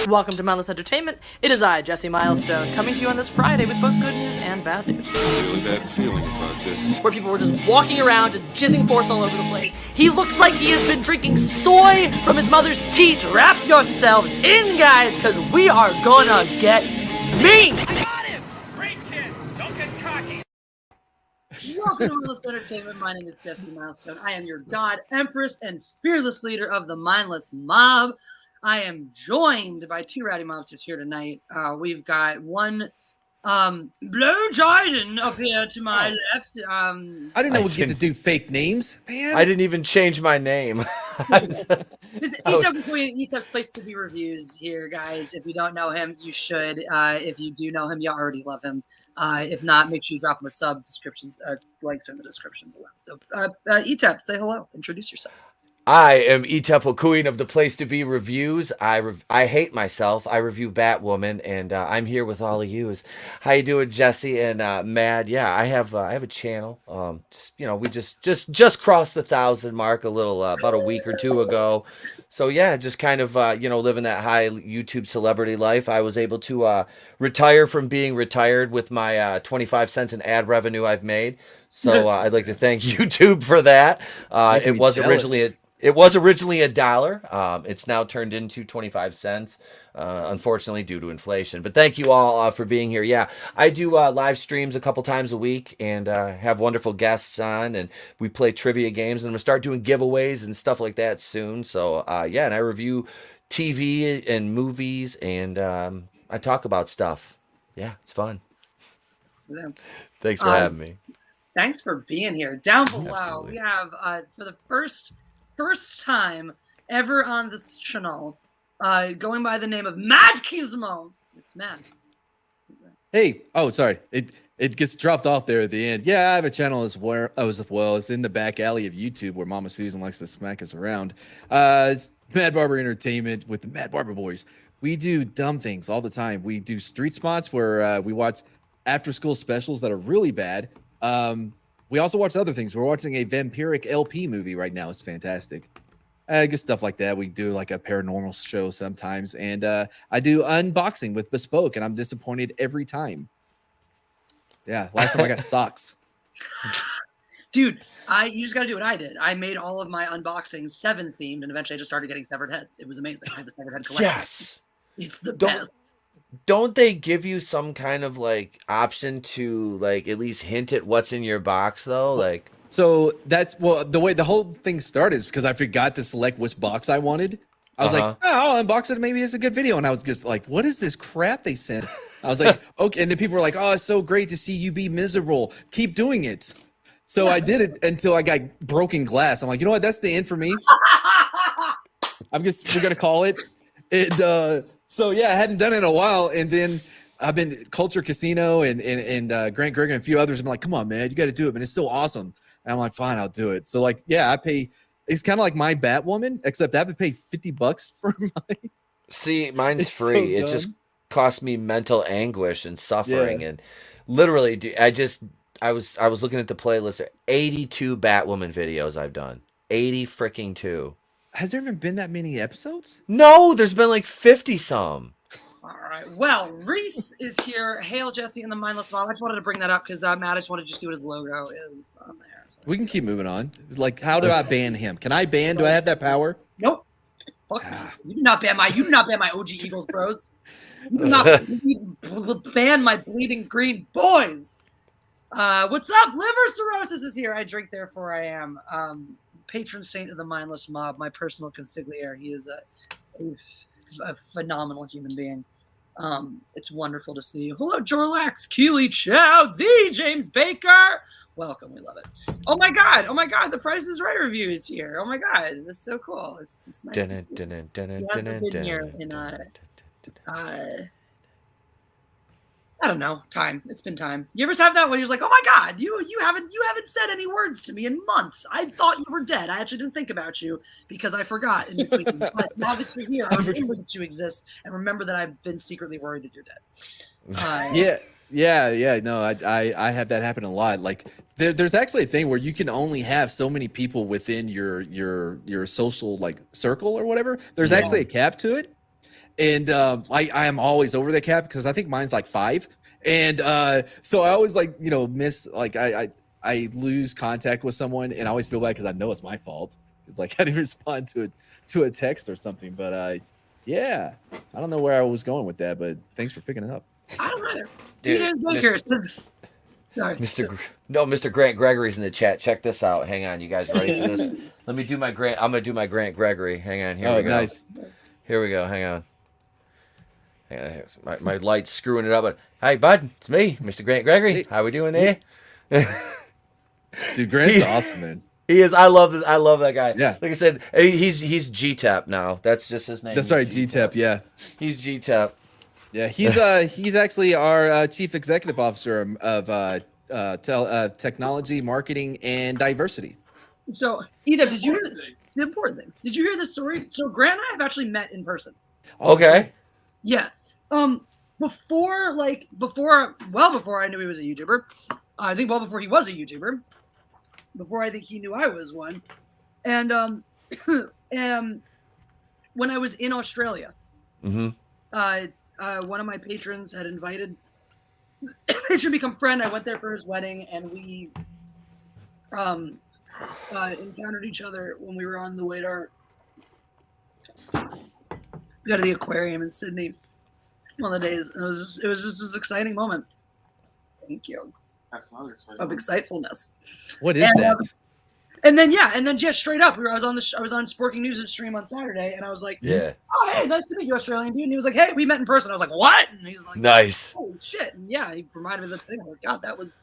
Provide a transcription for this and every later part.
Welcome to Mindless Entertainment. It is I, Jesse Milestone, coming to you on this Friday with both good news and bad news. I have a really bad feeling about this. Where people were just walking around, just jizzing force all over the place. He looks like he has been drinking soy from his mother's teat. Wrap yourselves in, guys, because we are gonna get mean! I got him! Great kid! Don't get cocky! Welcome to Mindless Entertainment. My name is Jesse Milestone. I am your god, empress, and fearless leader of the Mindless Mob. I am joined by two rowdy mobsters here tonight. We've got one Blow Jordan up here to my left. I didn't know we get to do fake names, man. I didn't even change my name. Etep's place to be reviews here, guys. If you don't know him, you should. If you do know him, you already love him. If not, make sure you drop him a sub. Descriptions, links are in the description below. So, Etep, say hello. Introduce yourself. I am Etep, queen of the place to be reviews. I hate myself. I review Batwoman, and I'm here with all of yous. How you doing, Jesse and Mad? Yeah, I have a channel. We just crossed the 1,000 mark a little about a week or two ago. So yeah, just kind of living that high YouTube celebrity life. I was able to retire from being retired with my 25 cents in ad revenue I've made. So I'd like to thank YouTube for that. It was originally $1. It's now turned into 25 cents, unfortunately, due to inflation. But thank you all for being here. Yeah, I do live streams a couple times a week and have wonderful guests on. And we play trivia games. And we'll start doing giveaways and stuff like that soon. So, and I review TV and movies. And I talk about stuff. Yeah, it's fun. Yeah. Thanks for having me. Thanks for being here. Down below, Absolutely. we have, for the first time ever on this channel, going by the name of Mad Gizmo. It's Mad. Hey, oh, sorry. It gets dropped off there at the end. Yeah, I have a channel as well. It's in the back alley of YouTube where Mama Susan likes to smack us around. It's Mad Barber Entertainment with the Mad Barber Boys. We do dumb things all the time. We do street spots where we watch after-school specials that are really bad. We also watch other things. We're watching a vampiric LP movie right now. It's fantastic. Good stuff like that. We do like a paranormal show sometimes. And I do unboxing with Bespoke, and I'm disappointed every time. Yeah, last time I got socks. Dude, you just got to do what I did. I made all of my unboxings 7 themed, and eventually I just started getting severed heads. It was amazing. I have a severed head collection. Yes. It's the best. Don't they give you some kind of like option to like at least hint at what's in your box though? Like, so that's the way the whole thing started is because I forgot to select which box I wanted. I was like, oh, I'll unbox it. Maybe it's a good video. And I was just like, what is this crap they sent? I was like, okay. And then people were like, oh, it's so great to see you be miserable. Keep doing it. So I did it until I got broken glass. I'm like, you know what? That's the end for me. we're going to call it. So yeah, I hadn't done it in a while, and then I've been Culture Casino and Grant Gregory and a few others. I'm like, come on, man, you got to do it, man. It's so awesome. And I'm like, fine, I'll do it. So like, yeah, I pay. It's kind of like my Batwoman, except I have to pay $50 for mine. See, mine's It's free. so It just dumb. costs me mental anguish and suffering, Yeah. and literally, dude, I was looking at the playlist. 82 Batwoman videos I've done. 80 freaking 2. Has there even been that many episodes? No, there's been like 50 some. All right. Well, Reese is here. Hail, Jesse, and the Mindless Mob. I just wanted to bring that up because Matt, I just wanted to see what his logo is on there. So We can keep moving on. Like, how do I ban him? Can I ban? Do I have that power? Nope. Fuck you. You do not ban my OG Eagles bros. You do not ban my bleeding green boys. What's up? Liver cirrhosis is here. I drink, therefore I am. Patron saint of the Mindless Mob, my personal consigliere. He is a phenomenal human being. It's wonderful to see you. Hello, Jorlax, Keely Chow, the James Baker. Welcome, we love it. Oh my god, the Price is Right review is here. Oh my god, that's so cool. It's nice to see. He hasn't been here in I don't know, time. It's been time. You ever have that when you're like, oh my god, you haven't said any words to me in months. I thought you were dead. I actually didn't think about you because I forgot in between. But now that you're here, I remember that you exist and remember that I've been secretly worried that you're dead. Yeah. No, I have that happen a lot. Like there's actually a thing where you can only have so many people within your social like circle or whatever. There's actually a cap to it. And I am always over the cap because I think mine's like 5. And so I always like, miss, like I lose contact with someone and I always feel bad because I know it's my fault. It's like I didn't respond to a text or something. But yeah, I don't know where I was going with that, but thanks for picking it up. I don't either. Dude, Mr. Grant Gregory's in the chat. Check this out. Hang on, you guys ready for this? Let me do my Grant. I'm gonna do my Grant Gregory. Hang on. Here we go. Nice. Here we go. Hang on. My light's screwing it up. But hey, bud, it's me, Mr. Grant Gregory. Hey. How we doing there? Dude, Grant's awesome, man. He is. I love this. I love that guy. Yeah. Like I said, he's G-Tap now. That's just his name. That's right, G-Tap. Yeah. He's G-Tap. Yeah, he's actually our chief executive officer of technology, marketing, and diversity. So, Etep, did you hear the important things? Did you hear this story? So, Grant and I have actually met in person. Okay. Yeah. Before I knew he was a YouTuber, I think before he was a YouTuber, before I think he knew I was one, and when I was in Australia, Mm-hmm. one of my patrons had invited me to become friend. I went there for his wedding, and we encountered each other when we were on the way to go to the aquarium in Sydney one of the days, and it was just this exciting moment. Thank you. That's another exciting Of excitefulness. What is that? And then just straight up, I was on Sporking News' stream on Saturday, and I was like, Yeah. "Oh, hey, nice to meet you, Australian dude." And he was like, "Hey, we met in person." I was like, "What?" And he was like, Nice. "Holy shit!" And yeah, he reminded me of the thing. I was like, "God, that was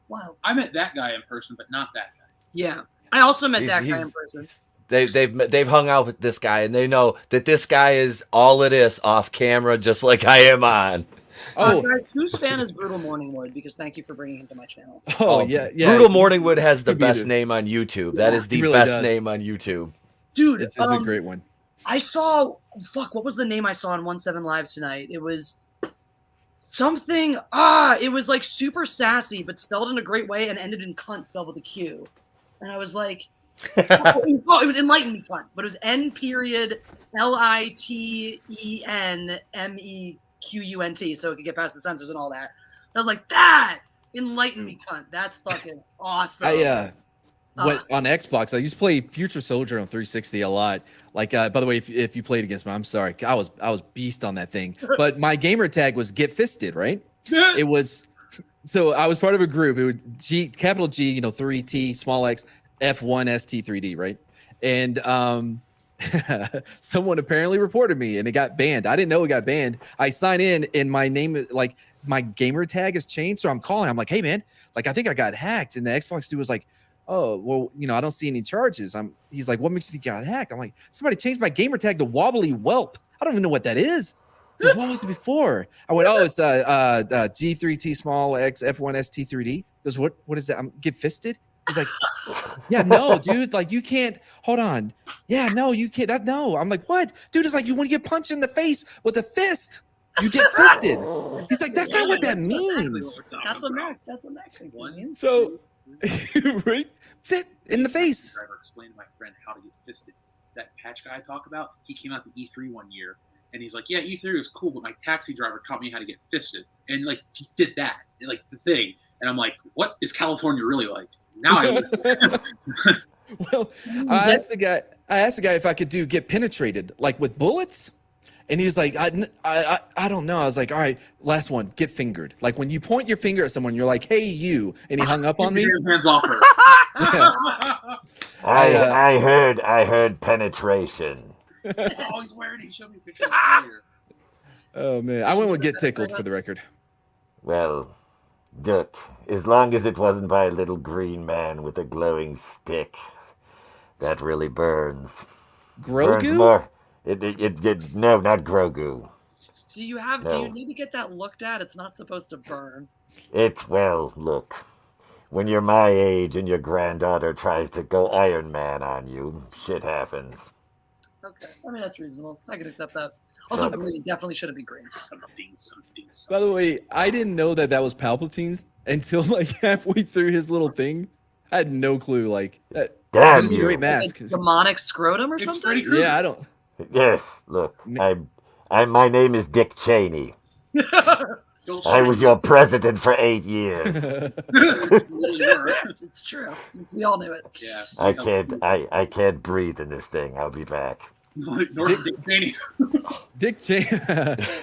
wild." I met that guy in person, but not that guy. Yeah, I also met that guy He's- in person. They've hung out with this guy, and they know that this guy is all it is off camera, just like I am on. Guys, whose fan is Brutal Morningwood? Because thank you for bringing him to my channel. Yeah. Brutal Morningwood has the Could be best the- name on YouTube. That is the He really best does. name on YouTube. Dude, It's a great one. I saw, what was the name I saw on 17 Live tonight? It was something, it was like super sassy, but spelled in a great way and ended in cunt, spelled with a Q. And I was like, it was Enlighten Me Cunt, but it was NLITENMEQUNT, so it could get past the censors and all that. I was like, that! Enlighten Me Cunt. That's fucking awesome. What on Xbox? I used to play Future Soldier on 360 a lot. Like, by the way, if you played against me, I'm sorry. I was beast on that thing. But my gamer tag was Get Fisted, right? It was. So I was part of a group. It would capital G, 3T, small X, F1 ST3D, right? And someone apparently reported me, and it got banned. I didn't know it got banned. I sign in, and my name, like my gamer tag has changed. So I'm calling. I'm like, hey man, like I think I got hacked. And the Xbox dude was like, oh, well, I don't see any charges. He's like, what makes you think you got hacked? I'm like, somebody changed my gamer tag to Wobbly Whelp. I don't even know what that is. He goes, what was it before? I went, oh, it's G3T small X F1 ST3D. He goes, what is that? Get fisted? He's like, yeah, no, dude, like you can't. Hold on. Yeah, no, you can't. No. I'm like, what, dude? It's like you when you get punched in the face with a fist, you get fisted. He's like, that's not what that means. That's a Mac means. So, right, fit in the face. Driver explained to my friend how to get fisted. That patch guy I talk about, he came out to E3 one year, and he's like, yeah, E3 was cool, but my taxi driver taught me how to get fisted, and like he did that, like the thing, and I'm like, what is California really like? Now I Well, I asked the guy if I could get penetrated, like with bullets. And he was like, I don't know. I was like, all right, last one, get fingered. Like when you point your finger at someone, you're like, hey, you. And he hung up on me. Hands off her. I heard penetration. Oh, he's wearing it. He showed me a picture earlier. Oh, man. I went with get tickled for the record. Well, look, as long as it wasn't by a little green man with a glowing stick, that really burns. Burns Grogu? more. No, not Grogu. Do you need to get that looked at? It's not supposed to burn. Look, when you're my age and your granddaughter tries to go Iron Man on you, shit happens. Okay. I mean, that's reasonable. I can accept that. Also, green definitely shouldn't be green. By the way, I didn't know that was Palpatine until like halfway through his little thing. I had no clue. Like, that Damn was a you. great mask. Like demonic scrotum or It's something? Freddy Krueger. Yeah, I don't. Yes, look, My name is Dick Cheney. Don't I was shoot your president for 8 years. me. Really were. It's true. We all knew it. Yeah. I can't breathe in this thing. I'll be back. North Dick Cheney. Dick Cheney,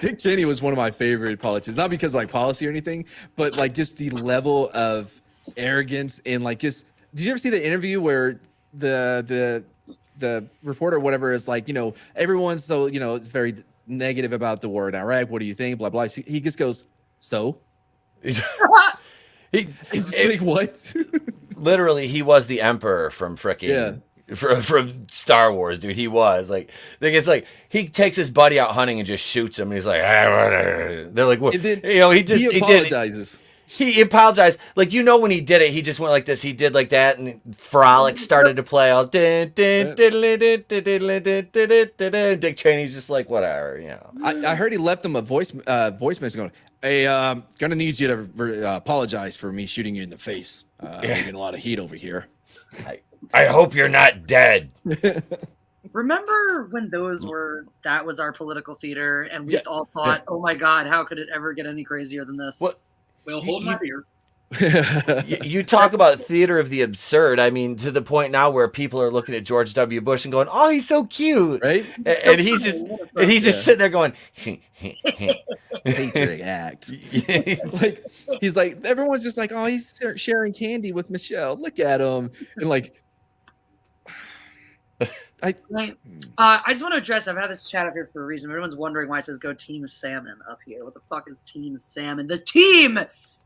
Dick Cheney was one of my favorite politicians, not because of, like, policy or anything, but like just the level of arrogance and like just. Did you ever see the interview where the reporter or whatever is like, everyone's so it's very negative about the war in Iraq. What do you think? Blah blah. He just goes, so. It's like what? Literally, he was the emperor from frickin' from Star Wars, dude. He was like, it's like he takes his buddy out hunting and just shoots him. And he's like, they're like, what? And then he apologizes. He apologized. Like, when he did it, he just went like this. He did like that, and Frolic started to play all. Dick Cheney's just like, whatever, I heard he left them a voice message going, hey, gonna need you to apologize for me shooting you in the face. You're getting a lot of heat over here. I hope you're not dead. Remember when that was our political theater, and we all thought, oh my God, how could it ever get any crazier than this? What? Well, hold my beer. You talk about theater of the absurd. I mean, to the point now where people are looking at George W. Bush and going, "Oh, he's so cute," Right? And he's just sitting there going, Patriot act. Like he's like everyone's just like, oh, he's sharing candy with Michelle. Look at him, and like. I just want to address. I've had this chat up here for a reason. Everyone's wondering why it says "Go Team Salmon" up here. What the fuck is Team Salmon? This team,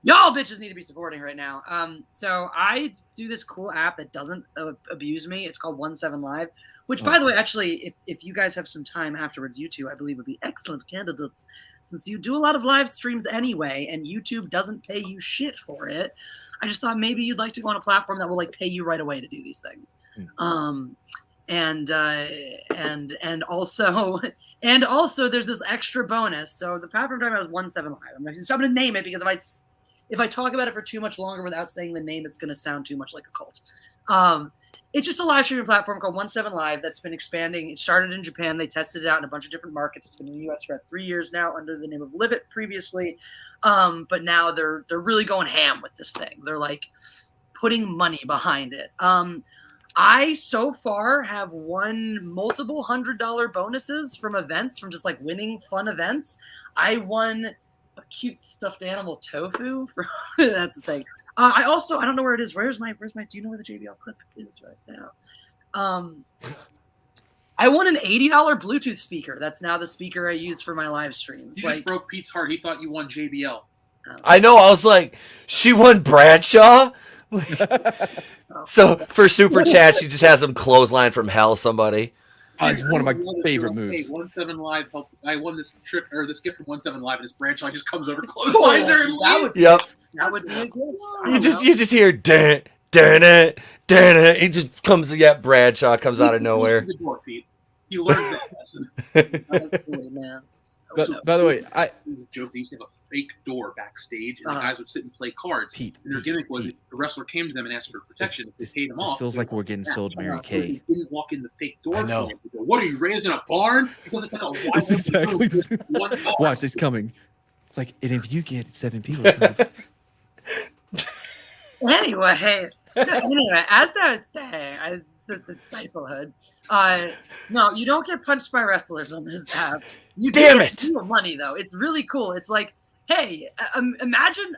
y'all bitches need to be supporting right now. So I do this cool app that doesn't abuse me. It's called 17 Live, which, by the way, actually, if you guys have some time afterwards, you two, I believe, would be excellent candidates since you do a lot of live streams anyway, and YouTube doesn't pay you shit for it. I just thought maybe you'd like to go on a platform that will like pay you right away to do these things. And also there's this extra bonus. So the platform I'm talking about is 17 Live. I'm going to name it because if I talk about it for too much longer without saying the name, it's going to sound too much like a cult. It's just a live streaming platform called 17 Live that's been expanding. It started in Japan. They tested it out in a bunch of different markets. It's been in the US for about 3 years now under the name of Live It previously. But now they're really going ham with this thing. They're like putting money behind it. I so far have won multiple $100 bonuses from events, from just like winning fun events. I won a cute stuffed animal tofu. That's the thing. I don't know where it is. Where's my, do you know where the JBL clip is right now? I won an $80 Bluetooth speaker. That's now the speaker I use for my live streams. You just broke Pete's heart. He thought you won JBL. I know. I was like, she won Bradshaw? So for super chat, she just has him clothesline from hell somebody. Oh, it's one of my favorite moves. 17 Live helped. I won this trip or this gift from 17 Live, and this Bradshaw just comes over, clotheslines her, and leaves. That would be a gift. You just hear dun dun dun dun. He just comes. Bradshaw comes out of nowhere. The door, Pete. You learned that lesson. Absolutely, man. By the way, I joke they used to have a fake door backstage, and the guys would sit and play cards. Pete, and their gimmick was if the wrestler came to them and asked for protection, they paid them off. This feels like we're getting sold Mary Kay. They didn't walk in the fake door. I know. Go, what are you, raised in a barn? Because it's like a wild It's exactly the same. Watch this coming. It's like, and if you get 7 people, Anyway, as I was saying, the stiflehood. No, you don't get punched by wrestlers on this app. You Damn it! Real money though. It's really cool. It's like, hey, imagine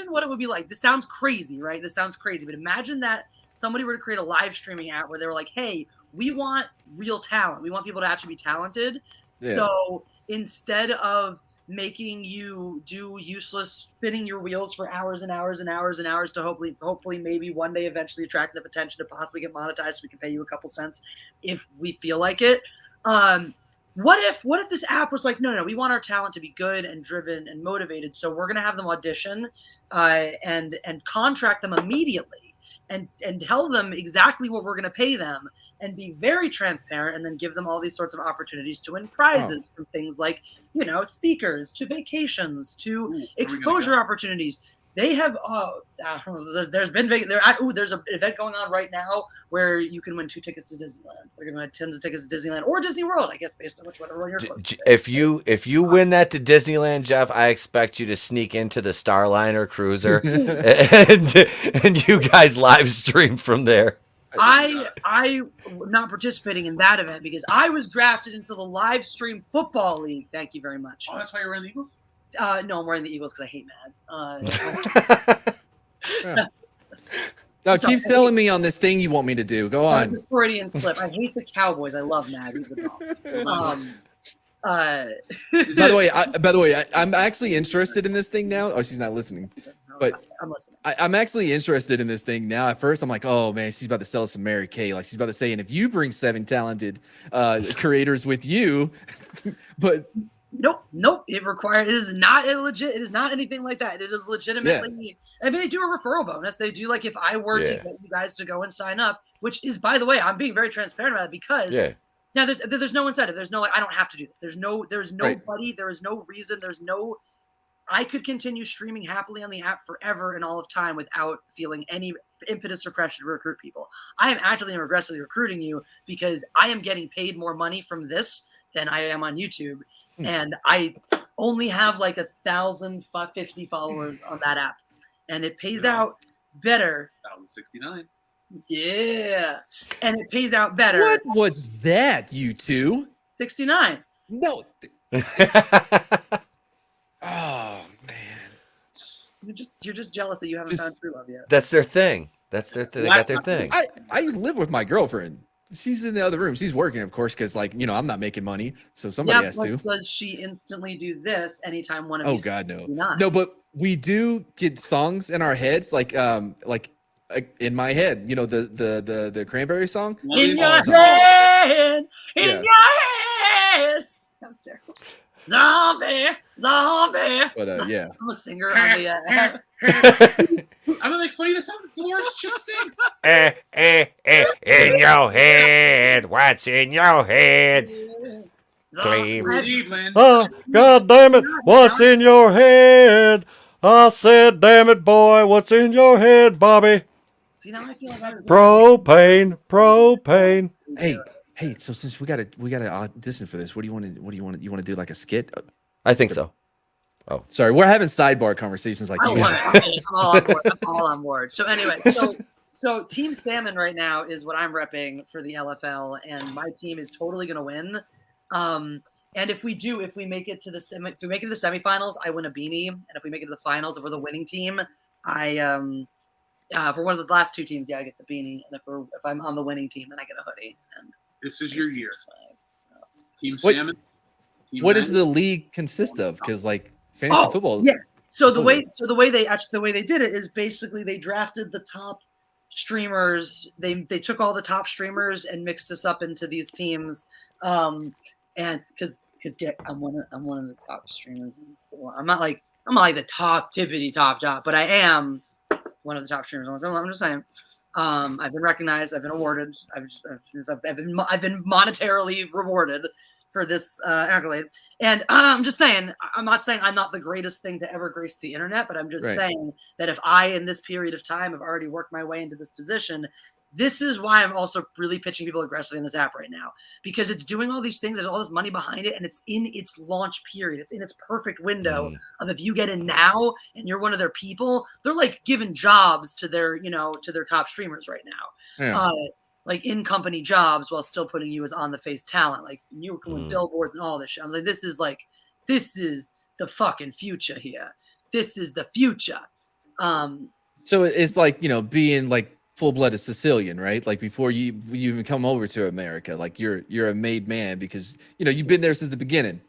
what it would be like. This sounds crazy, right? This sounds crazy, but imagine that somebody were to create a live streaming app where they were like, hey, we want real talent. We want people to actually be talented. Yeah. So instead of making you do useless spinning your wheels for hours and hours and hours and hours to hopefully maybe one day eventually attract enough attention to possibly get monetized so we can pay you a couple cents if we feel like it. What if this app was like, no, we want our talent to be good and driven and motivated, so we're gonna have them audition and contract them immediately and tell them exactly what we're gonna pay them and be very transparent, and then give them all these sorts of opportunities to win prizes from things like, speakers to vacations to exposure opportunities. They have there's been there's an event going on right now where you can win 2 tickets to Disneyland. They're giving away tons of tickets to Disneyland or Disney World, I guess, based on whatever one you're close to. If you win that to Disneyland, Jeff, I expect you to sneak into the Starliner cruiser and you guys live stream from there. I'm not participating in that event because I was drafted into the live stream football league. Thank you very much. Oh, that's why you're wearing the Eagles? No, I'm wearing the Eagles because I hate Mad. No, keep selling me on this thing you want me to do. Go on. Freudian slip. I hate the Cowboys. I love Mad. He's the dog. By the way, I'm actually interested in this thing now. Oh, she's not listening. But I'm listening. I'm actually interested in this thing now. At first, I'm like, oh man, she's about to sell us some Mary Kay. Like she's about to say, and if you bring 7 talented creators with you, but nope. It is not illegit. It is not anything like that. It is legitimately. Yeah. I mean, they do a referral bonus. They do like if I were to get you guys to go and sign up, which is, by the way, I'm being very transparent about it because now there's no incentive. There's no like I don't have to do this. There's nobody. Right. There is no reason. I could continue streaming happily on the app forever and all of time without feeling any impetus or pressure to recruit people. I am actively and aggressively recruiting you because I am getting paid more money from this than I am on YouTube. And I only have like 1,050 followers on that app. And it pays out better. 1,069. Yeah. And it pays out better. What was that, you two? 69. No. Oh man, you're just jealous that you haven't found true love yet. That's their thing. They got their thing. I live with my girlfriend. She's in the other room. She's working, of course, because I'm not making money, so somebody has to. Does she instantly do this anytime one of you? Oh God, no, no. But we do get songs in our heads, like in my head. The Cranberry song. In your head, in your head. That was terrible. Zombie. But yeah, I'm a singer on the. I mean, like funny. That's how Dolores should sing. In your head, what's in your head? Cleveland. Oh, God damn it! What's in your head? I said, damn it, boy, what's in your head, Bobby? See, now I feel like propane. Hey, so since we gotta audition for this, what do you want to do like a skit? I think so. Oh, sorry, we're having sidebar conversations like you guys. I'm all on board. So anyway, so Team Salmon right now is what I'm repping for the LFL, and my team is totally gonna win. And if we make it to the semifinals, I win a beanie, and if we make it to the finals, if we're the winning team, for one of the last 2 teams, I get the beanie, and if I'm on the winning team, then I get a hoodie. And this is your year. Team Salmon. What does the league consist of? Because like fantasy football. Yeah. So the way they did it is basically they drafted the top streamers. They took all the top streamers and mixed us up into these teams. And because I'm one of the top streamers. I'm not like the top tippity top, but I am one of the top streamers. I'm just saying. I've been recognized. I've been awarded. I've been monetarily rewarded for this accolade. And I'm just saying, I'm not saying I'm not the greatest thing to ever grace the internet, but I'm just saying that if I, in this period of time, have already worked my way into this position, this is why I'm also really pitching people aggressively in this app right now, because it's doing all these things. There's all this money behind it, and it's in its launch period. It's in its perfect window of if you get in now and you're one of their people, they're like giving jobs to their top streamers right now. Yeah. Like in company jobs while still putting you as on the face talent. Like you were with billboards and all this shit. I'm like, this is the fucking future here. This is the future. So it's like, being like full-blooded Sicilian, right? Like before you even come over to America, like you're a made man because you've been there since the beginning.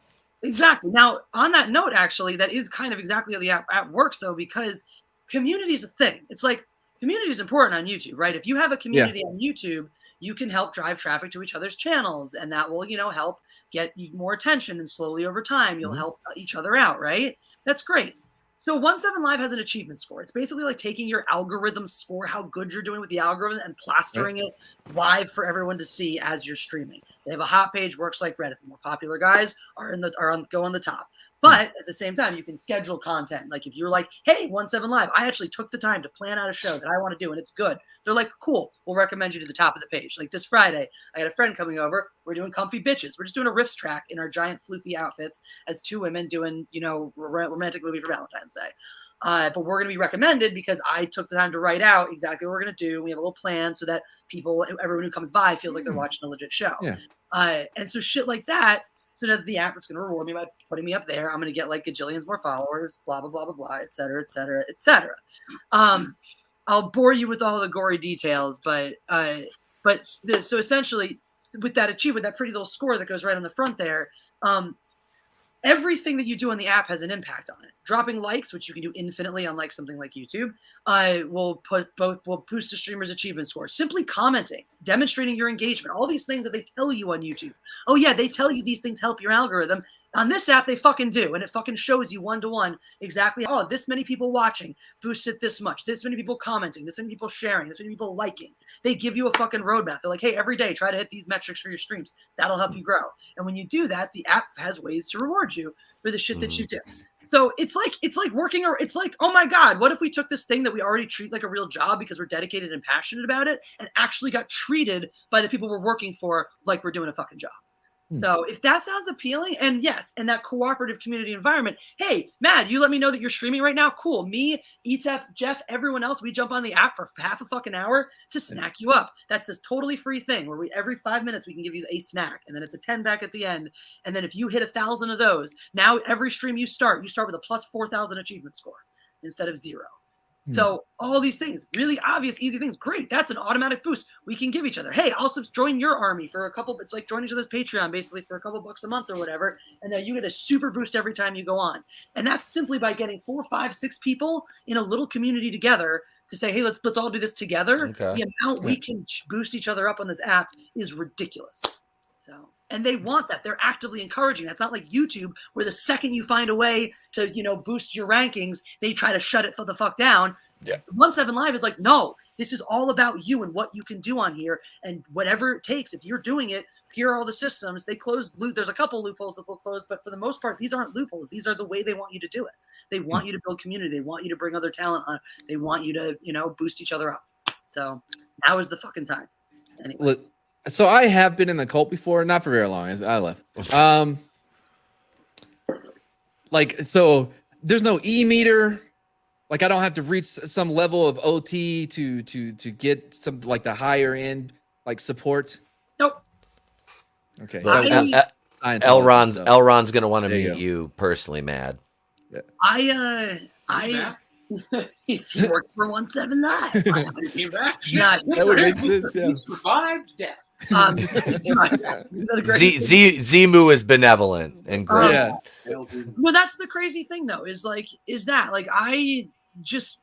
Exactly. Now, on that note, actually, that is kind of exactly how the app works, though, because community is a thing. It's like community is important on YouTube, right? If you have a community on YouTube, you can help drive traffic to each other's channels, and that will, help get you more attention, and slowly over time, you'll help each other out, right? That's great. So 17 Live has an achievement score. It's basically like taking your algorithm score, how good you're doing with the algorithm, and plastering it live for everyone to see as you're streaming. They have a hot page, works like Reddit. The more popular guys go on the top. But at the same time, you can schedule content. Like if you're like, hey, 17 Live, I actually took the time to plan out a show that I want to do and it's good. They're like, cool, we'll recommend you to the top of the page. Like this Friday, I got a friend coming over. We're doing Comfy Bitches. We're just doing a riffs track in our giant floofy outfits as two women doing, you know, romantic movie for Valentine's Day. But we're going to be recommended because I took the time to write out exactly what we're going to do. We have a little plan so that people, everyone who comes by feels like they're watching a legit show. Yeah. And so shit like that. So that the app is going to reward me by putting me up there. I'm going to get like gajillions more followers, blah, blah, blah, blah, blah, et cetera, et cetera, et cetera. I'll bore you with all the gory details, so essentially with that achievement, that pretty little score that goes right on the front there, everything that you do on the app has an impact on it. Dropping likes, which you can do infinitely unlike something like YouTube, will boost a streamer's achievement score. Simply commenting, demonstrating your engagement, all these things that they tell you on YouTube. Oh yeah, they tell you these things help your algorithm. On this app, they fucking do, and it fucking shows you one-to-one exactly, oh, this many people watching, boosts it this much, this many people commenting, this many people sharing, this many people liking. They give you a fucking roadmap. They're like, hey, every day, try to hit these metrics for your streams. That'll help you grow. And when you do that, the app has ways to reward you for the shit that you do. So it's like working, or it's like, oh my God, what if we took this thing that we already treat like a real job because we're dedicated and passionate about it and actually got treated by the people we're working for like we're doing a fucking job. So if that sounds appealing, and yes, and that cooperative community environment, hey, Mad, you let me know that you're streaming right now. Cool. Me, Etep, Jeff, everyone else, we jump on the app for half a fucking hour to snack you up. That's this totally free thing where every 5 minutes we can give you a snack, and then it's a 10 back at the end. And then if you hit 1,000 of those, now every stream you start with a plus 4,000 achievement score instead of 0. So all these things, really obvious, easy things. Great. That's an automatic boost we can give each other. Hey, I'll join your army for a couple. It's like joining each other's Patreon basically for a couple bucks a month or whatever. And then you get a super boost every time you go on. And that's simply by getting 4, 5, 6 people in a little community together to say, hey, let's all do this together. Okay. The amount we can boost each other up on this app is ridiculous. So, and they want that. They're actively encouraging. That's not like YouTube, where the second you find a way to, boost your rankings, they try to shut it the fuck down. Yeah. 17 Live is like, no, this is all about you and what you can do on here, and whatever it takes. If you're doing it, here are all the systems. They closed. There's a couple loopholes that they'll close, but for the most part, these aren't loopholes. These are the way they want you to do it. They want you to build community. They want you to bring other talent on. They want you to, boost each other up. So now is the fucking time. Anyway. Look. So I have been in the cult before, not for very long. I left. So there's no e-meter. Like I don't have to reach some level of OT to get some like the higher end like support. Nope. Okay. Elron's gonna want to meet you personally, Mad. Yeah. He works for 17 Live. He came back. That would make sense. Yeah. He survived death. Zimu is benevolent and great. Yeah. Well, that's the crazy thing though, is that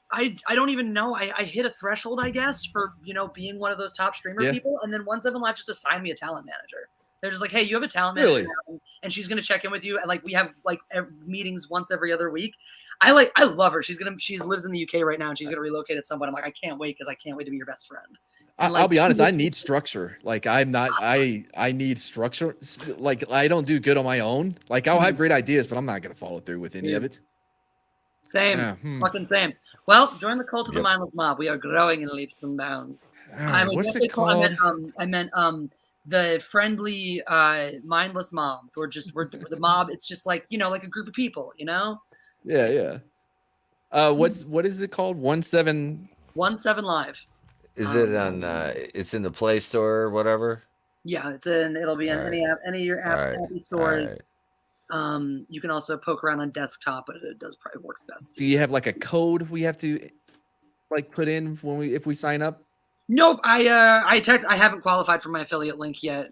I don't even know. I hit a threshold, I guess, for being one of those top streamer people, and then 17 Live just assigned me a talent manager. They're just like, hey, you have a talent manager now, and she's gonna check in with you, and like we have like meetings once every other week. I love her. She lives in the UK right now, and she's gonna relocate at some point. I'm like, I can't wait because I can't wait to be your best friend. And, I'll be honest, I need structure. Like I need structure. Like I don't do good on my own. Like I'll have great ideas, but I'm not gonna follow through with any of it. Same, fucking same. Well, join the cult of the mindless mob. We are growing in leaps and bounds. What's it called? I meant the friendly mindless mob. We're the mob. It's just like like a group of people. Yeah. What is it called? 17 Live. Is it on? It's in the Play Store or whatever. Yeah, it'll be in any of your app stores. You can also poke around on desktop, but it probably works best. Do you have like a code we have to like put in if we sign up? Nope. I haven't qualified for my affiliate link yet.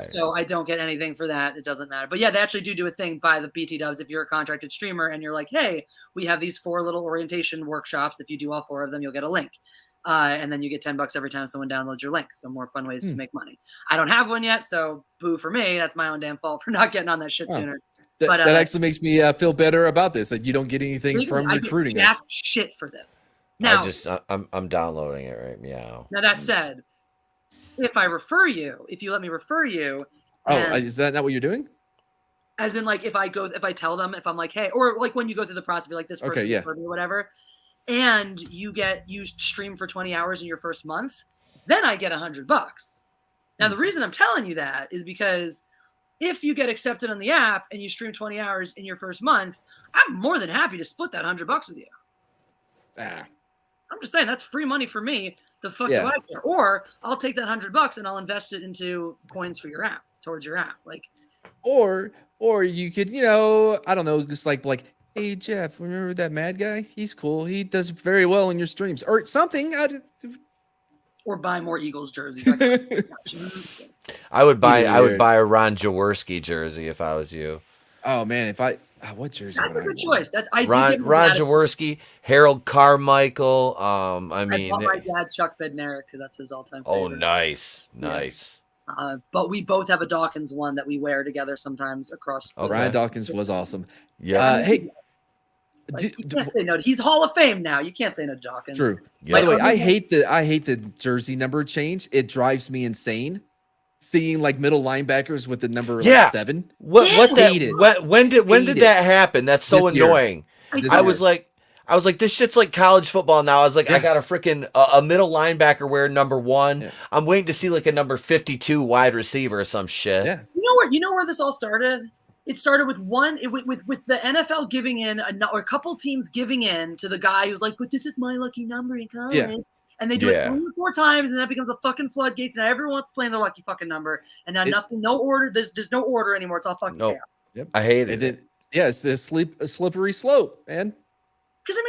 So I don't get anything for that. It doesn't matter. But yeah, they actually do a thing by the BT dubs. If you're a contracted streamer and you're like, hey, we have these 4 little orientation workshops. If you do all 4 of them, you'll get a link. And then you get $10 every time someone downloads your link. So more fun ways to make money. I don't have one yet, so boo for me. That's my own damn fault for not getting on that shit sooner. That actually makes me feel better about this. That you don't get anything from recruiting us. Shit for this. Now, I'm downloading it right now. Now that said, if you let me refer you. Is that not what you're doing? As in, like, if I tell them, if I'm like, hey, or like when you go through the process, you're like, this person referred me or whatever, and you stream for 20 hours in your first month, then I get $100. Now, the reason I'm telling you that is because if you get accepted on the app and you stream 20 hours in your first month, I'm more than happy to split that $100 with you. I'm just saying that's free money for me. The fuck do I care? Or I'll take that $100 and I'll invest it into coins for your app, towards your app. Like, or you could, I don't know, just like, hey Jeff, remember that mad guy? He's cool. He does very well in your streams, or something. Or buy more Eagles jerseys. I would buy a Ron Jaworski jersey if I was you. Oh man, what jersey? That's a good choice. Ron Jaworski, Harold Carmichael. I bought my dad Chuck Bednarik because that's his all-time favorite. Oh, nice. But we both have a Dawkins one that we wear together sometimes across. Ryan Dawkins was awesome. Yeah. Hey. You can't say no. He's Hall of Fame now. You can't say no to Dawkins. True. By the way, I hate the jersey number change. It drives me insane. Seeing like middle linebackers with the number 7. When did that happen? That's so annoying. I was like, this shit's like college football now. I was like, I got a freaking a middle linebacker wearing number 1. Yeah. I'm waiting to see like a number 52 wide receiver or some shit. Yeah. You know where this all started? It started with with the NFL giving in or a couple teams giving in to the guy who's like, but this is my lucky number in college. Yeah. And they do it 3 or 4 times, and that becomes a fucking floodgates. And everyone wants to play in the lucky fucking number. And now no order. There's no order anymore. It's all fucking chaos. Yep. I hate it. It's this slippery slope, man. Because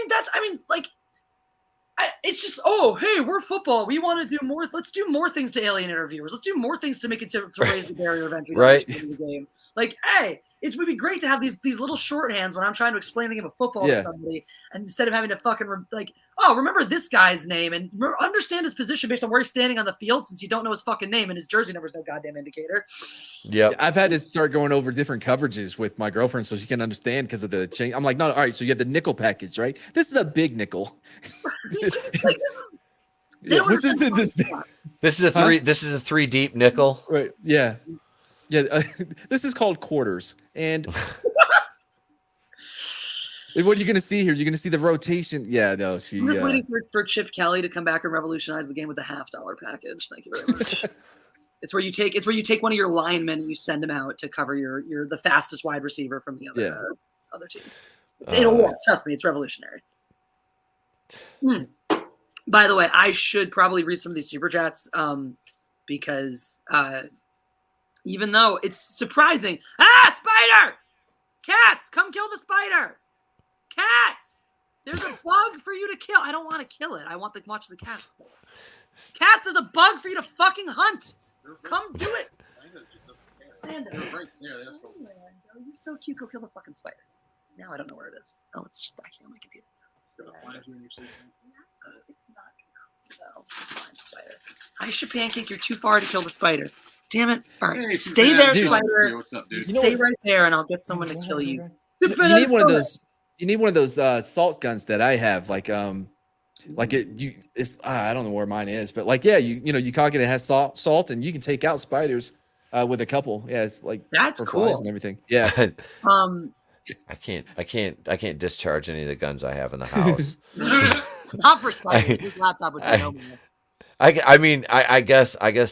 it's just, oh, hey, we're football. We want to do more. Let's do more things to alienate our viewers. Let's do more things to make it to raise the barrier of entry. Right. The game. Like, hey, it would be great to have these little shorthands when I'm trying to explain the game of football to somebody, and instead of having to fucking remember this guy's name and understand his position based on where he's standing on the field, since you don't know his fucking name and his jersey number is no goddamn indicator. Yeah, I've had to start going over different coverages with my girlfriend so she can understand because of the change. I'm like, no, all right, so you have the nickel package, right? This is a big nickel. This is a 3 deep nickel. Right. Yeah. Yeah, this is called quarters. And what are you going to see here? You're going to see the rotation. Yeah, no, We're waiting for Chip Kelly to come back and revolutionize the game with a $50 package. Thank you very much. It's where you take one of your linemen and you send him out to cover your the fastest wide receiver from the other team. It'll work. Trust me, it's revolutionary. By the way, I should probably read some of these super chats because even though it's surprising. Spider! Cats, come kill the spider! Cats! There's a bug for you to kill. I don't want to kill it. I want to watch the cats kill it. Cats, there's a bug for you to fucking hunt. Come do it. You're so cute. Go kill the fucking spider. Now I don't know where it is. Oh, it's just back here on my computer. It's not. No, it's a fine spider. I should pancake. You're too far to kill the spider. Damn it. All right. Hey, stay there, spider. Hey, what's up, dude? Stay right there, and I'll get someone to kill you. You need one of those. You need one of those salt guns that I have. I don't know where mine is, but you cock it. It has salt, and you can take out spiders with a couple. Yeah, it's like that's for cool flies and everything. Yeah. I can't discharge any of the guns I have in the house. Not for spiders. This laptop would be I guess I get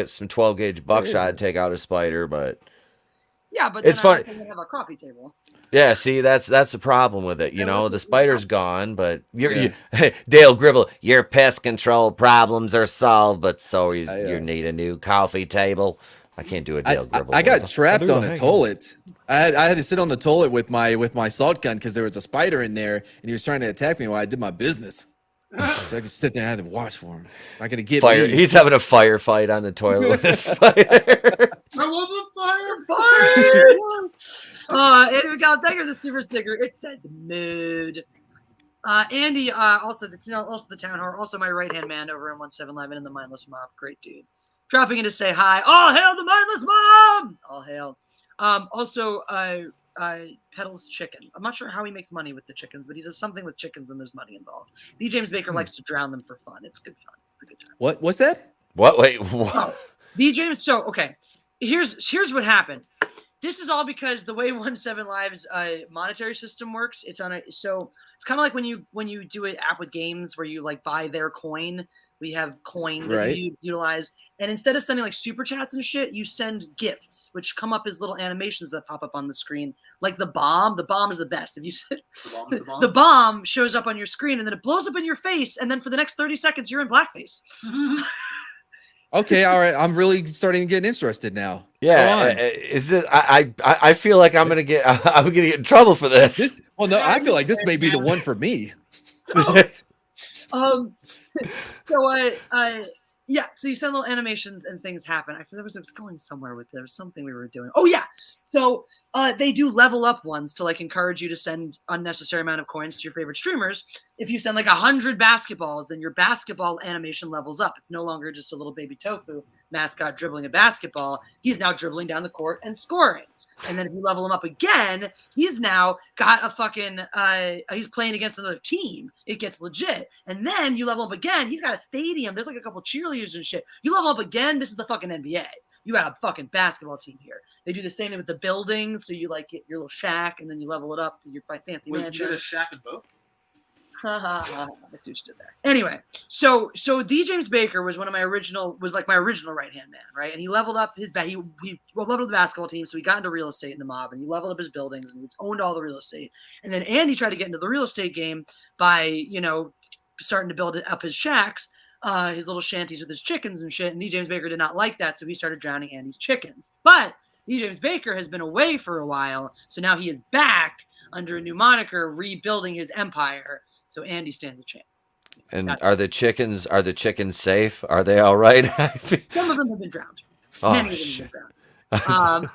some 12 gauge buckshot to take out a spider, but but it's funny. I have a coffee table. Yeah, see, that's the problem with it. The spider's gone, but Dale Gribble, your pest control problems are solved, but so you need a new coffee table. I can't do a Dale Gribble. I got trapped on a toilet. I had to sit on the toilet with my salt gun because there was a spider in there, and he was trying to attack me while I did my business. So I could sit there and I had to watch for him. Not gonna get fire. Me. He's having a firefight on the toilet with a spider. I love the firefight. Andy McCall, thank you for the super sticker. It said mood. Andy, also the town hall, also my right hand man over in 1711 in the Mindless Mob. Great dude. Dropping in to say hi. All hail the Mindless Mob. All hail. Also, peddles chickens. I'm not sure how he makes money with the chickens, but he does something with chickens and there's money involved. D. James Baker likes to drown them for fun. It's good fun. It's a good time. What's that? What? Wait, what? D. James. So, okay. Here's what happened. this is all because the way 17 Live's monetary system works, it's kind of like when you do an app with games where you like buy their coin. We have coin that Right. you utilize, and instead of sending like super chats and shit, you send gifts, which come up as little animations that pop up on the screen. Like the bomb is the best. If you said the bomb shows up on your screen and then it blows up in your face, and then for the next 30 seconds you're in blackface. Okay, all right. I'm really starting to get interested now. Yeah, is it? I feel like I'm gonna get in trouble for this. Well, no, I feel like this may be the one for me. Yeah, so you send little animations and things happen. I feel it was going somewhere with there was something we were doing. Oh yeah, so they do level up ones to like encourage you to send unnecessary amount of coins to your favorite streamers. If you send like 100 basketballs, then your basketball animation levels up. It's no longer just a little baby tofu mascot dribbling a basketball. He's now dribbling down the court and scoring. And then if you level him up again, he's now got a fucking, he's playing against another team. It gets legit. And then you level up again, he's got a stadium. There's like a couple cheerleaders and shit. You level up again, this is the fucking NBA. You got a fucking basketball team here. They do the same thing with the buildings. So you like get your little shack and then you level it up to your fancy mansion. You get a shack in both? I see what you did there. Anyway, so D. James Baker was my original right hand man, right? And he leveled up his he leveled up the basketball team, so he got into real estate in the mob, and he leveled up his buildings and he owned all the real estate. And then Andy tried to get into the real estate game by starting to build up his shacks, his little shanties with his chickens and shit. And D. James Baker did not like that, so he started drowning Andy's chickens. But D. James Baker has been away for a while, so now he is back under a new moniker, rebuilding his empire. So Andy stands a chance. And are the chickens safe? Are they all right? Some of them have been drowned. Oh, Many of them have been drowned.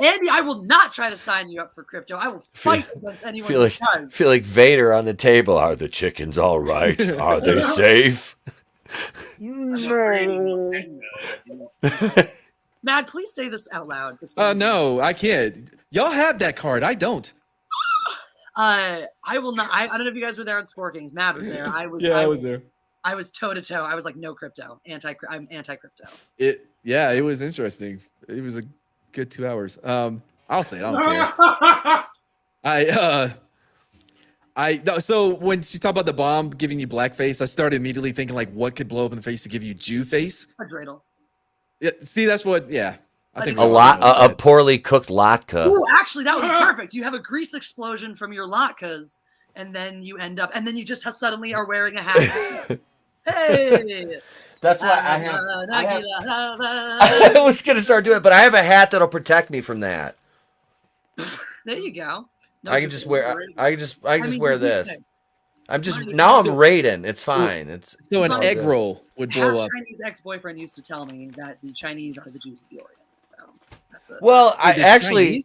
Andy, I will not try to sign you up for crypto. I will fight against anyone who does. Feel like Vader on the table. Are the chickens all right? Are they safe? Mad, please say this out loud. No, I can't. Y'all have that card. I don't. I will not. I don't know if you guys were there on Sport Kings. Mad was there. I was there. I was toe to toe. I was like, no crypto. I'm anti-crypto. It was interesting. It was a good 2 hours. I'll say it. I don't care. So when she talked about the bomb giving you blackface, I started immediately thinking like, what could blow up in the face to give you Jew face? A dreidel. Yeah. See, that's what. Yeah. I think a poorly cooked latke. Ooh, actually, that would be perfect. You have a grease explosion from your latkes, and then you just suddenly are wearing a hat. Hey, that's why I have. I was gonna start doing it, but I have a hat that'll protect me from that. There you go. No, I can just wear. I can just wear this. I'm Raiden. It's fine. So an egg roll would blow up. Chinese ex-boyfriend used to tell me that the Chinese are the Jews of the Orient. So that's it. Well, actually,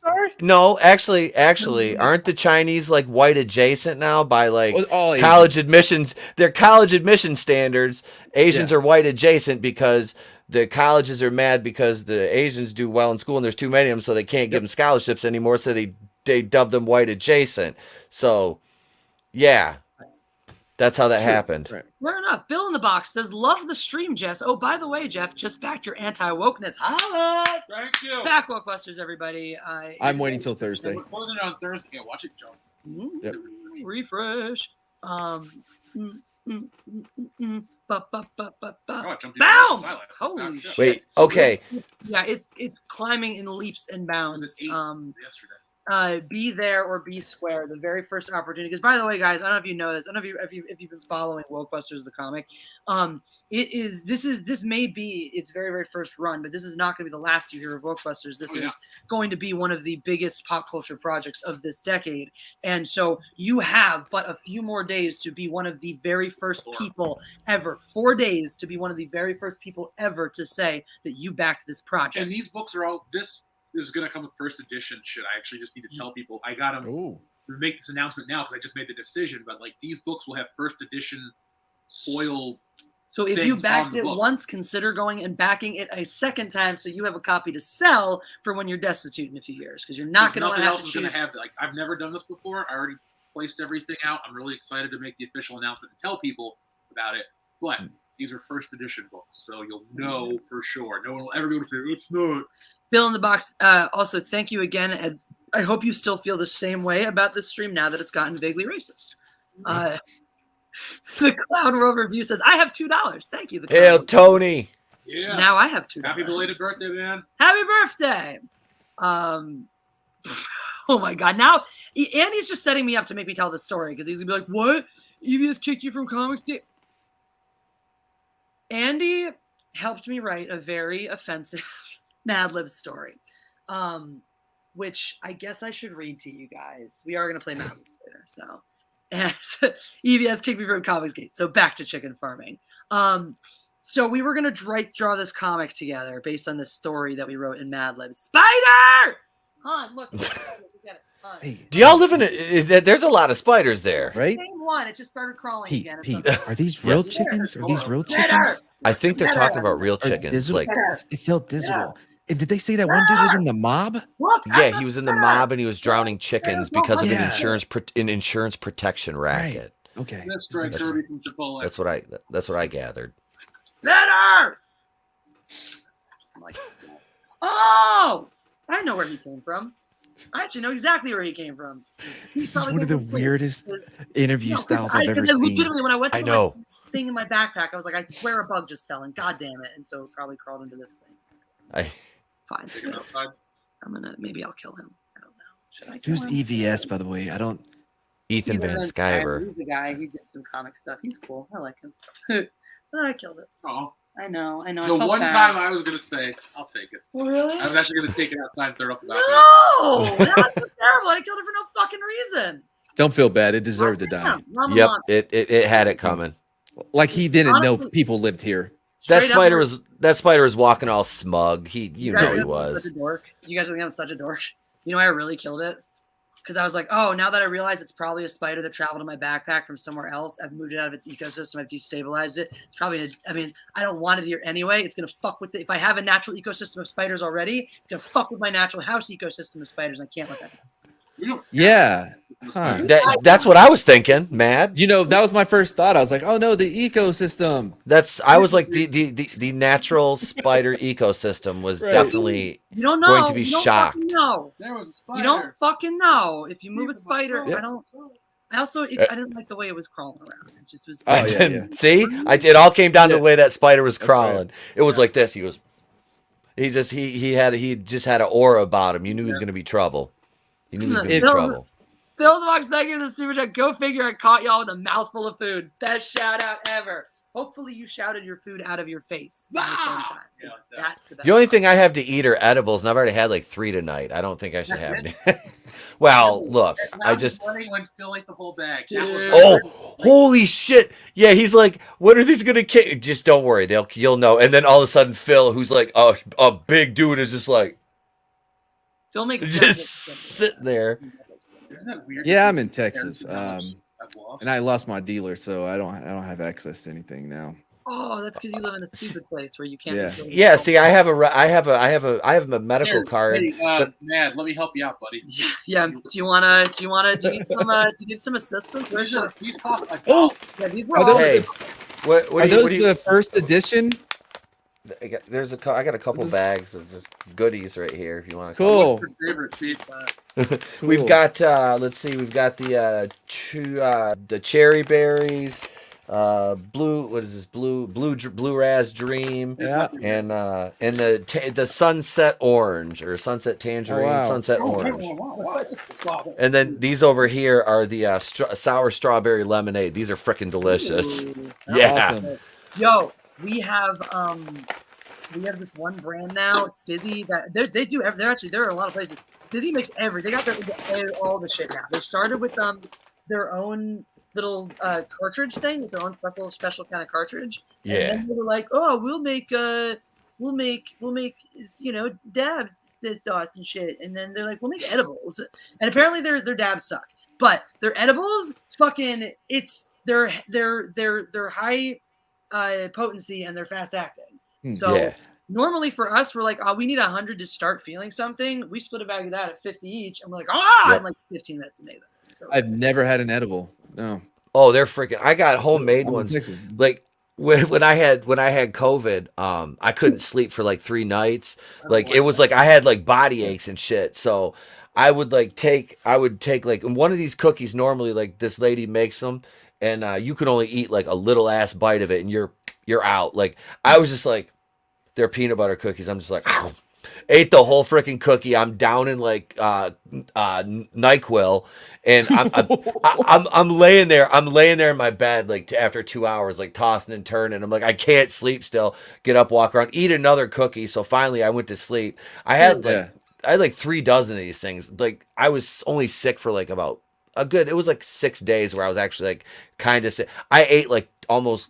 aren't the Chinese like white adjacent now by like college admissions? Their college admission standards. Asians are white adjacent because the colleges are mad because the Asians do well in school and there's too many of them, so they can't give them scholarships anymore. So they dub them white adjacent. So, yeah. That's how that happened. Right. Fair enough. Bill in the box says, love the stream, Jess. Oh, by the way, Jeff, just backed your anti-wokeness. Holla! Thank you. Back WOKEBUSTERS, everybody. I'm waiting till Thursday. We're closing it on Thursday. Yeah, watch it jump. Yep. Refresh. Boom! Holy shit. Wait, okay. It's climbing in leaps and bounds. Yesterday. Be there or be square, the very first opportunity. Because by the way, guys, I don't know if you know this. I don't know if you've been following WOKEBUSTERS the comic. This may be its very, very first run, but this is not going to be the last you hear of WOKEBUSTERS. This is going to be one of the biggest pop culture projects of this decade. And so you have but a few more days to be one of the very first people ever. 4 days to be one of the very first people ever to say that you backed this project. And these books are all this is going to come with first edition shit. I actually just need to tell people I got them to make this announcement now because I just made the decision. But like these books will have first edition foil. So if you backed it once, consider going and backing it a second time so you have a copy to sell for when you're destitute in a few years because you're not going to have to choose. Like I've never done this before. I already placed everything out. I'm really excited to make the official announcement and tell people about it. But these are first edition books, so you'll know for sure. No one will ever be able to say it's not. Bill in the Box, also thank you again. And I hope you still feel the same way about this stream now that it's gotten vaguely racist. The Clown World Review says, I have $2. Thank you. The Clown Hail, World Tony. Yeah. Now I have $2. Happy belated birthday, man. Happy birthday. Oh my God. Now, Andy's just setting me up to make me tell this story because he's going to be like, what? EBS kicked you from Comics Game? Andy helped me write a very offensive Mad Libs story, which I guess I should read to you guys. We are going to play Mad Libs later, so. And EBS kicked me from Comics Gate. So back to chicken farming. So we were going to draw this comic together based on this story that we wrote in Mad Libs. Spider! Han, look. Hey, Do y'all live in a? There's a lot of spiders there, right? Same one. It just started crawling Pete, again. Pete, are these real chickens? Are these real Critter! chickens? I think they're talking about real Or chickens. digital? Like, It felt digital. And did they say that one dude was in the mob? Look, yeah, he was in the mob and he was drowning chickens because of Yeah. an insurance protection racket. Okay. That's right, That's- Kirby from Chipotle. That's what I gathered. Better! Oh! I know where he came from. I actually know exactly where he came from. This is one of the weirdest interview styles I've ever seen. Legitimately, when I went to I know. the thing in my backpack, I was like, I swear a bug just fell in. God damn it. And so it probably crawled into this thing. Fine. Take it outside. Maybe I'll kill him. I don't know. Should I kill Who's him? EVS, by the way? I don't. Ethan Van Sciver. He's a guy. He did some comic stuff. He's cool. I like him. I killed it. Oh. I know. I The felt one bad. time I was going to say, I'll take it. Oh, really? I was actually going to take it outside and throw it up the balcony. No! That was terrible. I killed it for no fucking reason. Don't feel bad. It deserved to die. Yep, it had it coming. Like he didn't know Honestly- people lived here. That Straight up, spider was walking all smug. You know guys he think I'm was. Such a dork. You guys think I'm such a dork. You know why I really killed it? Because I was like, oh, now that I realize it's probably a spider that traveled in my backpack from somewhere else, I've moved it out of its ecosystem, I've destabilized it. It's probably, I don't want it here anyway. It's going to fuck with it. If I have a natural ecosystem of spiders already, it's going to fuck with my natural house ecosystem of spiders. I can't let that happen. Yeah. Huh. That's what I was thinking, Mad. You know, that was my first thought. I was like, oh no, the ecosystem. I was like the natural spider ecosystem was Right. definitely You don't know. going to be You don't shocked. fucking know. There was a spider. You don't fucking know. If you move a Speak of spider, myself. I also, I didn't like the way it was crawling around. It just was. Oh, yeah. See, it all came down to the way that spider was That's right. crawling. It was like this. He just had an aura about him. You knew he was going to be trouble. You knew he was going to be Bill- trouble. Bill the Box, thank you for the super chat. Go figure, I caught y'all with a mouthful of food. Best shout out ever. Hopefully you shouted your food out of your face at the same time. Yeah, like that. That's the best. The only part. thing I have to eat are edibles, and I've already had like 3 tonight. I don't think I should That's have any. Well, look, Now I this just. morning when Phil ate the whole bag. Dude. That was Oh, holy shit! Yeah, he's like, "When are these gonna kick?" Just don't worry, you'll know. And then all of a sudden, Phil, who's like a big dude, is just like Phil makes just sitting there. Isn't that weird? Yeah, I'm in Texas. I've lost. And I lost my dealer, so I don't have access to anything now. Oh, that's because you live in a stupid place where you can't. Yeah. Yeah, see, I have a medical Here, card. Hey, but- Mad, let me help you out, buddy. Yeah. Do you need some assistance? Where's These your? are these cost like Oh, Yeah, these were Are all. those Hey, the, what are do you, those what do you, the first edition? I got a couple bags of just goodies right here. If you want to. Cool. What's your favorite, Pete? We've Cool. got let's see, we've got the cherry berries, blue. What is this? Blue Raz Dream. Yeah. And the sunset orange or sunset tangerine, wow. sunset orange. And then these over here are the sour strawberry lemonade. These are freaking delicious. Yeah. Awesome. Yo, we have this one brand now, Stizzy. That there are a lot of places. Stizzy makes they got all the shit now. They started with their own little cartridge thing, with their own special kind of cartridge. Yeah. And then they were like, oh, we'll make dab sauce and shit. And then they're like, we'll make edibles. And apparently their dabs suck, but their edibles fucking they're high potency and they're fast acting. So Yeah. normally for us, we're like, oh, we need 100 to start feeling something. We split a bag of that at 50 each, and we're like, Yep. in like 15 minutes to make that. So I've never had an edible. No. Oh, they're freaking. I got homemade I'm in ones. Texas. Like when I had COVID, I couldn't sleep for like 3 nights. Like boy. it was like I had like body aches and shit. So I would take like one of these cookies. Normally, like this lady makes them, and you can only eat like a little ass bite of it, and you're out. Like I was just like, they're peanut butter cookies. I'm just like, ate the whole freaking cookie. I'm down in like NyQuil, and I'm laying there. I'm laying there in my bed like after 2 hours, like tossing and turning. I'm like, I can't sleep still. Get up, walk around, eat another cookie. So finally, I went to sleep. I had like 3 dozen of these things. Like I was only sick for like about it was like 6 days where I was actually like kind of sick. I ate like almost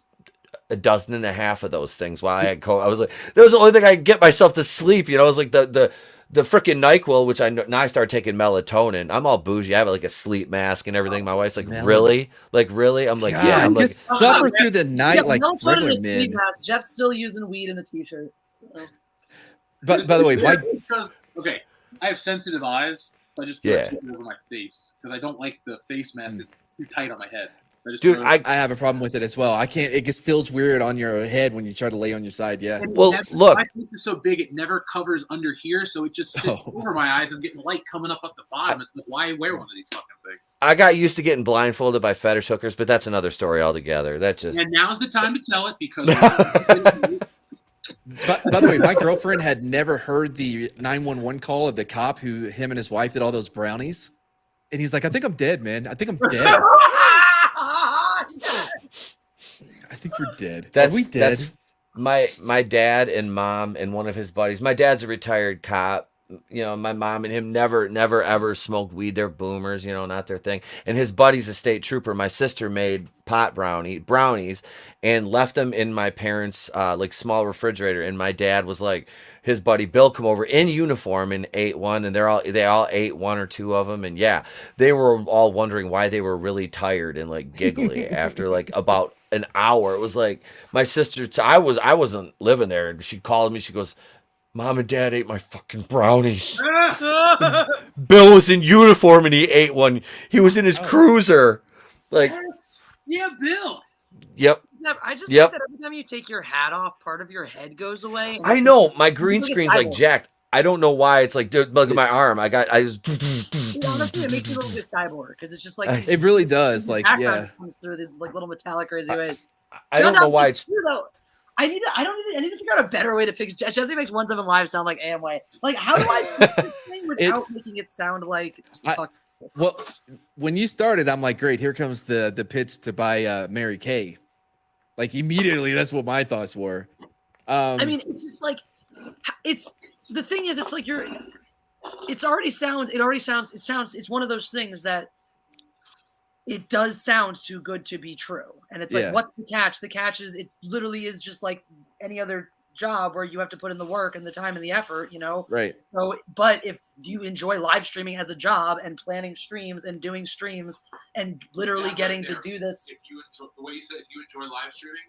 a dozen and a half of those things while I had COVID. I was like, that was the only thing I could get myself to sleep. You know, it was like the freaking NyQuil, which now I started taking melatonin. I'm all bougie. I have like a sleep mask and everything. My wife's like, really? Like, really? I'm like, God, yeah. I'm like, just suffer through the night like melatonin regular and sleep men. mask. Jeff's still using weed in a t-shirt. So. But by the way, because I have sensitive eyes, so I just put it over my face because I don't like the face mask. It's too tight on my head. So I have a problem with it as well. I can't. It just feels weird on your head when you try to lay on your side. Yeah. Well, look, my face is so big it never covers under here, so it just sits over my eyes. I'm getting light coming up the bottom. It's like, why wear one of these fucking things? I got used to getting blindfolded by fetish hookers, but that's another story altogether. That just and now's the time to tell it because. But by the way, my girlfriend had never heard the 911 call of the cop who him and his wife did all those brownies, and he's like, "I think I'm dead, man. I think I'm dead." I think we're dead. Are we dead? That's my dad and mom and one of his buddies. My dad's a retired cop. You know, my mom and him never ever smoked weed. They're boomers, you know, not their thing. And his buddy's a state trooper. My sister made brownies and left them in my parents' like small refrigerator. And my dad was like, his buddy Bill come over in uniform and ate one, and they all ate 1 or 2 of them. And yeah, they were all wondering why they were really tired and like giggly after like about an hour. It was like my sister. I wasn't living there, and she called me. She goes, "Mom and Dad ate my fucking brownies." Bill was in uniform and he ate one. He was in his cruiser. Like, yeah, Bill. Yep. I just think that every time you take your hat off, part of your head goes away. I know. My green screen's like jacked. I don't know why. It's like, dude, look at my arm. Honestly, it makes you a little bit cyborg because it's just like it really does. Like, yeah, comes through these like little metallic crazy ways. I don't know why it's. I need to figure out a better way to fix. Jesse makes 1-7 Live sound like Amway. Like, how do I fix this thing without making it sound like? Well, when you started, I'm like, great. Here comes the pitch to buy Mary Kay. Like immediately, that's what my thoughts were. I mean, it's just like it's the thing is, it's like it's one of those things that it does sound too good to be true. And it's like, what's the catch? The catch is it literally is just like any other job where you have to put in the work and the time and the effort, you know? Right. So, but if you enjoy live streaming as a job and planning streams and doing streams and literally getting to do this. If you enjoy, the way you said, if you enjoy live streaming.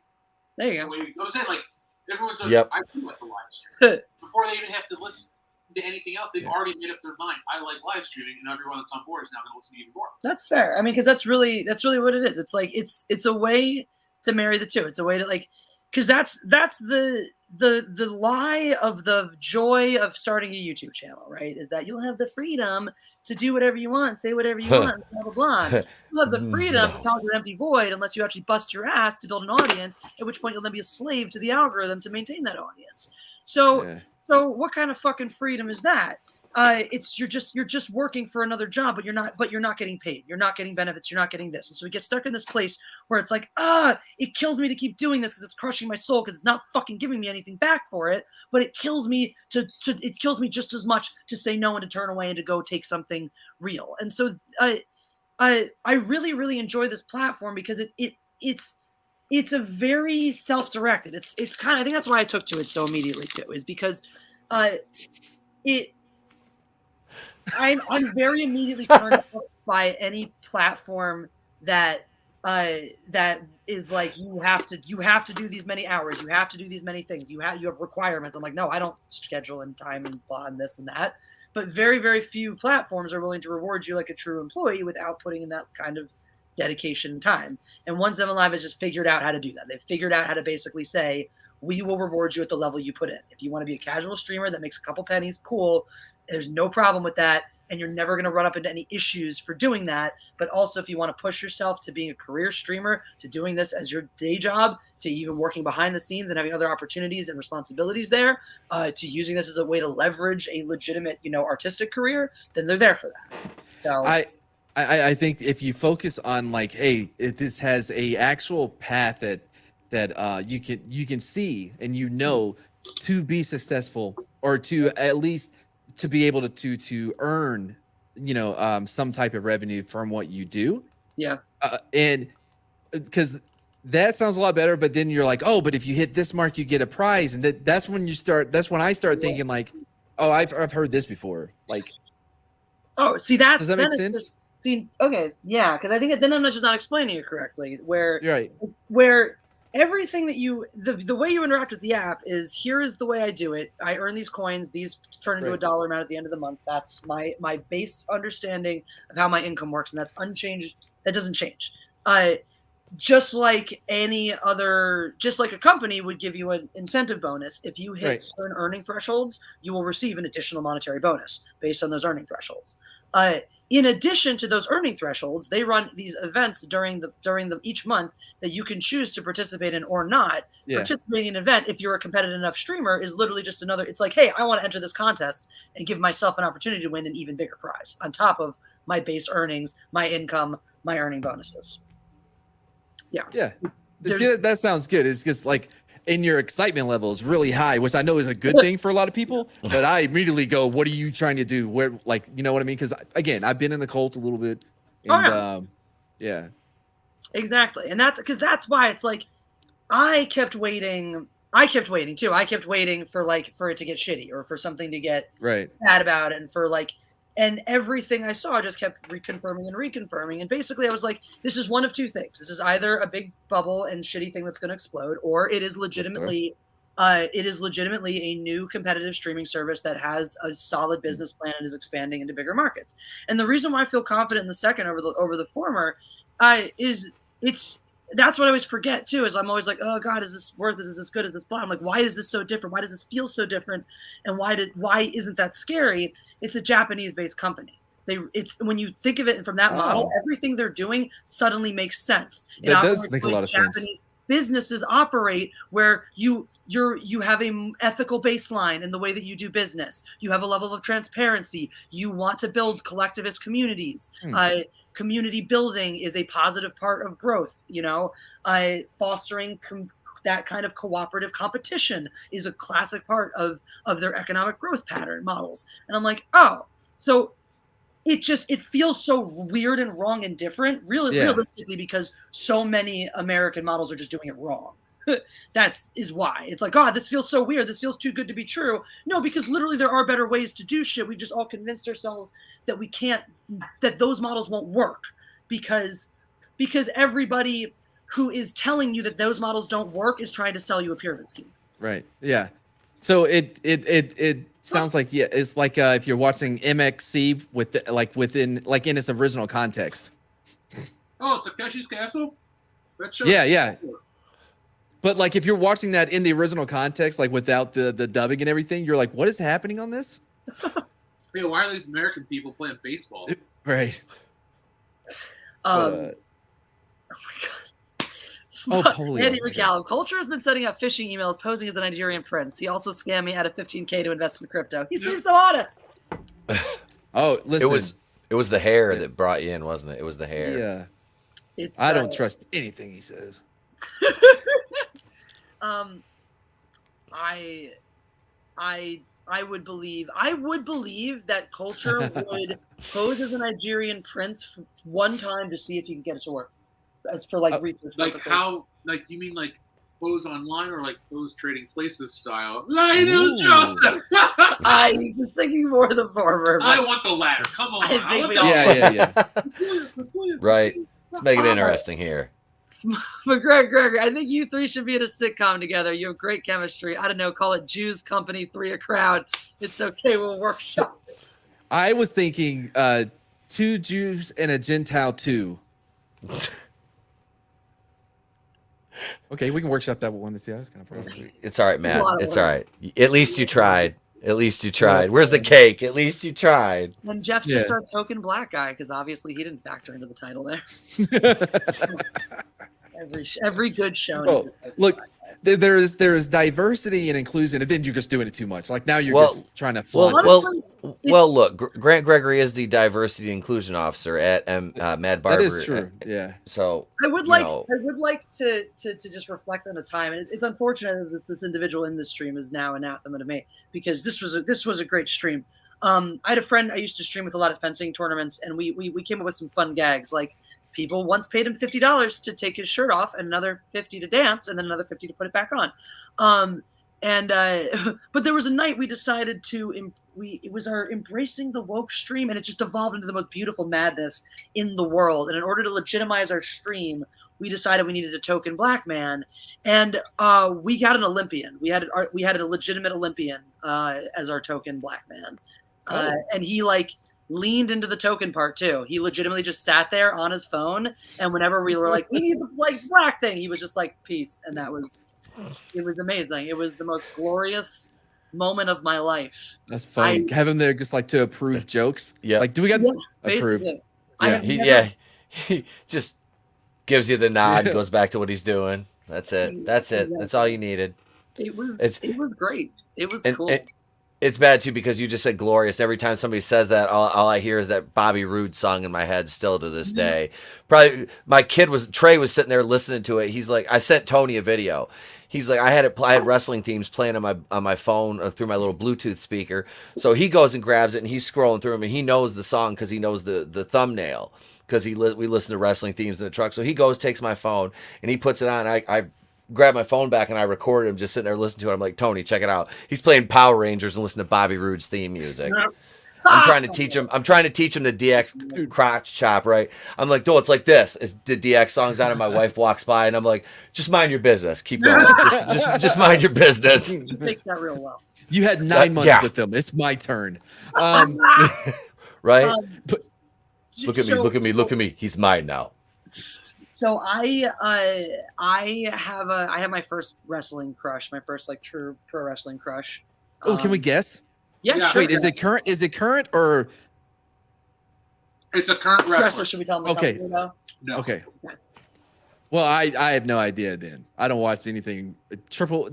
There you go. The way I was saying, like, everyone's like, Yep. I do like the live stream. Before they even have to listen to anything else, they've already made up their mind. I like live streaming, and everyone that's on board is now going to listen even more. That's fair. I mean, because that's really what it is. It's like it's a way to marry the two. It's a way to like, because that's the lie of the joy of starting a YouTube channel, right? Is that you'll have the freedom to do whatever you want, say whatever you want, blah blah blah. You'll have the freedom to conquer an empty void unless you actually bust your ass to build an audience. At which point you'll then be a slave to the algorithm to maintain that audience. So what kind of fucking freedom is that? It's you're just working for another job, but you're not getting paid. You're not getting benefits. You're not getting this. And so we get stuck in this place where it's like, it kills me to keep doing this because it's crushing my soul because it's not fucking giving me anything back for it. But it kills me it kills me just as much to say no and to turn away and to go take something real. And so I really, really enjoy this platform because it's a very self-directed. It's kind of, I think that's why I took to it so immediately too, is because I'm very immediately turned off by any platform that is like you have to do these many hours, you have to do these many things, you have requirements. I'm like, no, I don't schedule in time and blah and this and that. But very, very few platforms are willing to reward you like a true employee without putting in that kind of dedication and time. And 17 Live has just figured out how to do that. They've figured out how to basically say, we will reward you at the level you put in. If you want to be a casual streamer that makes a couple pennies, cool. There's no problem with that. And you're never going to run up into any issues for doing that. But also, if you want to push yourself to being a career streamer, to doing this as your day job, to even working behind the scenes and having other opportunities and responsibilities there, to using this as a way to leverage a legitimate, artistic career, then they're there for that. So I think if you focus on like, hey, if this has a actual path that you can see and to be successful, or to at least to be able to earn some type of revenue from what you do. Yeah. And because that sounds a lot better, but then you're like, oh, but if you hit this mark you get a prize, and that's when I start thinking like, oh, I've heard this before. Like, oh, see, does that make sense? Okay, yeah, because I think then I'm just not explaining it correctly. Where you're right. Where everything that the way you interact with the app is, here is the way I do it. I earn these coins. These turn into a dollar amount at the end of the month. That's my base understanding of how my income works, and that's unchanged. That doesn't change. Just like a company would give you an incentive bonus. If you hit certain earning thresholds, you will receive an additional monetary bonus based on those earning thresholds. In addition to those earning thresholds, they run these events during each month that you can choose to participate in or not. Yeah. Participating in an event, if you're a competitive enough streamer, is literally just another. It's like, hey, I want to enter this contest and give myself an opportunity to win an even bigger prize on top of my base earnings, my income, my earning bonuses. Yeah. Yeah. See, that sounds good. It's just like, and your excitement level is really high, which I know is a good thing for a lot of people. But I immediately go, what are you trying to do? Where, like, you know what I mean? Because again, I've been in the cult a little bit. And, yeah. Exactly. And that's why it's like, I kept waiting too. I kept waiting for it to get shitty, or for something to get bad about it, and everything I saw just kept reconfirming. And basically I was like, this is one of two things. This is either a big bubble and shitty thing that's going to explode, or it is legitimately a new competitive streaming service that has a solid business plan and is expanding into bigger markets. And the reason why I feel confident in the second over the former is that's what I always forget too, is I'm always like, oh God, is this worth it? Is this good? Is this blah? I'm like, why is this so different? Why does this feel so different? And why isn't that scary? It's a Japanese-based company. It's when you think of it from that model, everything they're doing suddenly makes sense. That does make a lot of sense. Japanese businesses operate where you have a ethical baseline in the way that you do business. You have a level of transparency. You want to build collectivist communities. Community building is a positive part of growth. Fostering that kind of cooperative competition is a classic part of their economic growth pattern models. And I'm like, oh, so it feels so weird and wrong and different, realistically, because so many American models are just doing it wrong. Is why it's like, God, this feels so weird. This feels too good to be true. No, because literally there are better ways to do shit. We've just all convinced ourselves that that those models won't work because everybody who is telling you that those models don't work is trying to sell you a pyramid scheme. Right. Yeah. So it sounds like, yeah, it's like if you're watching MXC in its original context. Oh, Takeshi's Castle? That show. Yeah. But like if you're watching that in the original context, like without the dubbing and everything, you're like, what is happening on this? Yeah, why are these American people playing baseball? Right. Oh my God. Andy McCallum. Culture has been setting up phishing emails posing as a Nigerian prince. He also scammed me out of $15K to invest in crypto. He seems so honest. Oh, listen. It was the hair that brought you in, wasn't it? It was the hair. Yeah. I don't trust anything he says. I would believe that Culture would pose as a Nigerian prince one time to see if you can get it to work, as for research purposes. How, you mean pose online, or pose trading places style? Lionel Joseph. I was thinking more of the former. I want the latter. Come on. Yeah. Right. Let's make it interesting here. But Gregory, I think you three should be in a sitcom together. You have great chemistry. I don't know, call it Jews Company 3 a crowd. It's okay, we'll workshop it. I was thinking 2 Jews and a Gentile 2. Okay, we can workshop that one. Yeah, that's kind of problem. It's all right, Matt. lot of It's work. all right. At least you tried. At least you tried. Where's the cake? At least you tried. And Jeff's Yeah. just our token black guy because obviously he didn't factor into the title there. Every good show. Oh, needs a token look, black guy. there's diversity and inclusion, and then you're just doing it too much. Like now you're Well- just trying to Well, flaunt it. Honestly, well, look, Grant Gregory is the diversity and inclusion officer at Mad Barber. That is true. Yeah. So I would you like know, to just reflect on a time, and it's unfortunate that this individual in this stream is now anathema to me because this was a great stream. I had a friend I used to stream with a lot of fencing tournaments, and we came up with some fun gags. Like people once paid him $50 to take his shirt off, and another $50 to dance, and then another $50 to put it back on. But there was a night we decided to it was our embracing the woke stream, and it just evolved into the most beautiful madness in the world. And in order to legitimize our stream, we decided we needed a token black man, and we got an Olympian. We had a legitimate Olympian as our token black man, and he like leaned into the token part too. He legitimately just sat there on his phone, and whenever we were like, we need the like black thing, he was just like, peace, and it was amazing. It was the most glorious moment of my life. That's funny. Have him there just like to approve jokes. Yeah. Like, do we got approved? Basically. Yeah. he just gives you the nod, goes back to what he's doing. That's it. That's all you needed. It was great. It was cool. It's bad too because you just said glorious. Every time somebody says that, all I hear is that Bobby Roode song in my head still to this day. Probably my Trey was sitting there listening to it. He's like, I sent Tony a video. He's like, I had wrestling themes playing on my phone through my little Bluetooth speaker. So he goes and grabs it and he's scrolling through them and he knows the song because he knows the thumbnail because we listen to wrestling themes in the truck. So he goes, takes my phone and he puts it on. I grab my phone back and I recorded him just sitting there listening to it. I'm like, Tony, check it out. He's playing Power Rangers and listening to Bobby Roode's theme music. I'm trying to teach him the DX crotch chop, right? I'm like, no, it's like this. It's the DX songs on and my wife walks by and I'm like, just mind your business. Keep going. just mind your business. He takes that real well. You had 9 months yeah. with them. It's my turn. Right? Look at me. He's mine now. So I have my first wrestling crush, my first like true pro wrestling crush. Oh, can we guess? Yeah, sure. Wait, is it current? Is it current or? It's a current wrestler. Wrestler? Should we tell him? Okay. No. Okay. Well, I have no idea. Then I don't watch anything. Not triple.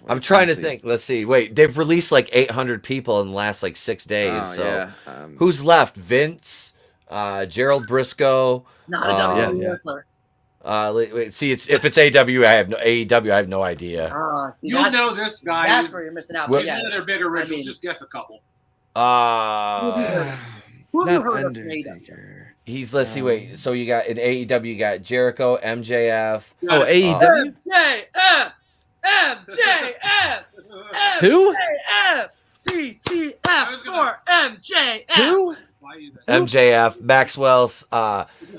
I'm trying to think. Let's see. Wait, they've released like 800 people in the last like 6 days. Oh, so yeah. who's left? Vince, Gerald Briscoe. Not a WWE wrestler. Wait, see, if it's AEW, I have no idea. See, You'll know this guy. That's where you're missing out. He's Yeah. one of their big originals. Just guess a couple. Who have you Not heard of Undertaker. He's let's see. Wait, so you got in AEW, you got Jericho, MJF. Oh, AEW. MJF, MJF, Who? MJF, DTF for MJF. Who? MJF,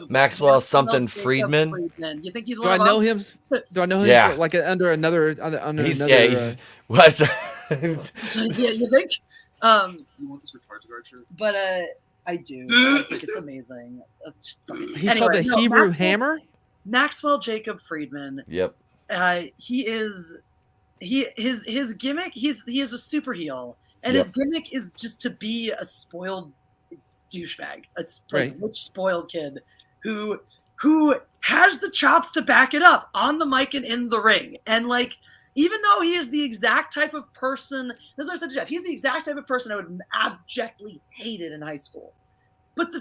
Maxwell something Friedman. You think he's Do one I of know them? him? Do I know him? Yeah. Like under another. He's another, was. Yeah, you think? You want this retarded guard shirt? But I do. I think it's amazing. He's called the Hebrew Hammer. Maxwell Jacob Friedman. Yep. His gimmick. He is a super heel, and his gimmick is just to be a spoiled douchebag, rich spoiled kid who has the chops to back it up on the mic and in the ring, and like. Even though he is the exact type of person, this is what I said to Jeff, he's the exact type of person I would abjectly hated in high school. But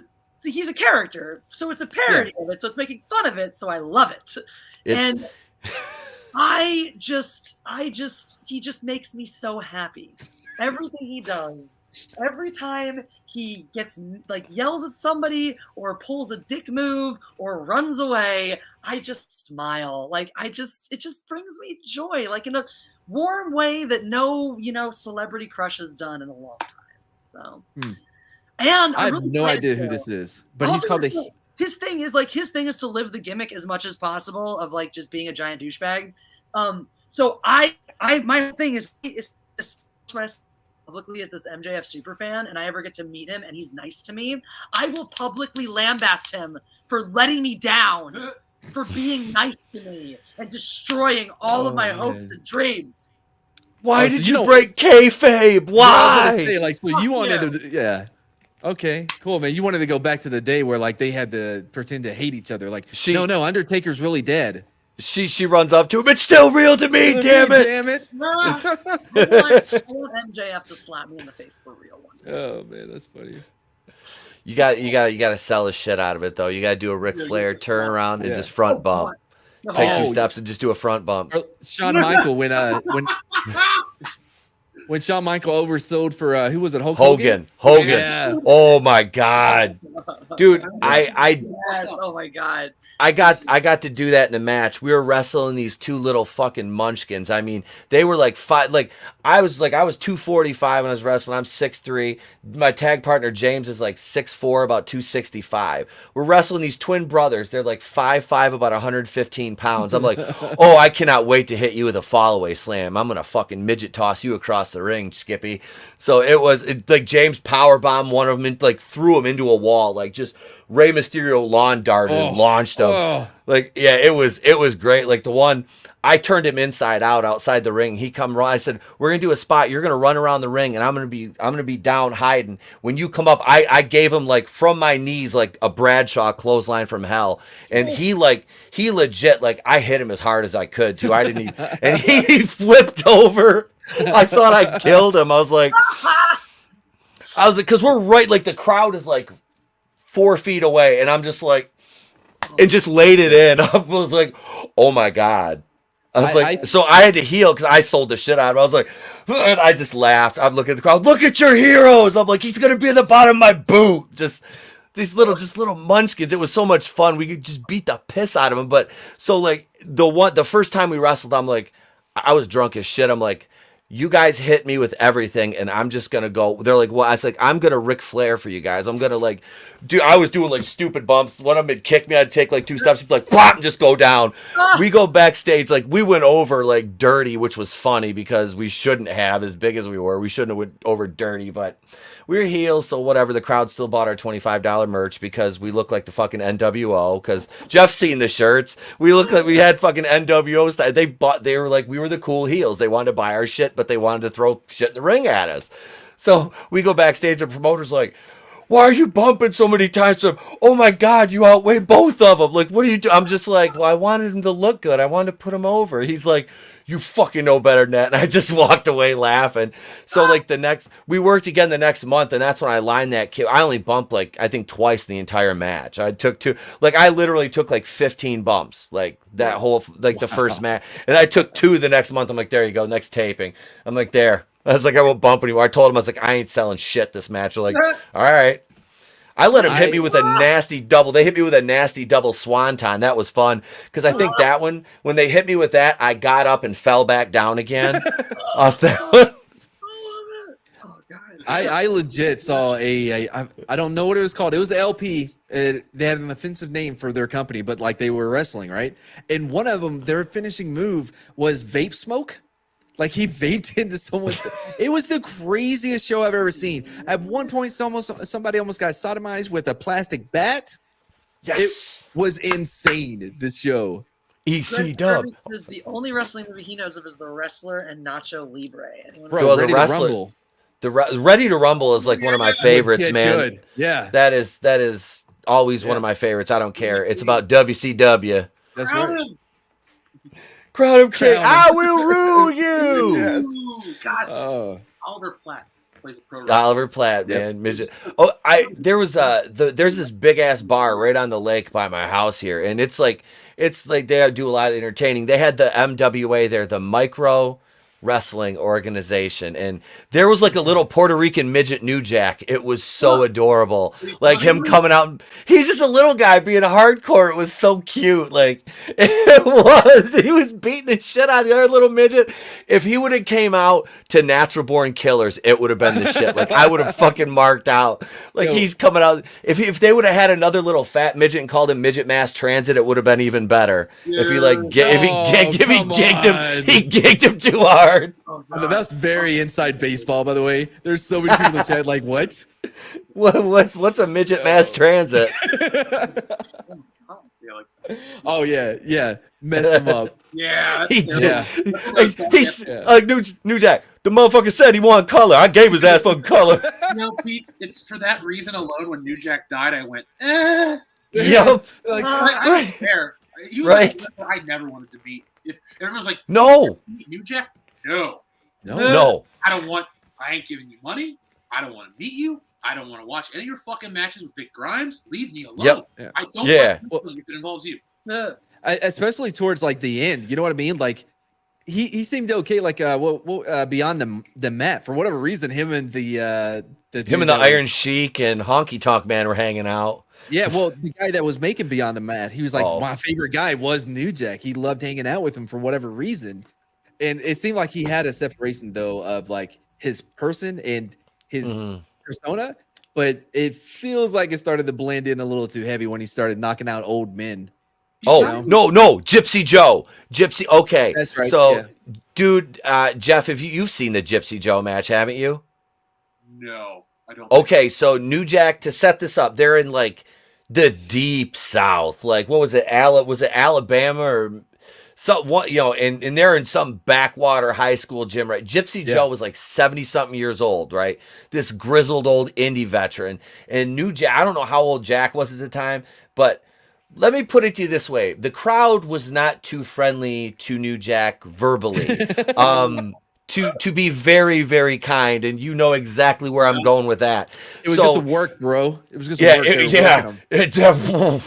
he's a character, so it's a parody of it, so it's making fun of it, so I love it. And he just makes me so happy. Everything he does, every time he gets like yells at somebody or pulls a dick move or runs away, I just smile. Like it just brings me joy, like in a warm way that no, celebrity crush has done in a long time. So, and I have no idea who this is, but he's called his thing is to live the gimmick as much as possible of like just being a giant douchebag. So my thing is publicly as this MJF superfan and I ever get to meet him and he's nice to me, I will publicly lambaste him for letting me down, for being nice to me and destroying all of my hopes and dreams. Why did you break kayfabe? Why? Say, like, so you wanted to, yeah. Okay, cool, man. You wanted to go back to the day where like they had to pretend to hate each other. Like, no, Undertaker's really dead. She runs up to him. It's still real to me, damn it! Damn it! I want MJF to slap me in the face for real one day. Oh man, that's funny. You got to sell the shit out of it though. You got to do a Ric Flair turn around and just front bump. Take 2 steps and just do a front bump. Shawn Michael when Shawn Michael oversold for who was it? Hogan. Yeah. Oh my god, dude! Yes. Oh my god. I got to do that in a match. We were wrestling these 2 little fucking munchkins. I mean, they were like 5. Like I was 245 when I was wrestling. I'm 6'3". My tag partner James is like 6'4", about 265. We're wrestling these twin brothers. They're like 5'5", about 115 pounds. I'm like, oh, I cannot wait to hit you with a fallaway slam. I'm gonna fucking midget toss you across the ring, Skippy. So it was like James powerbombed one of them and like threw him into a wall, like just Rey Mysterio lawn darted and launched him. Like, yeah, it was great. Like the one, I turned him inside out outside the ring. He come run. I said, we're gonna do a spot. You're gonna run around the ring, and I'm gonna be down hiding. When you come up, I gave him like from my knees like a Bradshaw clothesline from hell, and he legit like I hit him as hard as I could too. I didn't, and he flipped over. I thought I killed him. I was like, because we're right, like the crowd is like 4 feet away, and I'm just like, and just laid it in. I was like, oh my god. I was like, so I had to heal because I sold the shit out of him. I was like, I just laughed. I'm looking at the crowd. Look at your heroes. I'm like, he's gonna be at the bottom of my boot. Just these little munchkins. It was so much fun. We could just beat the piss out of them. But so like the first time we wrestled, I'm like, I was drunk as shit. I'm like, you guys hit me with everything, and I'm just gonna go. They're like, well, I was like, I'm gonna Ric Flair for you guys. I'm gonna like, I was doing like stupid bumps. One of them had kicked me. I'd take like 2 steps, he'd be like, pop, and just go down. We go backstage, like we went over like dirty, which was funny because we shouldn't have, as big as we were. We shouldn't have went over dirty, but we were heels, so whatever. The crowd still bought our $25 merch because we look like the fucking NWO. Because Jeff's seen the shirts. We look like we had fucking NWO style. They were like, we were the cool heels. They wanted to buy our shit, but they wanted to throw shit in the ring at us. So we go backstage, and the promoter's like, why are you bumping so many times? Oh my God, you outweigh both of them. Like, what are you doing? I'm just like, well, I wanted him to look good. I wanted to put him over. He's like, you fucking know better than that. And I just walked away laughing. So like we worked again the next month, and that's when I lined that kid. I only bumped like, I think twice the entire match. I literally took like 15 bumps, like that whole, like the first match. And I took 2 the next month. I'm like, there you go, next taping. I'm like, there. I was like, I won't bump anymore. I told him, I was like, I ain't selling shit this match. They're like, all right. I let him hit me with a nasty double. They hit me with a nasty double swanton. That was fun because I think that one, when they hit me with that, I got up and fell back down again off that one. I legit saw I don't know what it was called. It was the LP. They had an offensive name for their company, but like they were wrestling, right? And one of them, their finishing move was vape smoke. Like he vaped into someone's. It was the craziest show I've ever seen. At one point, somebody almost got sodomized with a plastic bat. Yes, it was insane. This show. EC Dub says the only wrestling movie he knows of is The Wrestler and Nacho Libre. Bro, Ready to Rumble. Ready to Rumble is like one of my favorites, man. Good. Yeah, that is always one of my favorites. I don't care. It's about WCW. That's right. Crowd him, kid. I will rule you. Yes. God. Oliver Platt plays a pro wrestler. Oliver Platt, man. Midget. Oh, there's this big ass bar right on the lake by my house here, and it's like they do a lot of entertaining. They had the MWA there, the Micro Wrestling Organization, and there was like a little Puerto Rican midget New Jack. It was so adorable, like him coming out. He's just a little guy being hardcore. It was so cute. Like he was beating the shit out of the other little midget. If he would have came out to Natural Born Killers, it would have been the shit. Like I would have fucking marked out. Like he's coming out. If they would have had another little fat midget and called him Midget Mass Transit, it would have been even better. If he gigged him, he gigged him too hard. card. Oh, I mean, that's very inside baseball, by the way. There's so many people in the chat like, what? What's a midget mass transit? Yeah, like, Oh yeah, messed them up. yeah, He that's did. terrible. He's Yeah. like New Jack. The motherfucker said he wanted color. I gave his ass fucking color. You know, Pete, it's for that reason alone. When New Jack died, I went, eh. Yep. Like, I Right. don't care. He was Right. like, I never wanted to meet. If everyone's like, No. meet New Jack, no, No. I ain't giving you money. I don't want to meet you. I don't want to watch any of your fucking matches with Vic Grimes. Leave me alone. Yep. Yeah. I don't Yeah. like if it involves you. especially towards like the end. You know what I mean? Like he seemed okay. Like beyond the mat for whatever reason. Him and the dude Him and the that Iron was- Sheik and Honky Tonk Man were hanging out. Yeah, well, the guy that was making Beyond the Mat, he was like, Oh. my favorite guy was New Jack. He loved hanging out with him for whatever reason. And it seemed like he had a separation, though, of like his person and his Mhm. persona. But it feels like it started to blend in a little too heavy when he started knocking out old men. Oh, no, Gypsy Joe. Okay. That's right, So, yeah. dude, Jeff, if you've seen the Gypsy Joe match, haven't you? No, I don't. Okay, so New Jack, to set this up, they're in like the deep South. Like, what was it? Was it Alabama or some what? You know, and they're in some backwater high school gym, right? Gypsy Yeah. Joe was like 70-something years old, right? This grizzled old indie veteran, and New Jack. I don't know how old Jack was at the time, but let me put it to you this way: the crowd was not too friendly to New Jack verbally. To be very, very kind, and you know exactly where I'm going with that. It was So- just a work, bro. It was just a yeah, work. They were yeah. working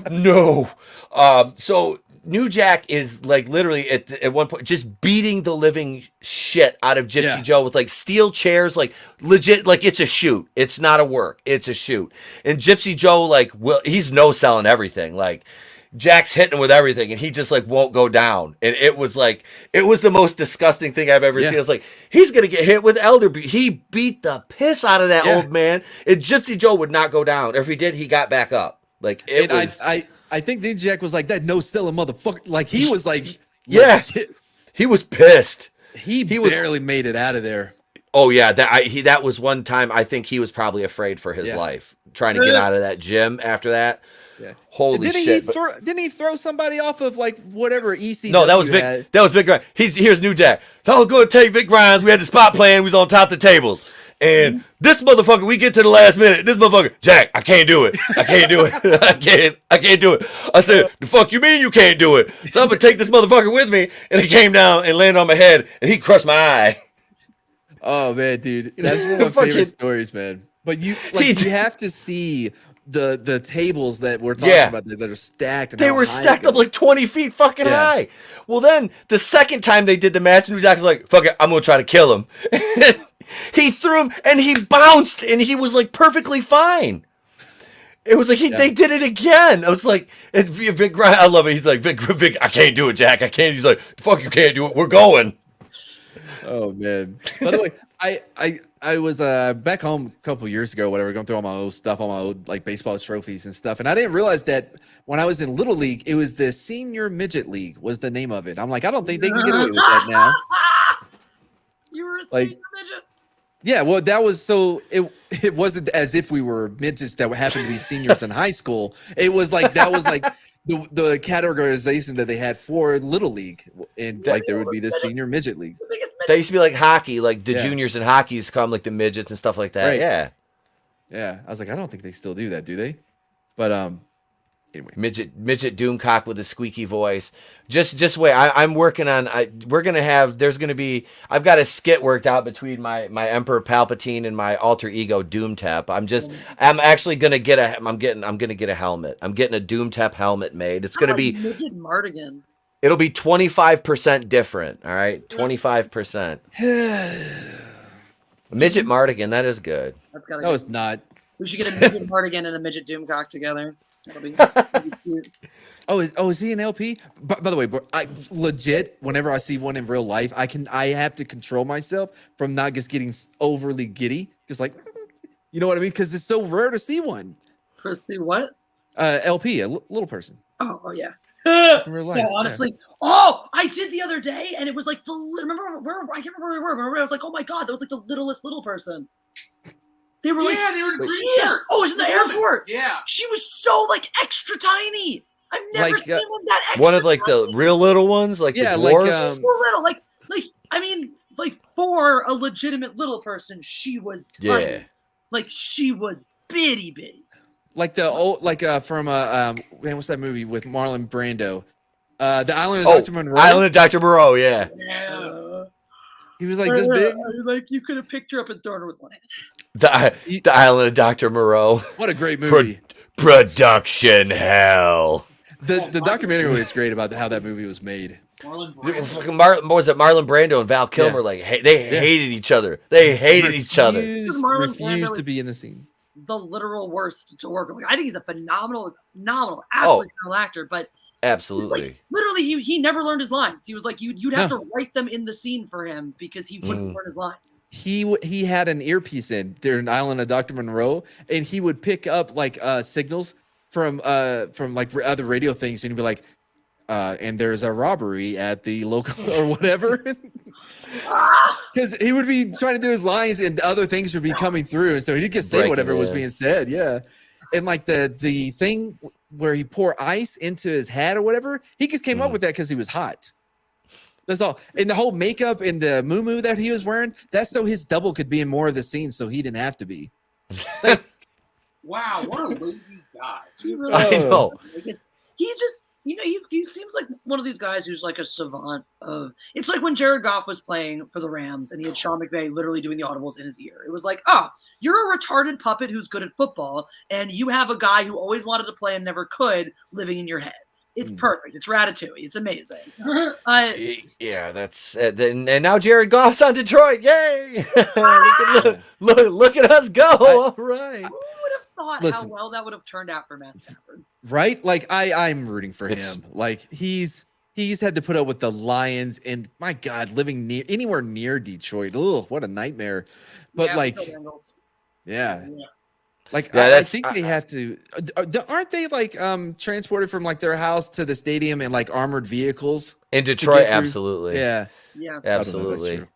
him. No. So New Jack is like literally at one point just beating the living shit out of Gypsy Yeah. Joe with like steel chairs, like legit, like it's a shoot. It's not a work. It's a shoot. And Gypsy Joe, like, he's no selling everything. Like, Jack's hitting him with everything, and he just like won't go down. And it was the most disgusting thing I've ever seen. I was like, he's gonna get hit with elderberry. He beat the piss out of that Yeah. old man, and Gypsy Joe would not go down. Or if he did, he got back up. Like it And was. I think New Jack was like that no selling motherfucker. Like he was like, Yeah. legit- He was pissed. he was- barely made it out of there. Oh yeah, that was one time. I think he was probably afraid for his Yeah. life, trying to get out of that gym after that. Yeah. Holy Didn't shit! Didn't he throw somebody off of like whatever ECW? No, that was Vic. had? That was Vic Grimes. Here's New Jack. So I was going to take Vic Grimes. We had the spot playing. We was on top of the tables. And this motherfucker, we get to the last minute. This motherfucker, Jack, I can't do it. I can't do it. I can't do it. I said, the fuck you mean you can't do it? So I'm gonna take this motherfucker with me. And he came down and landed on my head, and he crushed my eye. Oh man, dude, that's one of my Fucking- favorite stories, man. But you have to see the tables that we're talking Yeah. about that are stacked. And They how were high stacked they up go. like 20 feet fucking Yeah. high. Well, then the second time they did the match, New Jack was like, fuck it, I'm going to try to kill him. He threw him and he bounced and he was like perfectly fine. It was like they did it again. I was like, and Vic Grimes, I love it. He's like, Vic, I can't do it, Jack. I can't. He's like, fuck, you can't do it. We're going. Oh man. By the way, I was back home a couple years ago, whatever, going through all my old stuff, all my old like baseball trophies and stuff, and I didn't realize that when I was in Little League, it was the Senior Midget League was the name of it. I'm like, I don't think they can get away with that now. You were a Like- senior midget. Yeah, well, that was so it wasn't as if we were midgets that happened to be seniors in high school. It was like that was like the categorization that they had for Little League, and like there would be the Senior Midget League. The biggest That midget. used to be like hockey, like the Yeah. juniors in hockey used to come like the midgets and stuff like that. Right. Yeah. Yeah, I was like, I don't think they still do that, do they? But anyway, Midget Doomcock with a squeaky voice. Just wait. I'm working on. I've got a skit worked out between my Emperor Palpatine and my alter ego Doomtep. I'm actually gonna get a. I'm gonna get a helmet. I'm getting a Doomtep helmet made. It's gonna be. midget Mardigan. It'll be 25% different. All right, 25%. Midget Mardigan. That is good. That's gotta. no, it's not. We should get a midget Mardigan and a midget Doomcock together. That'll be cute. Oh, is he an LP? By the way, bro, I legit whenever I see one in real life, I have to control myself from not just getting overly giddy. Just like, you know what I mean? Because it's so rare to see one. For see what? LP, a little person. Oh yeah. in real life. No, honestly. Oh, I did the other day, and it was like remember where I can't remember where we were. Remember, I was like, oh my god, that was like the littlest little person. They were like, they were in green yeah. shirt. Oh, it was in the airport. Yeah. She was so like extra tiny. I've never Like, seen one that extra. One of like the real little ones, like Yeah, the like, dwarfs. so little, like I mean, like for a legitimate little person, she was tiny. Yeah. Like she was bitty. Like the old, from man, what's that movie with Marlon Brando? The Island of Dr. Monroe. Island of Dr. Moreau, yeah. Yeah. He was like this big. Like you could have picked her up and thrown her with one hand. The Island of Dr. Moreau. What a great movie. Production hell. The documentary was great about how that movie was made. Marlon Fucking Marlon Brando and Val Kilmer, they hated each other. They hated each other. Marlon Brando Refused to is- be in the scene. The literal worst to work with. Like, I think he's a phenomenal, absolutely phenomenal actor. But Absolutely. like, literally, he never learned his lines. He was like, you'd have to write them in the scene for him because he wouldn't learn his lines. He had an earpiece in there in Island of Dr. Monroe, and he would pick up like signals from like other radio things, and he'd be like, and there's a robbery at the local or whatever. Because he would be trying to do his lines and other things would be coming through, and so he'd just say Breaking whatever was in. being said. Yeah, and like the thing where he pour ice into his hat or whatever, he just came up with that because he was hot. That's all. And the whole makeup and the moo that he was wearing, that's so his double could be in more of the scenes, so he didn't have to be. Wow, what a lazy guy. He really I know. Like he's just, he seems like one of these guys who's like a savant of. It's like when Jared Goff was playing for the Rams and he had Sean McVay literally doing the audibles in his ear. It was like, you're a retarded puppet who's good at football, and you have a guy who always wanted to play and never could living in your head. It's perfect. It's Ratatouille. It's amazing. Yeah, that's and now Jared Goff's on Detroit. Yay! look at us go. All right. Who would have thought how well that would have turned out for Matt Stafford? Right? Like I'm rooting for him. Like he's had to put up with the Lions, and my God, living anywhere near Detroit. Ugh, what a nightmare. But yeah. Like I think they have to. Aren't they like transported from like their house to the stadium in like armored vehicles in Detroit? Absolutely. Yeah. Absolutely.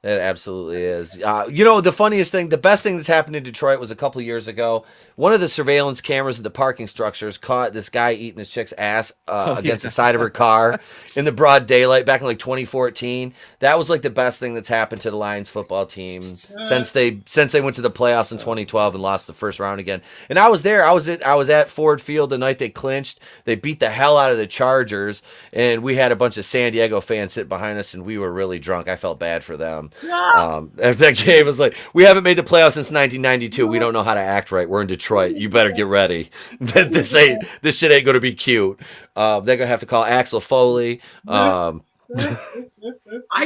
It absolutely is. The funniest thing, the best thing that's happened in Detroit was a couple of years ago. One of the surveillance cameras at the parking structures caught this guy eating his chick's ass against the side of her car in the broad daylight back in like 2014. That was like the best thing that's happened to the Lions football team since they went to the playoffs in 2012 and lost the first round again. And I was there. I was at Ford Field the night they clinched. They beat the hell out of the Chargers, and we had a bunch of San Diego fans sit behind us, and we were really drunk. I felt bad for them. If that game was like, we haven't made the playoffs since 1992. We don't know how to act right. We're in Detroit. You better get ready. This shit ain't gonna be cute. They're gonna have to call Axel Foley. I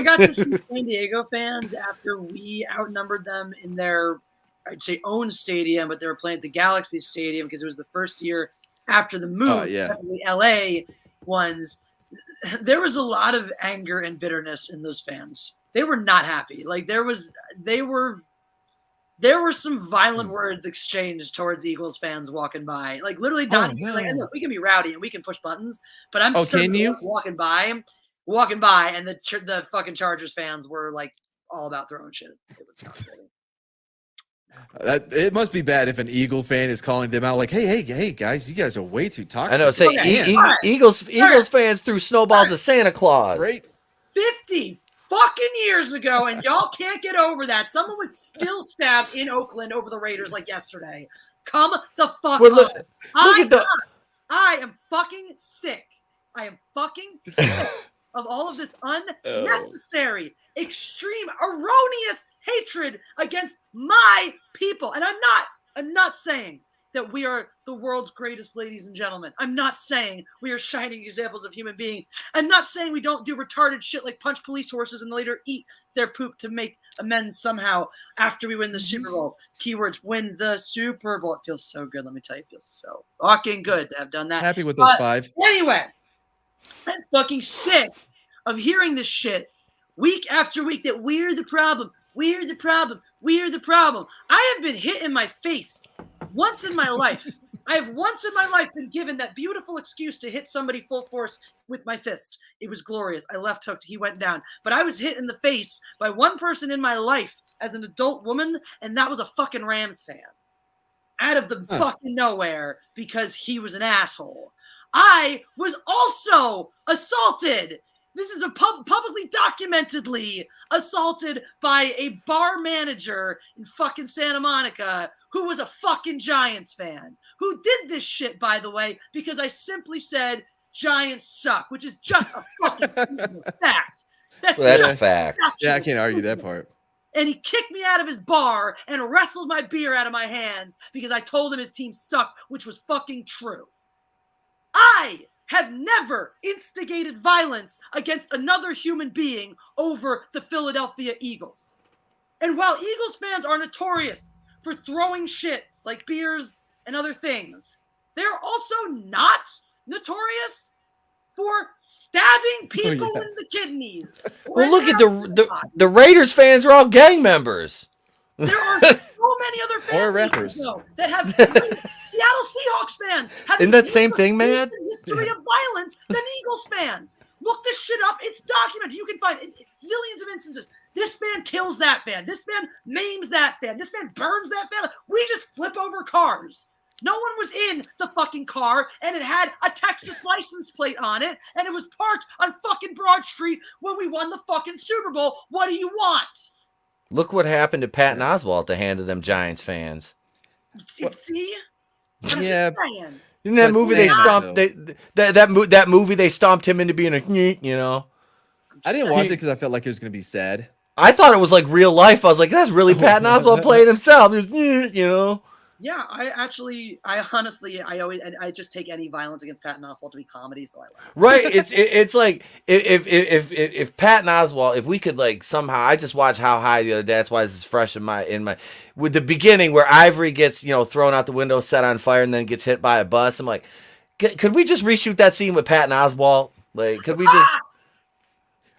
got to see San Diego fans after we outnumbered them in their, I'd say, own stadium, but they were playing at the Galaxy Stadium because it was the first year after the move. The LA ones. There was a lot of anger and bitterness in those fans. They were not happy. Like there were some violent words exchanged towards Eagles fans walking by. Like literally not like, look, we can be rowdy and we can push buttons, but I'm walking by, and the fucking Chargers fans were like all about throwing shit. It was not good. It must be bad if an Eagle fan is calling them out like, hey, guys, you guys are way too toxic. I know. Say Eagles fans threw snowballs at Santa Claus. Right? 50 fucking years ago, and y'all can't get over that. Someone was still stabbed in Oakland over the Raiders like yesterday. Come the fuck look up. I am fucking sick. I am fucking sick of all of this unnecessary, extreme, erroneous hatred against my people. And I'm not saying that we are the world's greatest ladies and gentlemen. I'm not saying we are shining examples of human being. I'm not saying we don't do retarded shit like punch police horses and later eat their poop to make amends somehow after we win the Super Bowl. Keywords, win the Super Bowl. It feels so good. Let me tell you, it feels so fucking good to have done that. Happy with those 5. Anyway, I'm fucking sick of hearing this shit week after week that we're the problem. We're the problem. We're the problem. I have been hit in my face once in my life I have once in my life been given that beautiful excuse to hit somebody full force with my fist. It was glorious. I left hooked. He went down. But I was hit in the face by one person in my life as an adult woman, and that was a fucking Rams fan. Out of the fucking nowhere because he was an asshole. I was also assaulted. This is a publicly documentedly assaulted by a bar manager in fucking Santa Monica who was a fucking Giants fan. Who did this shit, by the way, because I simply said Giants suck, which is just a fucking fact. That's a fact. Yeah, I can't argue that part. And he kicked me out of his bar and wrestled my beer out of my hands because I told him his team sucked, which was fucking true. I have never instigated violence against another human being over the Philadelphia Eagles. And while Eagles fans are notorious for throwing shit like beers and other things, they're also not notorious for stabbing people in the kidneys. Well, look at the Raiders fans are all gang members. There are so many other fans or rappers that have Seattle Seahawks fans. Isn't that same thing, man? History of violence than Eagles fans. Look this shit up. It's documented. You can find zillions of instances. This fan kills that fan. This fan maims that fan. This fan burns that fan. We just flip over cars. No one was in the fucking car, and it had a Texas license plate on it, and it was parked on fucking Broad Street when we won the fucking Super Bowl. What do you want? Look what happened to Patton Oswalt at the hand of them Giants fans. See? Yeah. In that movie, they stomped that movie. They stomped him into being a, you know. I didn't watch it because I felt like it was gonna be sad. I thought it was like real life. I was like, that's really Patton Oswalt playing himself. It was, you know. Yeah, I honestly, I just take any violence against Patton Oswalt to be comedy, so I laugh. Right? It's like if Patton Oswalt, if we could like somehow, I just watched How High the other day. That's why this is fresh in my with the beginning where Ivory gets thrown out the window, set on fire, and then gets hit by a bus. I'm like, could we just reshoot that scene with Patton Oswalt? Like, could we just?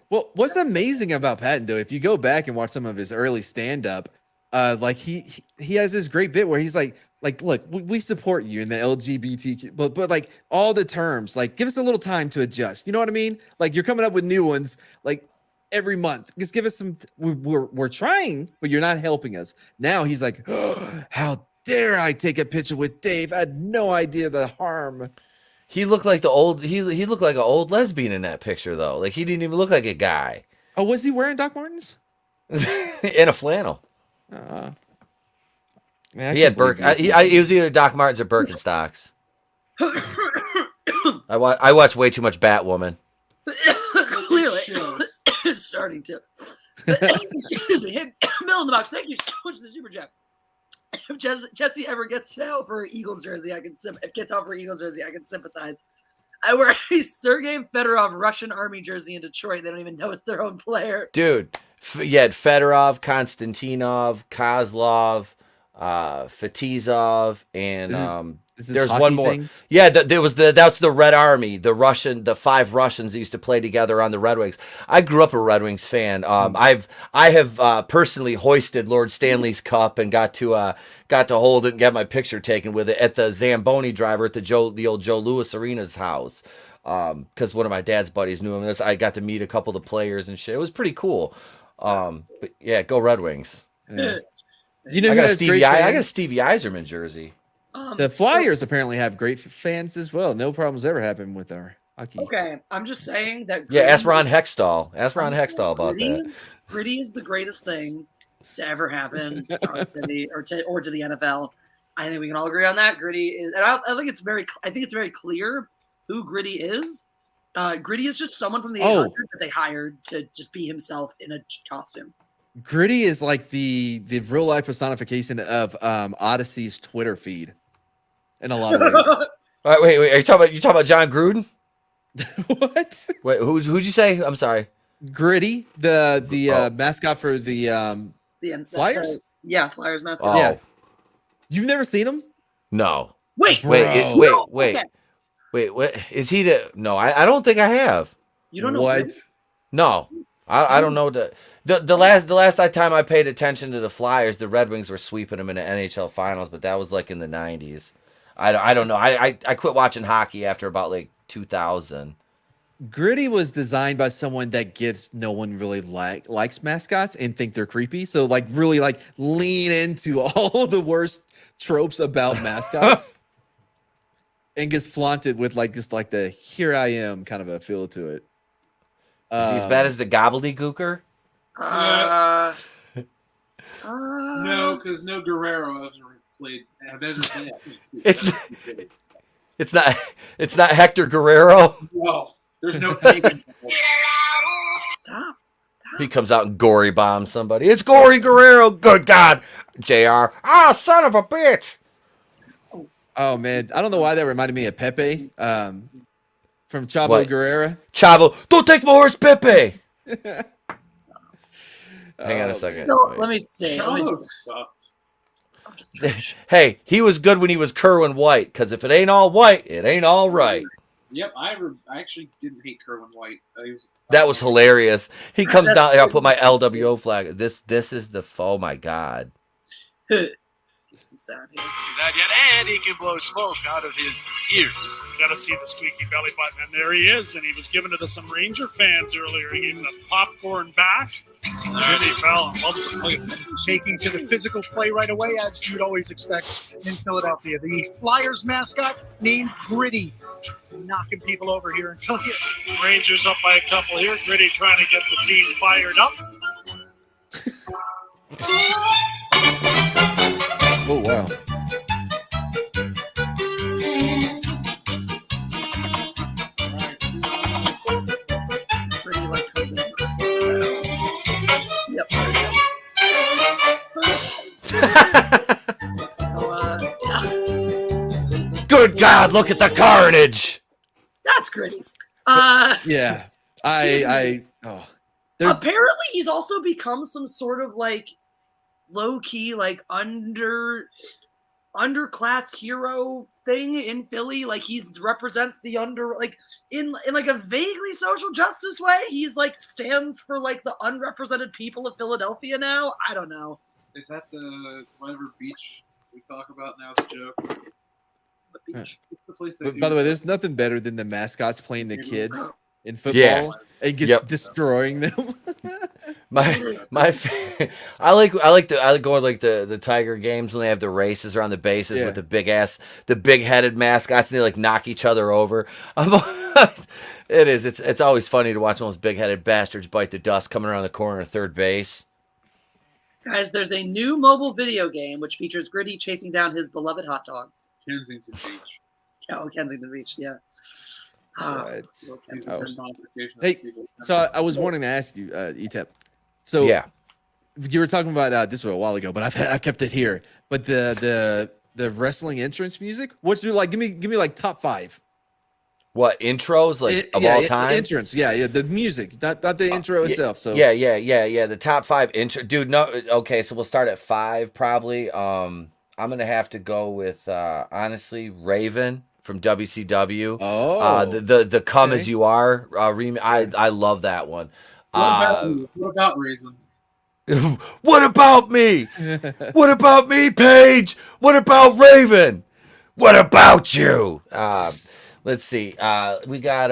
Well, what's amazing about Patton though, if you go back and watch some of his early stand-up. Like he has this great bit where he's like, look, we support you in the LGBTQ, but like all the terms, like give us a little time to adjust. You know what I mean? Like you're coming up with new ones like every month. Just give us some. We're trying, but you're not helping us. Now he's like, oh, how dare I take a picture with Dave? I had no idea the harm. He looked like he looked like an old lesbian in that picture though. Like he didn't even look like a guy. Oh, was he wearing Doc Martens? In a flannel. Man, he had he was either Doc Martens or Birkenstocks. I watched way too much Batwoman. Clearly, it's starting to. Excuse me. Hey, Mill in the box. Thank you so much for the super chat. If Jesse ever gets out for Eagles jersey, I can sympathize. I wear a Sergei Fedorov Russian army jersey in Detroit. They don't even know it's their own player. Dude, you had Fedorov, Konstantinov, Kozlov, Fatizov, and there's one more. Things? Yeah, that's the Red Army, the 5 Russians that used to play together on the Red Wings. I grew up a Red Wings fan. I have personally hoisted Lord Stanley's cup and got to hold it and get my picture taken with it at the Zamboni driver at the old Joe Louis Arena's house. Because one of my dad's buddies knew him. I got to meet a couple of the players and shit. It was pretty cool. But yeah, go Red Wings. Yeah. I got a Stevie Yzerman jersey. The Flyers apparently have great fans as well. No problems ever happen with our hockey. Okay, I'm just saying that. Ask Ron Hextall. Ask Ron Hextall about that. Gritty is the greatest thing to ever happen to our city or to the NFL. I think we can all agree on that. Gritty is, and I think it's very clear who Gritty is. Gritty is just someone from the 800 that they hired to just be himself in a costume. Gritty is like the real life personification of Odyssey's Twitter feed in a lot of ways. All right, wait, are you talking about John Gruden? What? Wait, who'd you say? I'm sorry. Gritty, the mascot for the Flyers? Flyers mascot. Oh. Yeah. You've never seen him? No. Wait, what is he no, I don't think I have. You don't know what? Gritty? No. I don't know the last time I paid attention to the Flyers, the Red Wings were sweeping them in the NHL finals, but that was like in the 90s. I don't know. I quit watching hockey after about like 2000. Gritty was designed by someone that gets no one really likes mascots and think they're creepy. So like really like lean into all the worst tropes about mascots and gets flaunted with like just like the here I am kind of a feel to it. Is he as bad as the gobbledygooker? No, because no Guerrero have ever played. It's not Hector Guerrero. No, there's no. Stop. He comes out and gory bombs somebody. It's Gory Guerrero. Good God, Jr. Ah, son of a bitch. Oh man, I don't know why that reminded me of Pepe from Chavo Guerrera. Chavo, don't take my horse, Pepe. Hang on a second. No, let me see. Chavo sucked. I'm just trash. Hey, he was good when he was Kerwin White, because if it ain't all white, it ain't all right. Yep, I actually didn't hate Kerwin White. That was hilarious. He comes down here, I'll put my LWO flag. This is the, oh my God. Some sound here. See that yet? And he can blow smoke out of his ears. You got to see the squeaky belly button, and there he is. And he was giving it to some Ranger fans earlier. He gave him a popcorn bath. And then he fell and loves to play. Taking to the physical play right away, as you'd always expect in Philadelphia. The Flyers mascot named Gritty, knocking people over here in Philly. Rangers up by a couple here. Gritty trying to get the team fired up. Oh wow. Pretty like comes in. Yep. Good God, look at the carnage. That's Gritty. Yeah. There's apparently he's also become some sort of like low-key like underclass hero thing in Philly. Like he's represents the in like a vaguely social justice way. He's like stands for like the unrepresented people of Philadelphia now. I don't know. Is that the whatever beach we talk about now is a joke? The beach. It's the place But that by the way, there's nothing better than the mascots playing the kids in football and just destroying them. I like going like the Tiger games when they have the races around the bases with the big headed mascots and they like knock each other over. It's always funny to watch those big headed bastards bite the dust coming around the corner of third base. Guys, there's a new mobile video game which features Gritty chasing down his beloved hot dogs. Kensington Beach. Oh, Kensington Beach, yeah. Hey, so I was wanting to ask you, Etep. So you were talking about this was a while ago, but I've kept it here. But the wrestling entrance music, what's your like? Give me like top 5. What intros of all time? Entrance, the music, not the intro itself. So the top 5 intro, dude. No, okay, so we'll start at 5 probably. I'm gonna have to go with honestly Raven from WCW. Oh, the Come As You Are I love that one. What about Raisin? What about me? What about me, Paige? What about Raven? What about you? Let's see. We got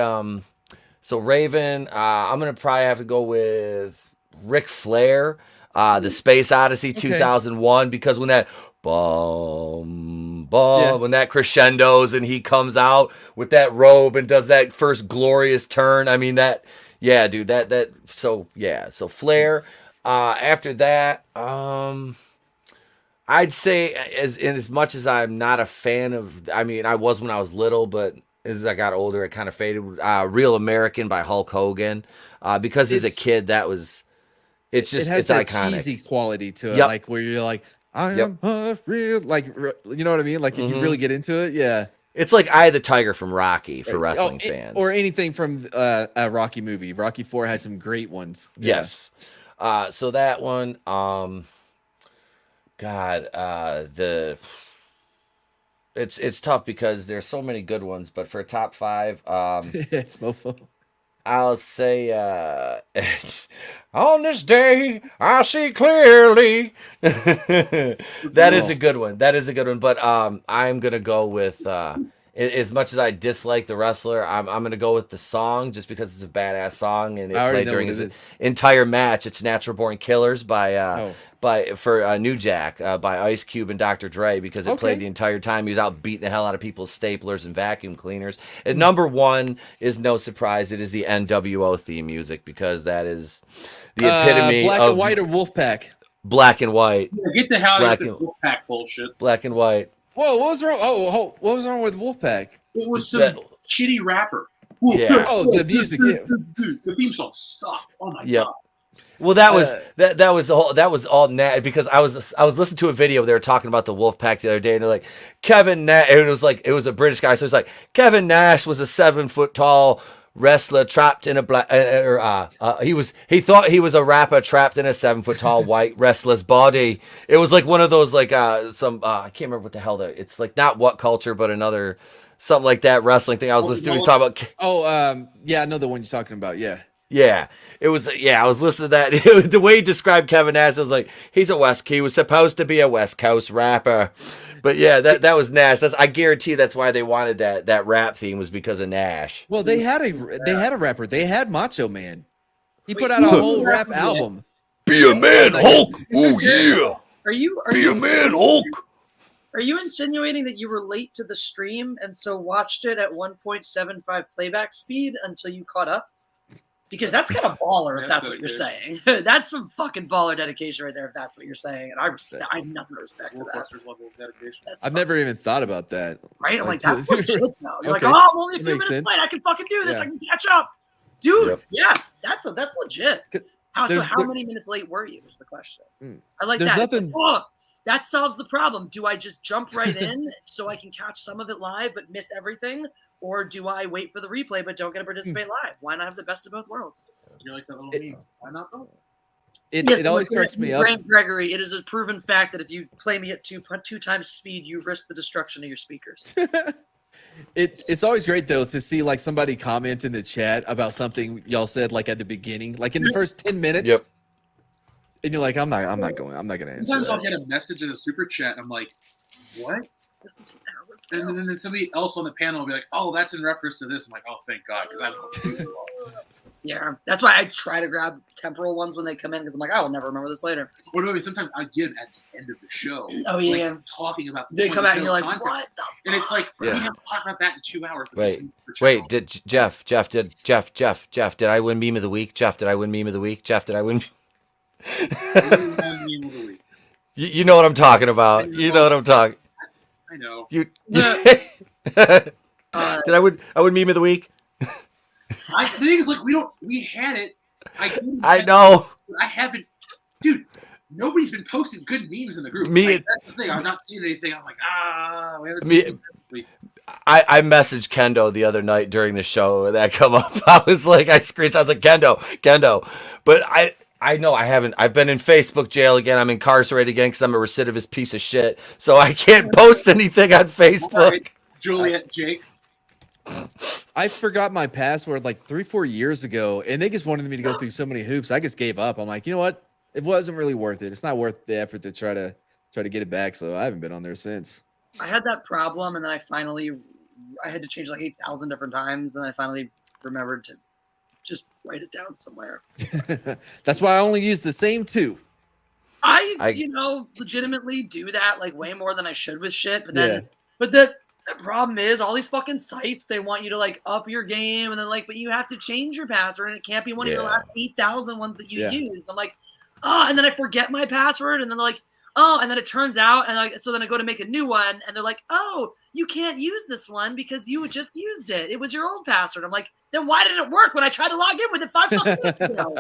so Raven. I'm gonna probably have to go with Ric Flair, the Space Odyssey 2001, because when that when that crescendos and he comes out with that robe and does that first glorious turn. I mean that, dude. So Flair. After that, I'd say as much as I'm not a fan of. I mean, I was when I was little, but as I got older, it kind of faded. Real American by Hulk Hogan, because as a kid, that was. It's has that iconic. Cheesy quality to it, like where you're like, I am a real, like, you know what I mean? Like if you really get into it, it's like Eye of the Tiger from Rocky for wrestling fans, or anything from a Rocky movie. Rocky 4 had some great ones. Yes. So that one, it's tough because there's so many good ones, but for top 5, it's Mofo. I'll say it's on this day I see clearly. That is a good one. That is a good one. But I'm gonna go with as much as I dislike the wrestler, I'm gonna go with the song just because it's a badass song and it played during his entire match. It's "Natural Born Killers" by New Jack by Ice Cube and Dr. Dre because it played the entire time. He was out beating the hell out of people's staplers and vacuum cleaners. And number one is no surprise. It is the NWO theme music because that is the epitome Black of and White or Wolfpack. Black and White. Yeah, get the hell out of this Wolfpack bullshit. Black and White. Whoa, what was wrong? Oh, what was wrong with Wolfpack? It was some shitty rapper. Yeah. Oh, the music. Yeah. The theme song sucked. Oh my god. Well, that was all because I was listening to a video. They were talking about the Wolfpack the other day, and they're like Kevin Nash. It was a British guy, so it's like Kevin Nash was a 7-foot tall wrestler trapped in a black. He thought he was a rapper trapped in a 7-foot tall white wrestler's body. It was like one of those I can't remember what the hell it's like. Not What Culture, but another something like that wrestling thing I was listening to. He's talking about. Yeah, I know the one you're talking about. Yeah. Yeah, it was. Yeah, I was listening to that. The way he described Kevin Nash, I was like, he was supposed to be a West Coast rapper, but yeah, that was Nash. I guarantee that's why they wanted that rap theme was because of Nash. Well, they had a rapper. They had Macho Man. He put out a whole rap album. Be a man, Hulk. Oh yeah. Be a man, Hulk. Are you insinuating that you were late to the stream and so watched it at 1.75 playback speed until you caught up? Because that's kind of baller if that's what you're saying. That's some fucking baller dedication right there if that's what you're saying. And I have nothing to respect for that. Level of dedication. I've never even thought about that. Right? I'm like, that's legit now. You're like, oh, I'm only a few minutes late. I can fucking do this. I can catch up. Dude, yes, that's legit. How many minutes late were you is the question. I like that. Nothing... that solves the problem. Do I just jump right in so I can catch some of it live but miss everything? Or do I wait for the replay but don't get to participate live? Why not have the best of both worlds? You're like that little meme. Why not both? It always cracks me up. Gregory, it is a proven fact that if you play me at two times speed, you risk the destruction of your speakers. It's always great though to see like somebody comment in the chat about something y'all said like at the beginning, like in the first 10 minutes. Yep. And you're like, I'm not gonna answer. Sometimes that. I'll get a message in a super chat and I'm like, what? And then somebody else on the panel will be like, "Oh, that's in reference to this." I'm like, "Oh, thank God," because I'm completely lost. Yeah, that's why I try to grab temporal ones when they come in because I'm like, I will never remember this later. What do I mean? Sometimes I get them at the end of the show. Oh yeah, like, talking about. They come out and you're like, "What?" And it's like, we have to talk about that in 2 hours. Wait, did Jeff? Did I win meme of the week? Jeff, did I win meme of the week? Jeff, did I win? You know what I'm talking about. You know what I'm talking. I know. Did I win meme of the week? The thing is, like, we had it. I know. I haven't, dude. Nobody's been posting good memes in the group. That's the thing. I'm not seeing anything. I'm like, we haven't seen anything this week. I messaged Kendo the other night during the show that come up. I was like, I was like, Kendo. But I know I haven't. I've been in Facebook jail again. I'm incarcerated again because I'm a recidivist piece of shit. So I can't post anything on Facebook. Right. Juliet, Jake. I forgot my password like 3-4 years ago, and they just wanted me to go through so many hoops. I just gave up. I'm like, you know what? It wasn't really worth it. It's not worth the effort to try to get it back. So I haven't been on there since. I had that problem, and then I had to change like 8,000 different times, and I finally remembered to just write it down somewhere. That's why I only use the same two. I legitimately do that like way more than I should with shit. But then, but the problem is all these fucking sites, they want you to like up your game, and then like, but you have to change your password, and it can't be one of your last 8,000 ones that you use. I'm like, and then I forget my password, and then they're like, and then it turns out, and so then I go to make a new one, and they're like, oh, you can't use this one because you just used it. It was your old password. I'm like, then why didn't it work when I tried to log in with it 5 fucking minutes ago?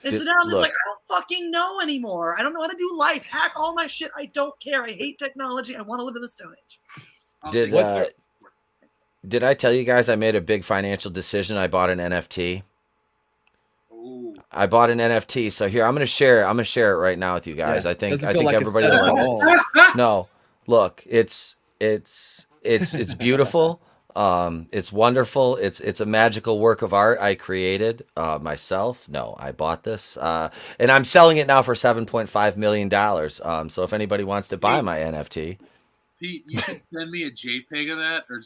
And so now I'm just like, I don't fucking know anymore. I don't know how to do life. Hack all my shit. I don't care. I hate technology. I want to live in the Stone Age. Did I tell you guys I made a big financial decision? I bought an NFT. Ooh. I bought an NFT. So here, I'm gonna share it right now with you guys. I think like everybody will. No, look, it's beautiful, It's wonderful. It's a magical work of art I created myself. No, I bought this, and I'm selling it now for $7.5 million. So if anybody wants to buy my NFT, Pete, you can send me a JPEG of that, or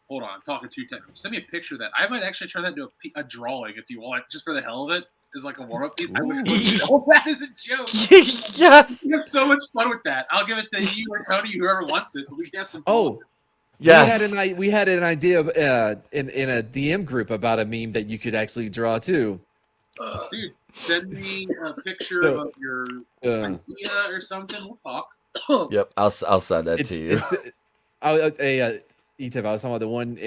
hold on, I'm talking too technical. Send me a picture of that. I might actually turn that into a drawing if you want, just for the hell of it, as like a warm-up piece. I would show that as a joke. Yes, we have so much fun with that. I'll give it to you or Tony, whoever wants it. We have some fun. Oh, yes. We had an idea in a DM group about a meme that you could actually draw too. Dude, send me a picture of your idea or something. We'll talk. Yep, I'll send that to you. Etep, I was talking about the one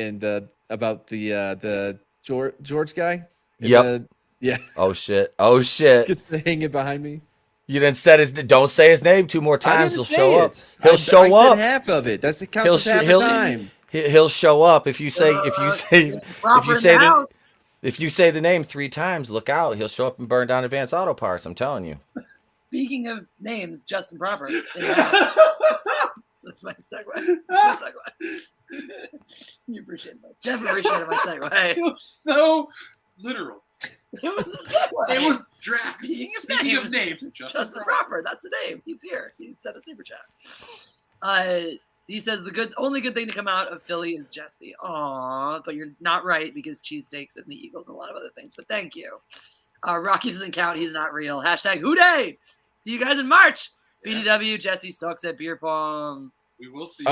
about the George guy. Yep. Yeah. Oh shit. Oh shit. Just hanging behind me. You instead don't say his name 2 more times. He'll show up. He'll show up. Said half of it. That's the counts half the time. He'll show up if you say the name 3 times. Look out! He'll show up and burn down Advanced Auto Parts. I'm telling you. Speaking of names, Justin Proper. That's my segue. You appreciate that. Jeff appreciated my segue. It was so literal. It was a segue. It was Drax. Speaking of names, Justin Proper. That's a name. He's here. He sent a super chat. He says the only good thing to come out of Philly is Jesse. Aw, but you're not right because cheesesteaks and the Eagles and a lot of other things. But thank you. Rocky doesn't count. He's not real. Hashtag Hooday. See you guys in March. Yeah. BDW. Jesse sucks at beer pong. We will see.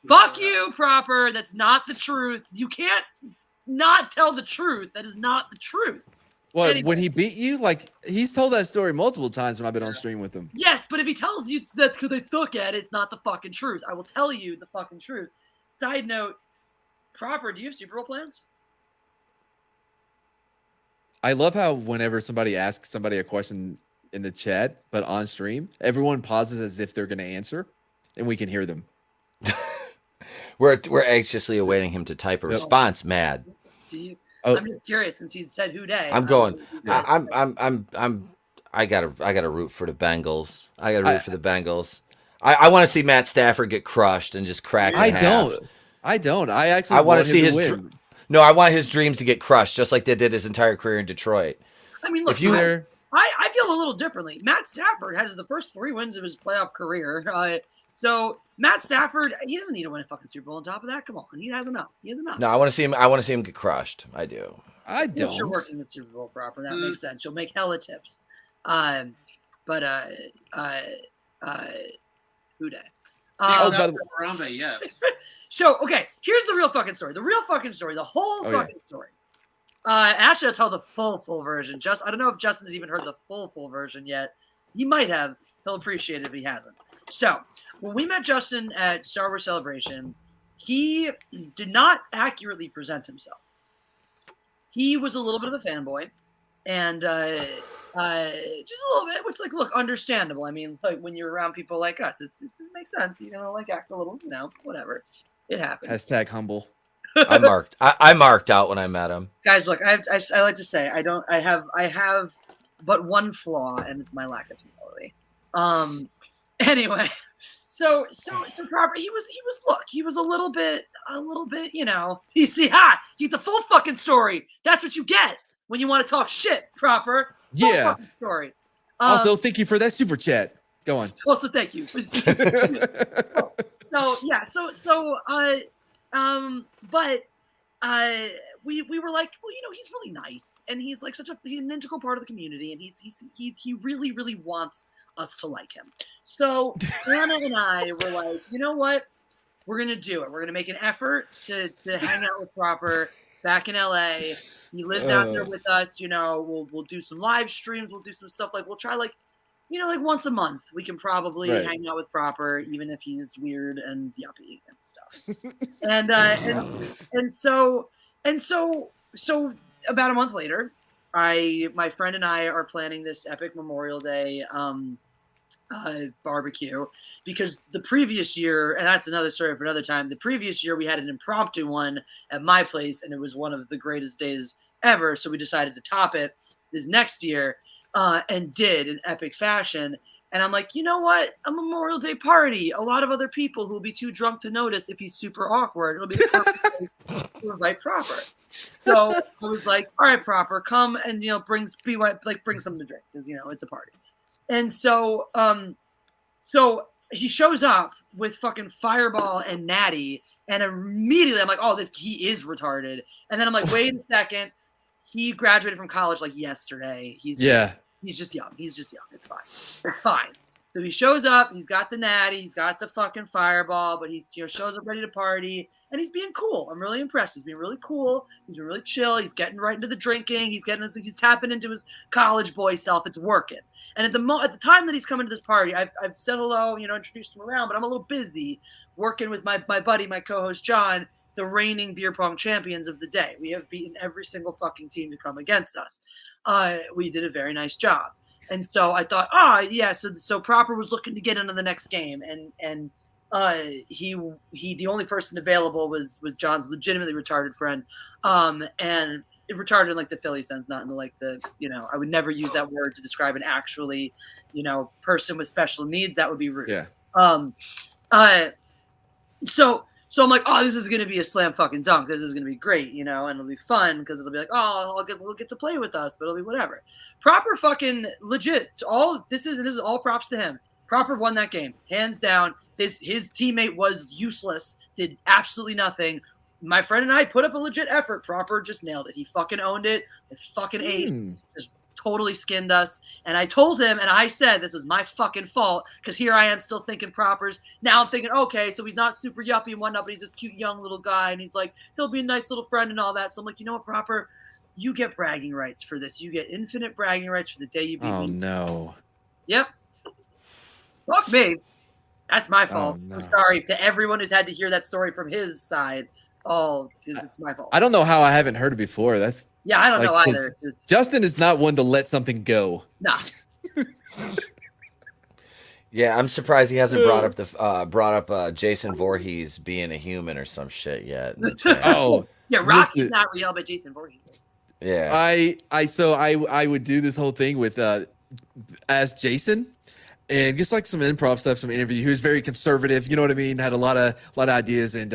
Fuck you, Proper. That's not the truth. You can't not tell the truth. That is not the truth. Well, anyway. When he beat you, like he's told that story multiple times when I've been on stream with him. Yes, but if he tells you that because they suck at it, it's not the fucking truth. I will tell you the fucking truth. Side note, Proper, do you have Super Bowl plans? I love how whenever somebody asks somebody a question in the chat, but on stream, everyone pauses as if they're going to answer, and we can hear them. We're anxiously awaiting him to type a response. Mad. I'm just curious since he said who day. I'm going. I gotta root for the Bengals. I want to see Matt Stafford get crushed and just crack. I don't. I actually want to see his. No, I want his dreams to get crushed, just like they did his entire career in Detroit. I mean, look, I feel a little differently. Matt Stafford has the first 3 wins of his playoff career. So Matt Stafford, he doesn't need to win a fucking Super Bowl. On top of that, come on, he has enough. No, I want to see him. I want to see him get crushed. I do. I don't. You're working the Super Bowl proper. That makes sense. You'll make hella tips. Who day? Yes. So okay, here's the real fucking story. The whole fucking story. Actually, I'll tell the full version. I don't know if Justin's even heard the full version yet. He might have. He'll appreciate it if he hasn't. So when we met Justin at Star Wars Celebration, he did not accurately present himself. He was a little bit of a fanboy, and just a little bit, which look, understandable. I mean, like when you're around people like us, it makes sense. You know, act a little, whatever. It happens. Hashtag humble. I marked out when I met him. Guys, look, I like to say I have but one flaw, and it's my lack of humility. Anyway, so Proper, he was a little bit, you get the full fucking story. That's what you get when you want to talk shit, Proper. Full fucking story. Also, thank you for that super chat. Go on. Also, thank you. We were like, well, he's really nice, and he's like an integral part of the community, and he really, really wants us to like him. So Anna and I were like, you know what? We're gonna do it. We're gonna make an effort to hang out with Proper back in LA. He lives out there with us. We'll do some live streams. We'll do some stuff we'll try once a month. We can probably hang out with Proper, even if he's weird and yuppie and stuff. and so about a month later, my friend and I are planning this epic Memorial Day barbecue, because the previous year, and that's another story for another time, the previous year we had an impromptu one at my place, and it was one of the greatest days ever, so we decided to top it this next year, and did in epic fashion. And I'm like, you know what? A Memorial Day party. A lot of other people who will be too drunk to notice if he's super awkward. It'll be the perfect place to invite Proper. So I was like, all right, Proper, come and bring something to drink because it's a party. And so so he shows up with fucking Fireball and Natty, and immediately I'm like, oh, he is retarded. And then I'm like, wait a second, he graduated from college like yesterday. He's just young. It's fine. It's fine. So he shows up. He's got the Natty. He's got the fucking Fireball. But he shows up ready to party. And he's being cool. I'm really impressed. He's being really cool. He's been really chill. He's getting right into the drinking. He's tapping into his college boy self. It's working. And at the time that he's coming to this party, I've said hello, introduced him around. But I'm a little busy working with my buddy, my co-host John, the reigning beer pong champions of the day. We have beaten every single fucking team to come against us. We did a very nice job. And so I thought, so Proper was looking to get into the next game. And he the only person available was John's legitimately retarded friend. And it retarded in like the Philly sense, not in like the, I would never use that word to describe an actually, person with special needs. That would be rude. Yeah. So I'm like, oh, this is going to be a slam fucking dunk. This is going to be great, and it'll be fun because it'll be like, oh, we'll get to play with us, but it'll be whatever. Proper fucking legit. This is all props to him. Proper won that game, hands down. His teammate was useless, did absolutely nothing. My friend and I put up a legit effort. Proper just nailed it. He fucking owned it. It fucking ate. Just totally skinned us. And I told him, and I said, this is my fucking fault, because here I am still thinking Propers. Now I'm thinking, okay, so he's not super yuppie and whatnot, but he's this cute young little guy, and he's like, he'll be a nice little friend and all that. So I'm like, you know what, Proper? You get bragging rights for this. You get infinite bragging rights for the day you beat me. Oh, no. Yep. Fuck me. That's my fault. Oh, no. I'm sorry to everyone who's had to hear that story from his side. Oh, it's my fault. I don't know how I haven't heard it before. Yeah, I don't know either. Justin is not one to let something go. Nah. Yeah, I'm surprised he hasn't brought up Jason Voorhees being a human or some shit yet. In the chat. Oh, yeah, Rocky's not real, but Jason Voorhees. Yeah. I would do this whole thing with as Jason, and just like some improv stuff, some interview. He was very conservative, you know what I mean? Had a lot of ideas, and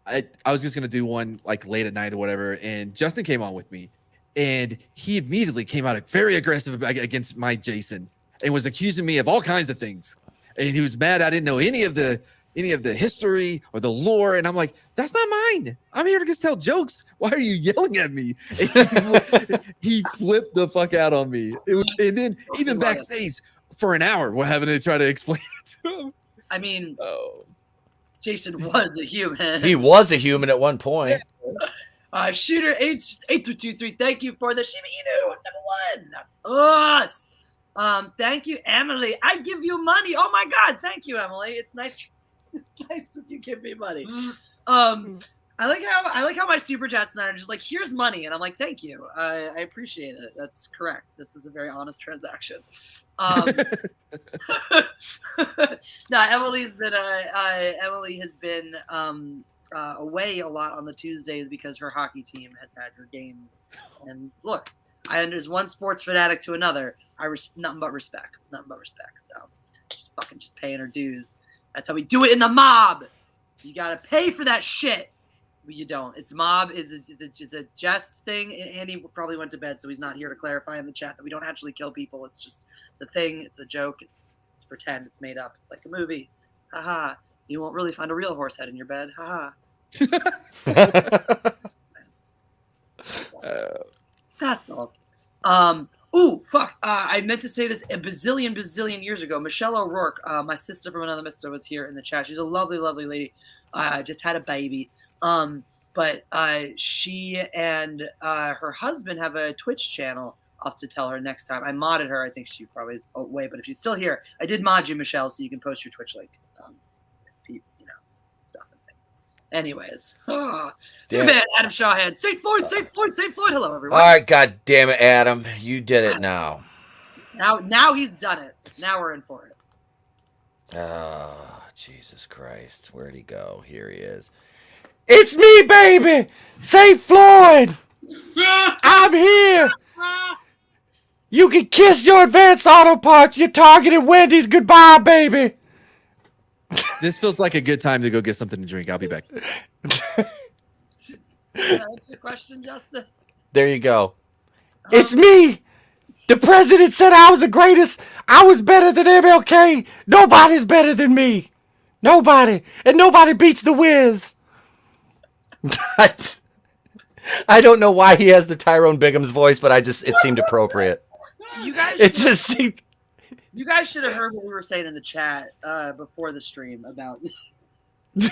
I was just gonna do one like late at night or whatever, and Justin came on with me, and he immediately came out very aggressive against my Jason, and was accusing me of all kinds of things, and he was mad I didn't know any of the history or the lore, and I'm like, that's not mine. I'm here to just tell jokes. Why are you yelling at me? And he flipped the fuck out on me. And then even backstage for an hour, we're having to try to explain it to him. I mean, Jason was a human. He was a human at one point. Shooter 8223, thank you for the Shiba Inu #1. That's us. Thank you, Emily. I give you money. Oh my God, thank you, Emily. It's nice. It's nice that you give me money. I like how my super chats tonight are just like, here's money, and I'm like, thank you. I appreciate it. That's correct. This is a very honest transaction. No, Emily has been away a lot on the Tuesdays because her hockey team has had her games. And look, there's one sports fanatic to another. Nothing but respect. So just paying her dues. That's how we do it in the mob. You gotta pay for that shit. But you don't. It's mob. It's a jest thing. Andy probably went to bed, so he's not here to clarify in the chat that we don't actually kill people. It's a thing. It's a joke. It's pretend. It's made up. It's like a movie. Haha. You won't really find a real horse head in your bed. Haha. That's all. Ooh, fuck. I meant to say this a bazillion years ago. Michelle O'Rourke, my sister from another mister, was here in the chat. She's a lovely, lovely lady. Just had a baby. But she and her husband have a Twitch channel. I'll have to tell her next time. I modded her. I think she probably is away, but if she's still here, I did mod you, Michelle, so you can post your Twitch link. Stuff and things. Anyways. Too bad Adam Shawhead. St. Floyd. Hello, everyone. All right, God damn it, Adam. You did it now. Now he's done it. Now we're in for it. Oh, Jesus Christ. Where'd he go? Here he is. It's me, baby! St. Floyd! I'm here! You can kiss your Advanced Auto Parts, your Target and Wendy's goodbye, baby. This feels like a good time to go get something to drink. I'll be back. That's your question, Justin. There you go. It's me. The president said I was the greatest. I was better than MLK. Nobody's better than me. Nobody. And nobody beats the Wiz. I don't know why he has the Tyrone Bigham's voice, but it seemed appropriate. You guys You guys should have heard what we were saying in the chat before the stream about the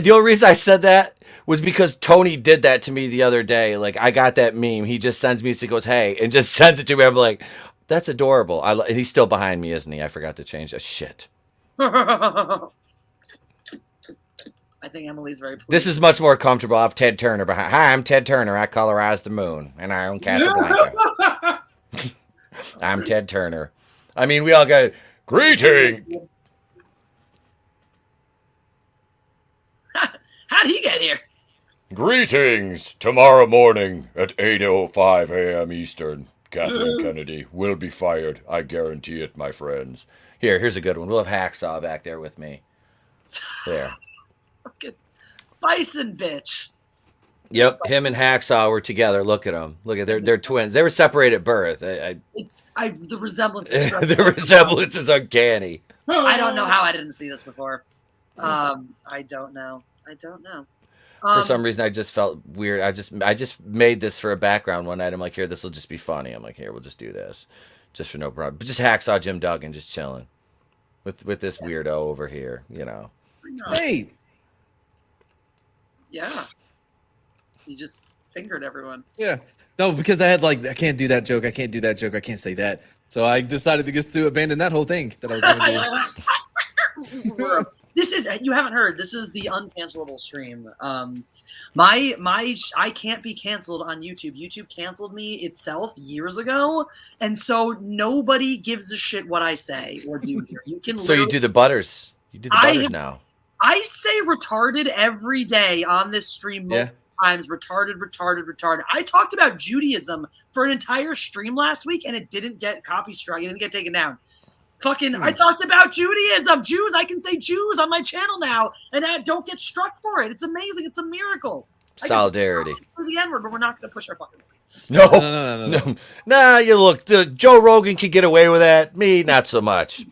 only reason I said that was because Tony did that to me the other day. Like, I got that meme. He just sends me, he goes, hey, and just sends it to me. I'm like, that's adorable. He's still behind me, isn't he? I forgot to change that. Shit. I think Emily's very pleased. This is much more comfortable. I have Ted Turner behind. Hi, I'm Ted Turner. I colorize the moon, and I own Casablanca. I'm Ted Turner. I mean, we all go, greeting. How'd he get here? Greetings. Tomorrow morning at 8:05 a.m. Eastern, Kathleen Kennedy will be fired. I guarantee it, my friends. Here's a good one. We'll have Hacksaw back there with me. There. Fucking bison bitch. Yep, him and Hacksaw were together. Look at them. Look at they're twins. They were separated at birth. The resemblance is the resemblance is uncanny. I don't know how I didn't see this before. I don't know. For some reason, I just felt weird. I just made this for a background one night. I'm like, here, this will just be funny. I'm like, here, we'll just do this, just for no problem. But just Hacksaw Jim Duggan just chilling with this weirdo over here, you know. Hey. Yeah. He just fingered everyone. Yeah. No, because I had I can't do that joke. I can't do that joke. I can't say that. So I decided to abandon that whole thing that I was going to do. This is, you haven't heard, this is the uncancelable stream. I can't be canceled on YouTube. YouTube canceled me itself years ago, and so nobody gives a shit what I say or do here. You can. So you do the butters. You do the butters now. I say retarded every day on this stream multiple times. Retarded. I talked about Judaism for an entire stream last week, and it didn't get copy struck. It didn't get taken down. I talked about Judaism. Jews, I can say Jews on my channel now, and I don't get struck for it. It's amazing. It's a miracle. Solidarity. For the N-word, but we're not going to push our fucking. No. Nah, you look. Joe Rogan could get away with that. Me, not so much.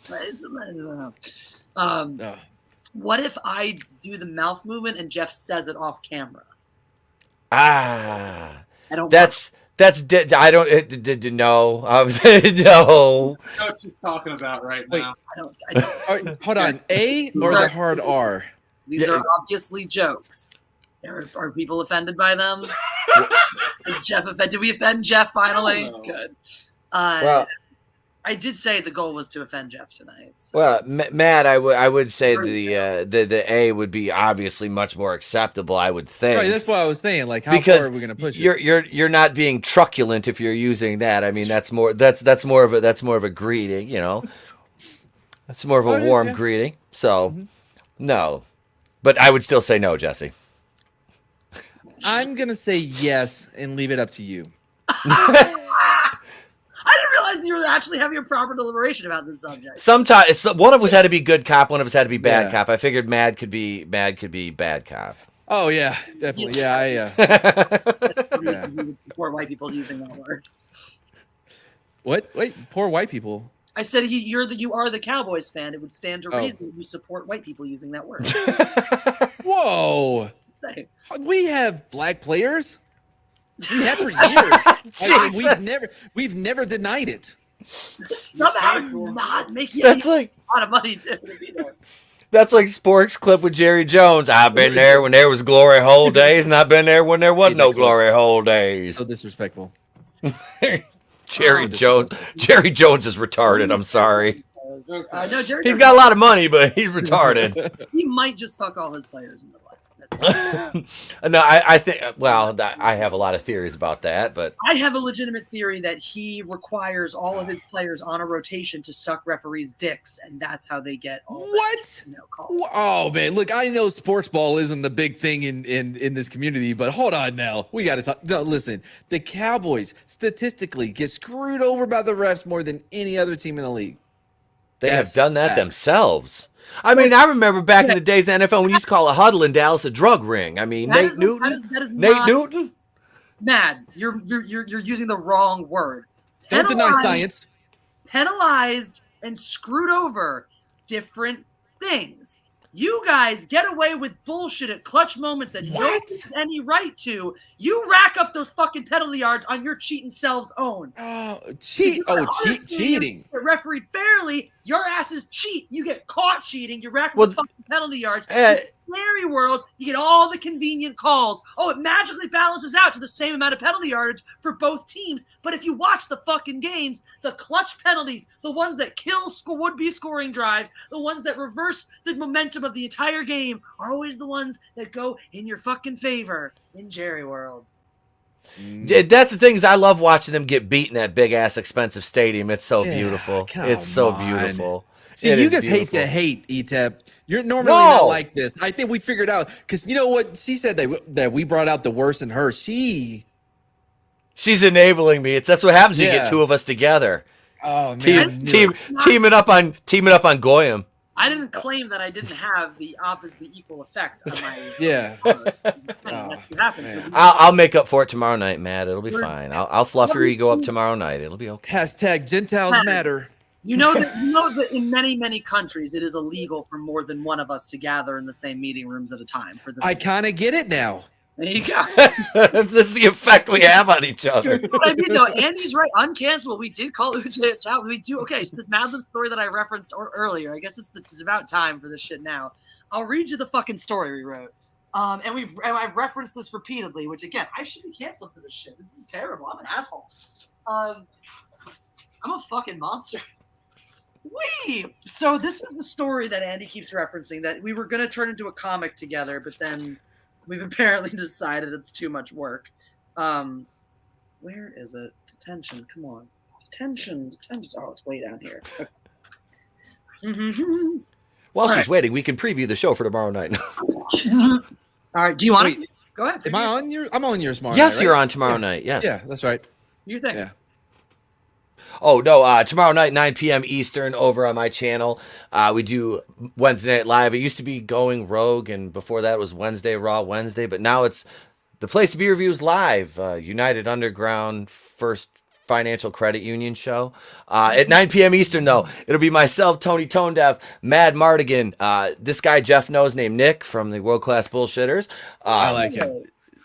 What if I do the mouth movement and Jeff says it off camera? I don't. I don't know. No. What she's talking about right now. Hold on. A or the hard R? These are obviously jokes. Are people offended by them? Is Jeff offended? Did we offend Jeff finally? Good. Well, I did say the goal was to offend Jeff tonight. So. Well, Matt, I would say the A would be obviously much more acceptable. I would think. Right, that's what I was saying. Like, how far are we going to push it? You're not being truculent if you're using that. I mean, that's more of a greeting. You know, that's more of a warm greeting. So, no, but I would still say no, Jesse. I'm gonna say yes and leave it up to you. I didn't realize you were actually having a proper deliberation about this subject. Sometimes one of us had to be good cop, one of us had to be bad cop. I figured Mad could be bad cop. Oh yeah, definitely. Yeah, Poor white people using that word. What? Wait, poor white people. I said you are the Cowboys fan. It would stand to reason that you support white people using that word. Whoa. Same. We have black players. We have for years. We've never denied it. Somehow not making a lot of money to be there. That's like Sporks clip with Jerry Jones. I've been there when there was glory hole days, and I've been there when there was no glory hole days. So disrespectful. Jerry Jones is retarded. I'm sorry. No, he's got a lot of money, but he's retarded. He might just fuck all his players in the life. No, I think. Well, I have a lot of theories about that, but I have a legitimate theory that he requires all of his players on a rotation to suck referees' dicks, and that's how they get all What? calls. Oh man, look, I know sports ball isn't the big thing in this community, but hold on now. We got to talk. No, listen, the Cowboys statistically get screwed over by the refs more than any other team in the league. they have done that themselves. I mean, I remember back in the days of the NFL when you used to call a huddle in Dallas a drug ring. I mean, That Nate is Newton. not- Nate Newton. Mad, you're using the wrong word. Don't deny science. Penalized and screwed over, different things. You guys get away with bullshit at clutch moments that nobody has any right to. You rack up those fucking penalty yards on your cheating selves own. Cheating. Get refereed fairly. Your asses cheat. You get caught cheating. You rack up the fucking penalty yards. In Larry world, you get all the convenient calls. Oh, it magically balances out to the same amount of penalty yardage for both teams. But if you watch the fucking games, the clutch penalties, the ones that kill would-be scoring drive, the ones that reverse the momentum of the entire game, are always the ones that go in your fucking favor in Jerry world. That's the thing is I love watching them get beat in that big ass expensive stadium. It's so beautiful. It's so beautiful. See, you just hate to hate, Etep. You're normally not like this. I think we figured out because you know what she said that we brought out the worst in her. She's enabling me. That's what happens when you get two of us together. Oh man, teaming up on Goyim. I didn't claim that I didn't have the equal effect on my. That's what happened. I'll make up for it tomorrow night, Matt. It'll be fine. I'll fluff your ego up tomorrow night. It'll be okay. Hashtag Gentiles matter. You know that in many countries it is illegal for more than one of us to gather in the same meeting rooms at a time. For this, I kind of get it now. There you go. This is the effect we have on each other. But I mean, though, Andy's right. Uncancelable. We did call Uche a child. We do. Okay, so this Mad Lib story that I referenced earlier. I guess it's about time for this shit now. I'll read you the fucking story we wrote. And I've referenced this repeatedly. Which again, I should be canceled for this shit. This is terrible. I'm an asshole. I'm a fucking monster. So this is the story that Andy keeps referencing that we were going to turn into a comic together, but then we've apparently decided it's too much work. Where is it? Detention. Come on. Detention. Oh, it's way down here. While she's waiting, we can preview the show for tomorrow night. All right. Do you want to? Go ahead. Am I on your? I'm on yours tomorrow. Yes, night, right? you're on tomorrow night. Yes. Yeah, that's right. You think? Yeah. Oh, no, tomorrow night, 9 p.m. Eastern, over on my channel. We do Wednesday Night Live. It used to be Going Rogue, and before that it was Wednesday, Raw Wednesday, but now it's The Place to Be Reviews Live, United Underground First Financial Credit Union show. At 9 p.m. Eastern, though, it'll be myself, Tony Tonedev, Mad Mardigan, this guy Jeff knows named Nick from the World Class Bullshitters. I like him.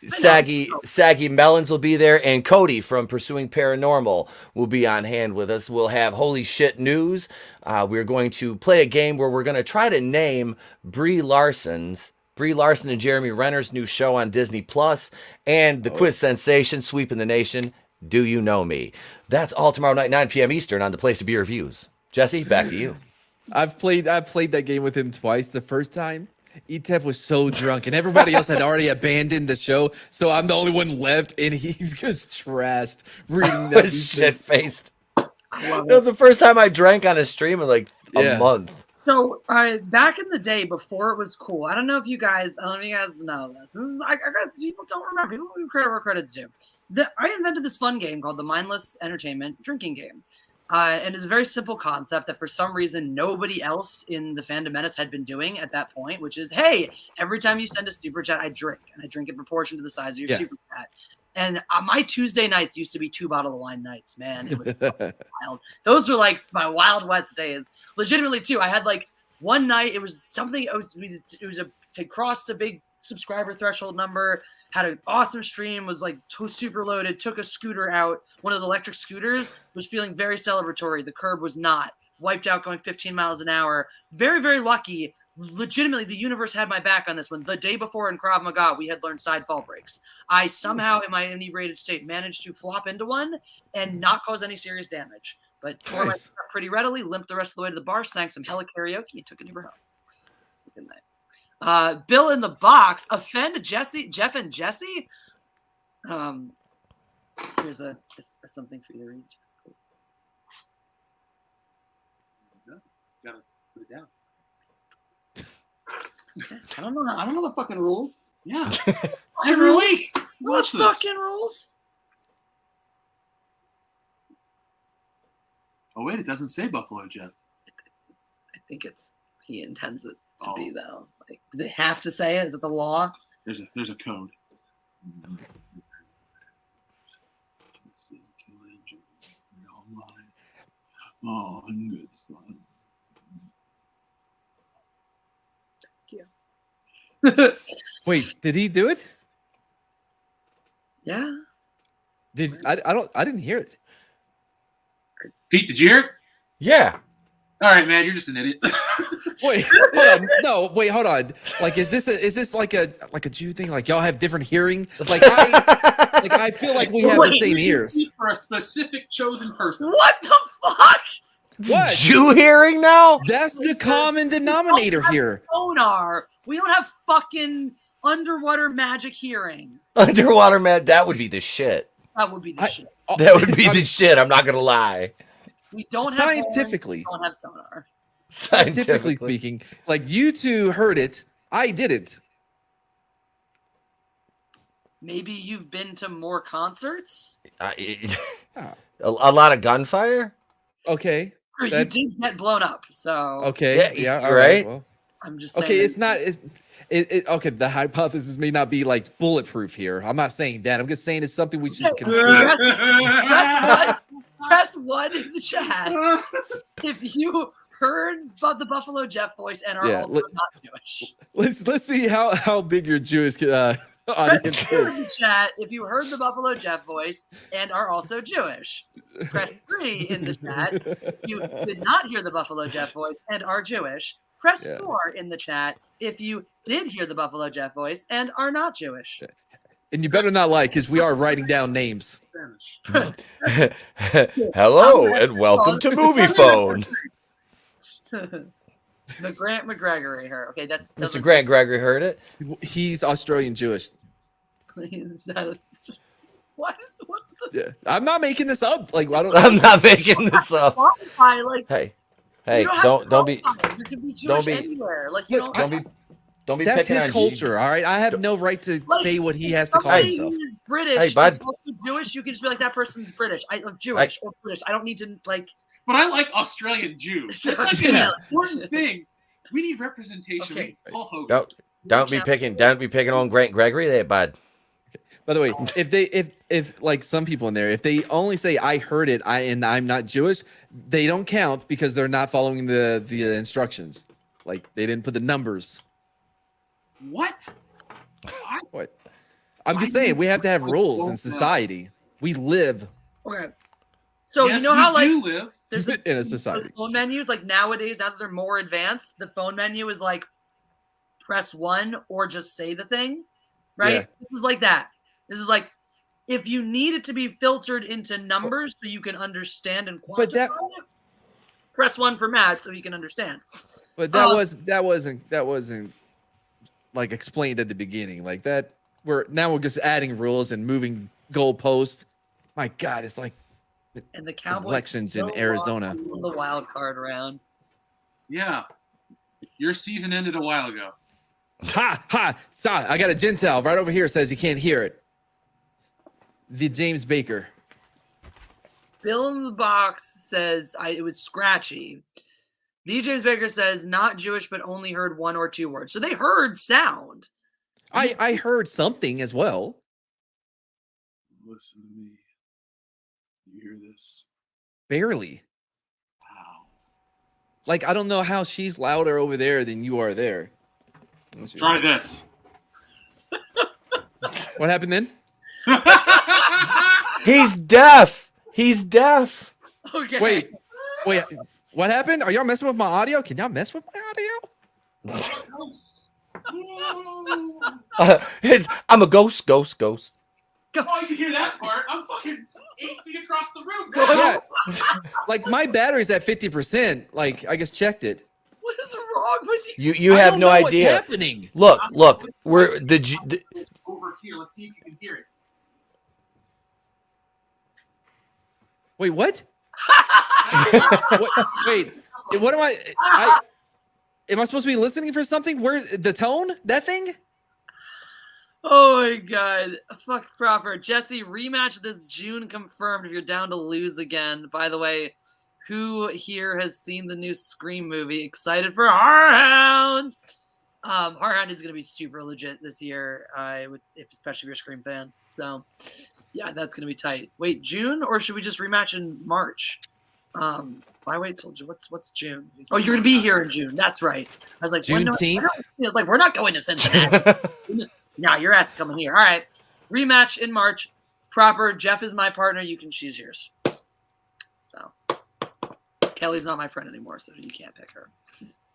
Saggy Melons will be there, and Cody from Pursuing Paranormal will be on hand with us. We'll have Holy Shit News. We're going to play a game where we're going to try to name Brie Larson and Jeremy Renner's new show on Disney Plus, and the quiz sensation Sweeping the Nation, Do You Know Me? That's all tomorrow night, 9 p.m. Eastern on The Place to Be Reviews. Jesse, back to you. I've played that game with him twice. The first time, Etep was so drunk, and everybody else had already abandoned the show, so I'm the only one left, and he's just trashed reading that. Shit-faced. That was the first time I drank on a stream in like a month. So back in the day, before it was cool, I don't know if you guys know this. I guess people don't remember. People give credit where credit's due. I invented this fun game called the Mindless Entertainment Drinking Game. And it's a very simple concept that for some reason nobody else in the Fandom Menace had been doing at that point, which is, hey, every time you send a super chat, I drink, and I drink in proportion to the size of your super chat. And my Tuesday nights used to be 2 bottle of wine nights, man. It was wild. Those were like my Wild West days. Legitimately, too. I had like one night, it was something, it crossed a big subscriber threshold number, had an awesome stream, was like super loaded, took a scooter out, one of those electric scooters, was feeling very celebratory. The curb was not. Wiped out going 15 miles an hour. Very, very lucky. Legitimately, the universe had my back on this one. The day before in Krav Maga, we had learned side fall breaks. I somehow, in my inebriated state, managed to flop into one and not cause any serious damage. But tore myself pretty readily, limped the rest of the way to the bar, sang some hella karaoke, and took an Uber home. Good night. Bill in the box. Offend Jeff and Jesse. Here's a something for you to read. Gotta put it down. I don't know the fucking rules. Yeah. Every week. What fucking rules? Oh wait, it doesn't say Buffalo Jeff. I think he intends it to be though. Like, do they have to say it? Is it the law? There's a code. Let's see, oh, I'm good fun. Wait, did he do it? Yeah. I didn't hear it. Pete, did you hear it? Yeah. All right, man, you're just an idiot. Wait, hold on. No, wait, hold on. Like, is this like a Jew thing? Like, y'all have different hearing? Like, I feel like we have the same ears. For a specific chosen person. What the fuck? What? Jew hearing now? That's the common denominator here. Sonar. We don't have fucking underwater magic hearing. Underwater that would be the shit. That would be the shit. That would be the shit. I'm not gonna lie. We don't have scientifically. horns, we don't have sonar. Scientifically speaking, like you two heard it, I didn't. Maybe you've been to more concerts. A lot of gunfire. Okay. Or you did get blown up, so okay, yeah, all right. Well, I'm just saying. okay. It's not. Okay, the hypothesis may not be like bulletproof here. I'm not saying that. I'm just saying it's something we should consider. Press one in the chat if you heard about the Buffalo Jeff voice and are also not Jewish. Let's see how big your Jewish audience Press 2 in is. the chat if you heard the Buffalo Jeff voice and are also Jewish. Press 3 in the chat if you did not hear the Buffalo Jeff voice and are Jewish. Press 4 in the chat if you did hear the Buffalo Jeff voice and are not Jewish. And you better not lie, because we are writing down names. Hello and welcome to Movie Phone. The Grant McGregory her. Okay, that's Mr. Grant Gregory heard it. He's Australian Jewish. What? Yeah, I'm not making this up. Like, I'm not making this up. Qualify, like, Hey, don't be you can be Jewish anywhere. Like, you don't be that's picking his on culture. All right, I have no right to say what he has to call somebody himself. who's British, Hey, bud. is also Jewish. You can just be like, that person's British. I'm Jewish or British. I don't need to like. But I like Australian Jews. That's like an important thing. We need representation. Okay. Paul Hogan. Don't be picking on Grant Gregory there, bud. By the way, if like some people in there, if they only say I heard it, and I'm not Jewish, they don't count because they're not following the instructions. Like they didn't put the numbers. What? What? I'm just saying we have to have rules in society. We live Okay. So Yes, you know how we like do live. there's in a society. phone menus like nowadays, now that they're more advanced, the phone menu is like press 1 or just say the thing, right? Yeah. This is like that. This is like if you need it to be filtered into numbers so you can understand and quantify But that- it, press 1 for math so you can understand. But that wasn't like explained at the beginning. Like that we're just adding rules and moving goalposts. My God, it's like And the Cowboys elections in Arizona. in the wild card round. Yeah. Your season ended a while ago. Ha! I got a Gentile right over here says he can't hear it. The James Baker. Bill in the box says it was scratchy. The James Baker says not Jewish, but only heard 1 or 2 words. So they heard sound. I heard something as well. Listen to me. You hear this? Barely. Wow. Like I don't know how she's louder over there than you are there. Try this. What happened then? He's deaf. He's deaf. Okay. Wait. What happened? Are y'all messing with my audio? Can y'all mess with my audio? I'm a ghost. Oh, you can hear that part? I'm fucking 8 feet across the room. Yeah. Like my battery's at 50%. Like I just checked it. What is wrong with you? You I have don't no know what's idea. happening. Look, we're the Over here. Let's see if you can hear it. Wait, what? Wait, what am I? Am I supposed to be listening for something? Where's the tone? That thing? Oh my god. Fuck proper. Jesse, rematch this June confirmed if you're down to lose again. By the way, who here has seen the new Scream movie? Excited for Horrorhound? Horrorhound is going to be super legit this year, especially if you're a Scream fan. So, yeah, that's going to be tight. Wait, June, or should we just rematch in March? Why wait till what's June? Oh, you're going to be here in June. That's right. I was like, Juneteenth? I was like, we're not going to Cincinnati. Nah, your ass is coming here. All right. Rematch in March. Proper. Jeff is my partner. You can choose yours. So, Kelly's not my friend anymore, so you can't pick her.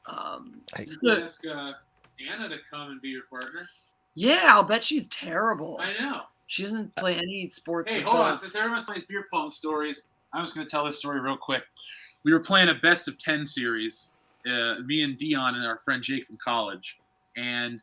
Ask Anna to come and be your partner. Yeah, I'll bet she's terrible. I know. She doesn't play any sports. Hey, hold on. Since everyone plays beer pong stories, I'm just going to tell this story real quick. We were playing a best of 10 series, me and Dion and our friend Jake from college, and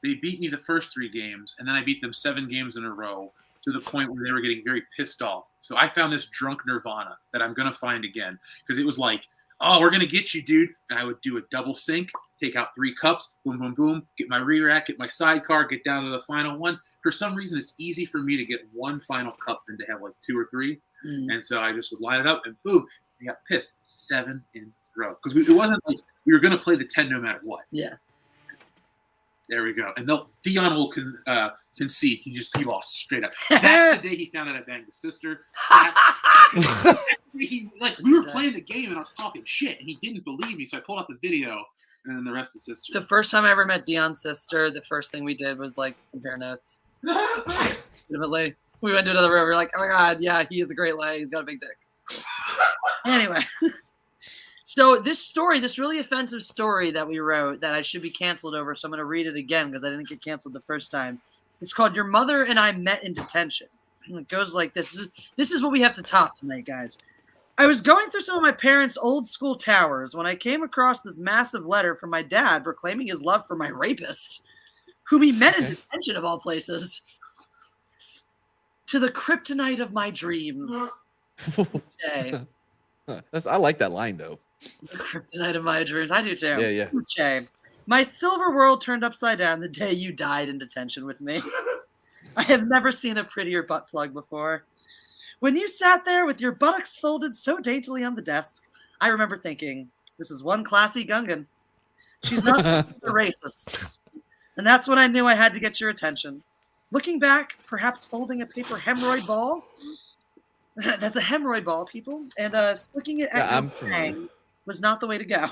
they beat me the first 3 games, and then I beat them 7 games in a row to the point where they were getting very pissed off. So I found this drunk nirvana that I'm going to find again, because it was like, oh, we're going to get you, dude. And I would do a double sink, take out 3 cups, boom, boom, boom, get my rear rack, get my sidecar, get down to the final one. For some reason, it's easy for me to get one final cup than to have like 2 or 3. And so I just would line it up, and boom, I got pissed. 7 in a row. Because it wasn't like we were going to play the 10 no matter what. Yeah. There we go. And Dion will concede. He lost straight up. That's the day he found out I banged his sister. We were playing the game and I was talking shit, and he didn't believe me. So I pulled out the video, and then the rest is history. The first time I ever met Dion's sister, the first thing we did was like compare notes. Legitimately, we went to another room. We were like, oh my god, yeah, he has a great leg. He's got a big dick. Cool. Anyway. So this really offensive story that we wrote that I should be canceled over, so I'm going to read it again because I didn't get canceled the first time. It's called Your Mother and I Met in Detention. And it goes like this. This is what we have to top tonight, guys. I was going through some of my parents' old school towers when I came across this massive letter from my dad proclaiming his love for my rapist, whom he met in detention of all places. To the kryptonite of my dreams. Okay. I like that line, though. The kryptonite of my dreams. I do too. Yeah. Uche. My silver world turned upside down the day you died in detention with me. I have never seen a prettier butt plug before. When you sat there with your buttocks folded so daintily on the desk, I remember thinking, this is one classy Gungan. She's not the racists. And that's when I knew I had to get your attention. Looking back, perhaps folding a paper hemorrhoid ball. That's a hemorrhoid ball, people. And looking at your fang was not the way to go.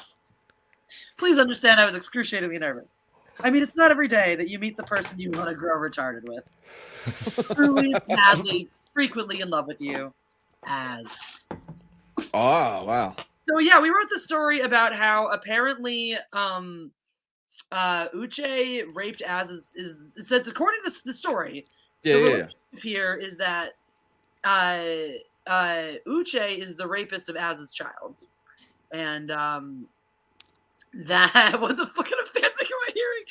Please understand I was excruciatingly nervous. I mean, it's not every day that you meet the person you want to grow retarded with. Truly, madly, frequently in love with you. As. Oh, wow. So, yeah, we wrote the story about how apparently Uche raped Az is said, according to the story, the relationship here is that Uche is the rapist of Az's child. And that what the fuck kind of fanfic am I hearing?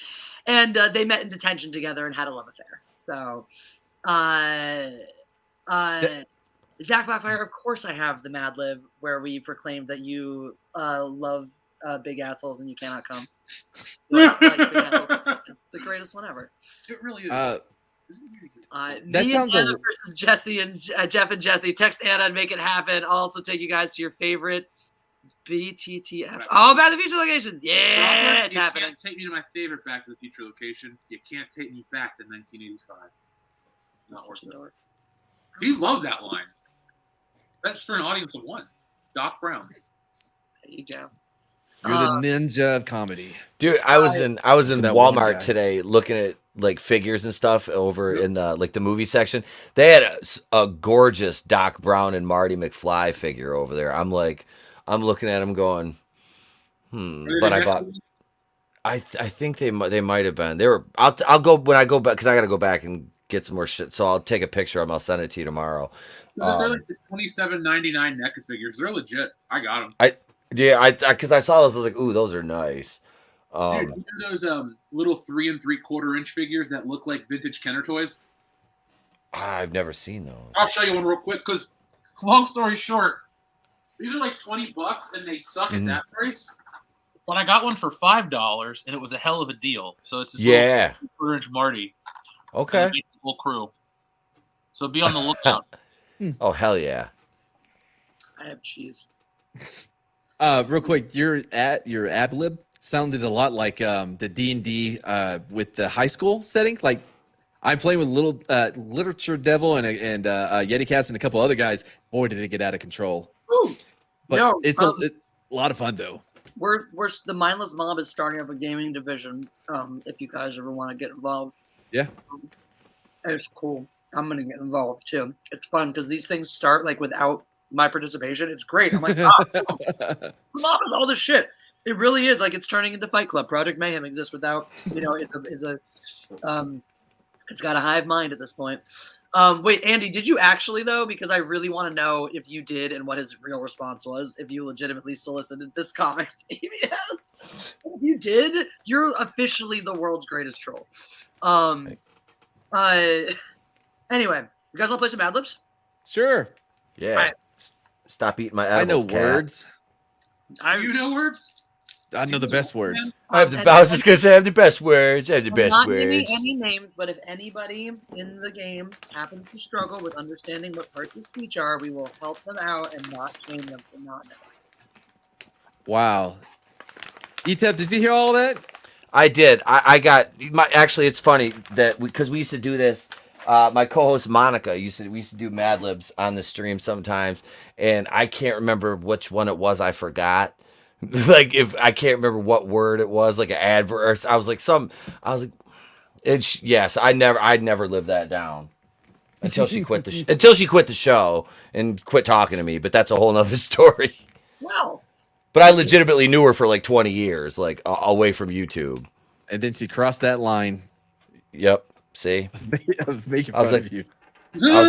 And they met in detention together and had a love affair. So Zach Blackfire, of course I have the Mad Lib where we proclaimed that you love big assholes and you cannot come. Like big assholes. It's the greatest one ever. It really is. That sounds Anna versus Jesse and Jeff and Jesse. Text Anna and make it happen. I'll also take you guys to your favorite BTTF. Oh, Back to the Future locations. Yeah, it's happening. You can't take me to my favorite Back to the Future location. You can't take me back to 1985. Not worth it. He loved that line. That's for an audience of 1. Doc Brown. There you go. You're the ninja of comedy, dude. I was in that Walmart today looking at like figures and stuff over in the the movie section. They had a gorgeous Doc Brown and Marty McFly figure over there. I'm looking at them going, but I bought. I think they might have been. They were. I'll go when I go back because I got to go back and get some more shit. So I'll take a picture of them. I'll send it to you tomorrow. They're like the $27.99 NECA figures. They're legit. I got them. Yeah, because I saw those, I was like, ooh, those are nice. Dude, you know those little 3 3/4 inch figures that look like vintage Kenner toys? I've never seen those. I'll show you one real quick because, long story short, these are like $20 and they suck at that price. But I got one for $5 and it was a hell of a deal. So it's this little 3/4 inch Marty. Okay. The whole crew. So be on the lookout. Oh hell yeah! I have cheese. Real quick, your ad lib sounded a lot like the D&D with the high school setting. Like I'm playing with little literature devil and Yeti Cast and a couple other guys. Boy, did it get out of control. Ooh. But No, it's a lot of fun though. We're the Mindless Mob is starting up a gaming division. If you guys ever want to get involved, yeah, it's cool. I'm gonna get involved too. It's fun because these things start like without my participation. It's great. I'm like, the mob is all this shit. It really is like it's turning into Fight Club. Project Mayhem exists without, it's got a hive mind at this point. Wait, Andy, did you actually though? Because I really want to know if you did and what his real response was. If you legitimately solicited this comic to EBS, if you did, you're officially the world's greatest troll. Anyway, you guys want to play some Mad Libs? Sure. Yeah. Right. Stop eating my I know edibles, cat. words. You know words? I know the best words. I was just gonna say I have the best words. I have the best not words. naming any names, but if anybody in the game happens to struggle with understanding what parts of speech are, we will help them out and not shame them for not knowing. Wow. Etep, did you hear all that? I did. I got my. Actually, it's funny that because we used to do this. My co-host Monica we used to do Mad Libs on the stream sometimes, and I can't remember which one it was. I forgot. Like if I can't remember what word it was, like an adverse. I was like, yes, I'd never lived that down until she quit the show and quit talking to me. But that's a whole nother story. Wow. But I legitimately knew her for like 20 years, like away from YouTube. And then she crossed that line. Yep. See, making fun of you. I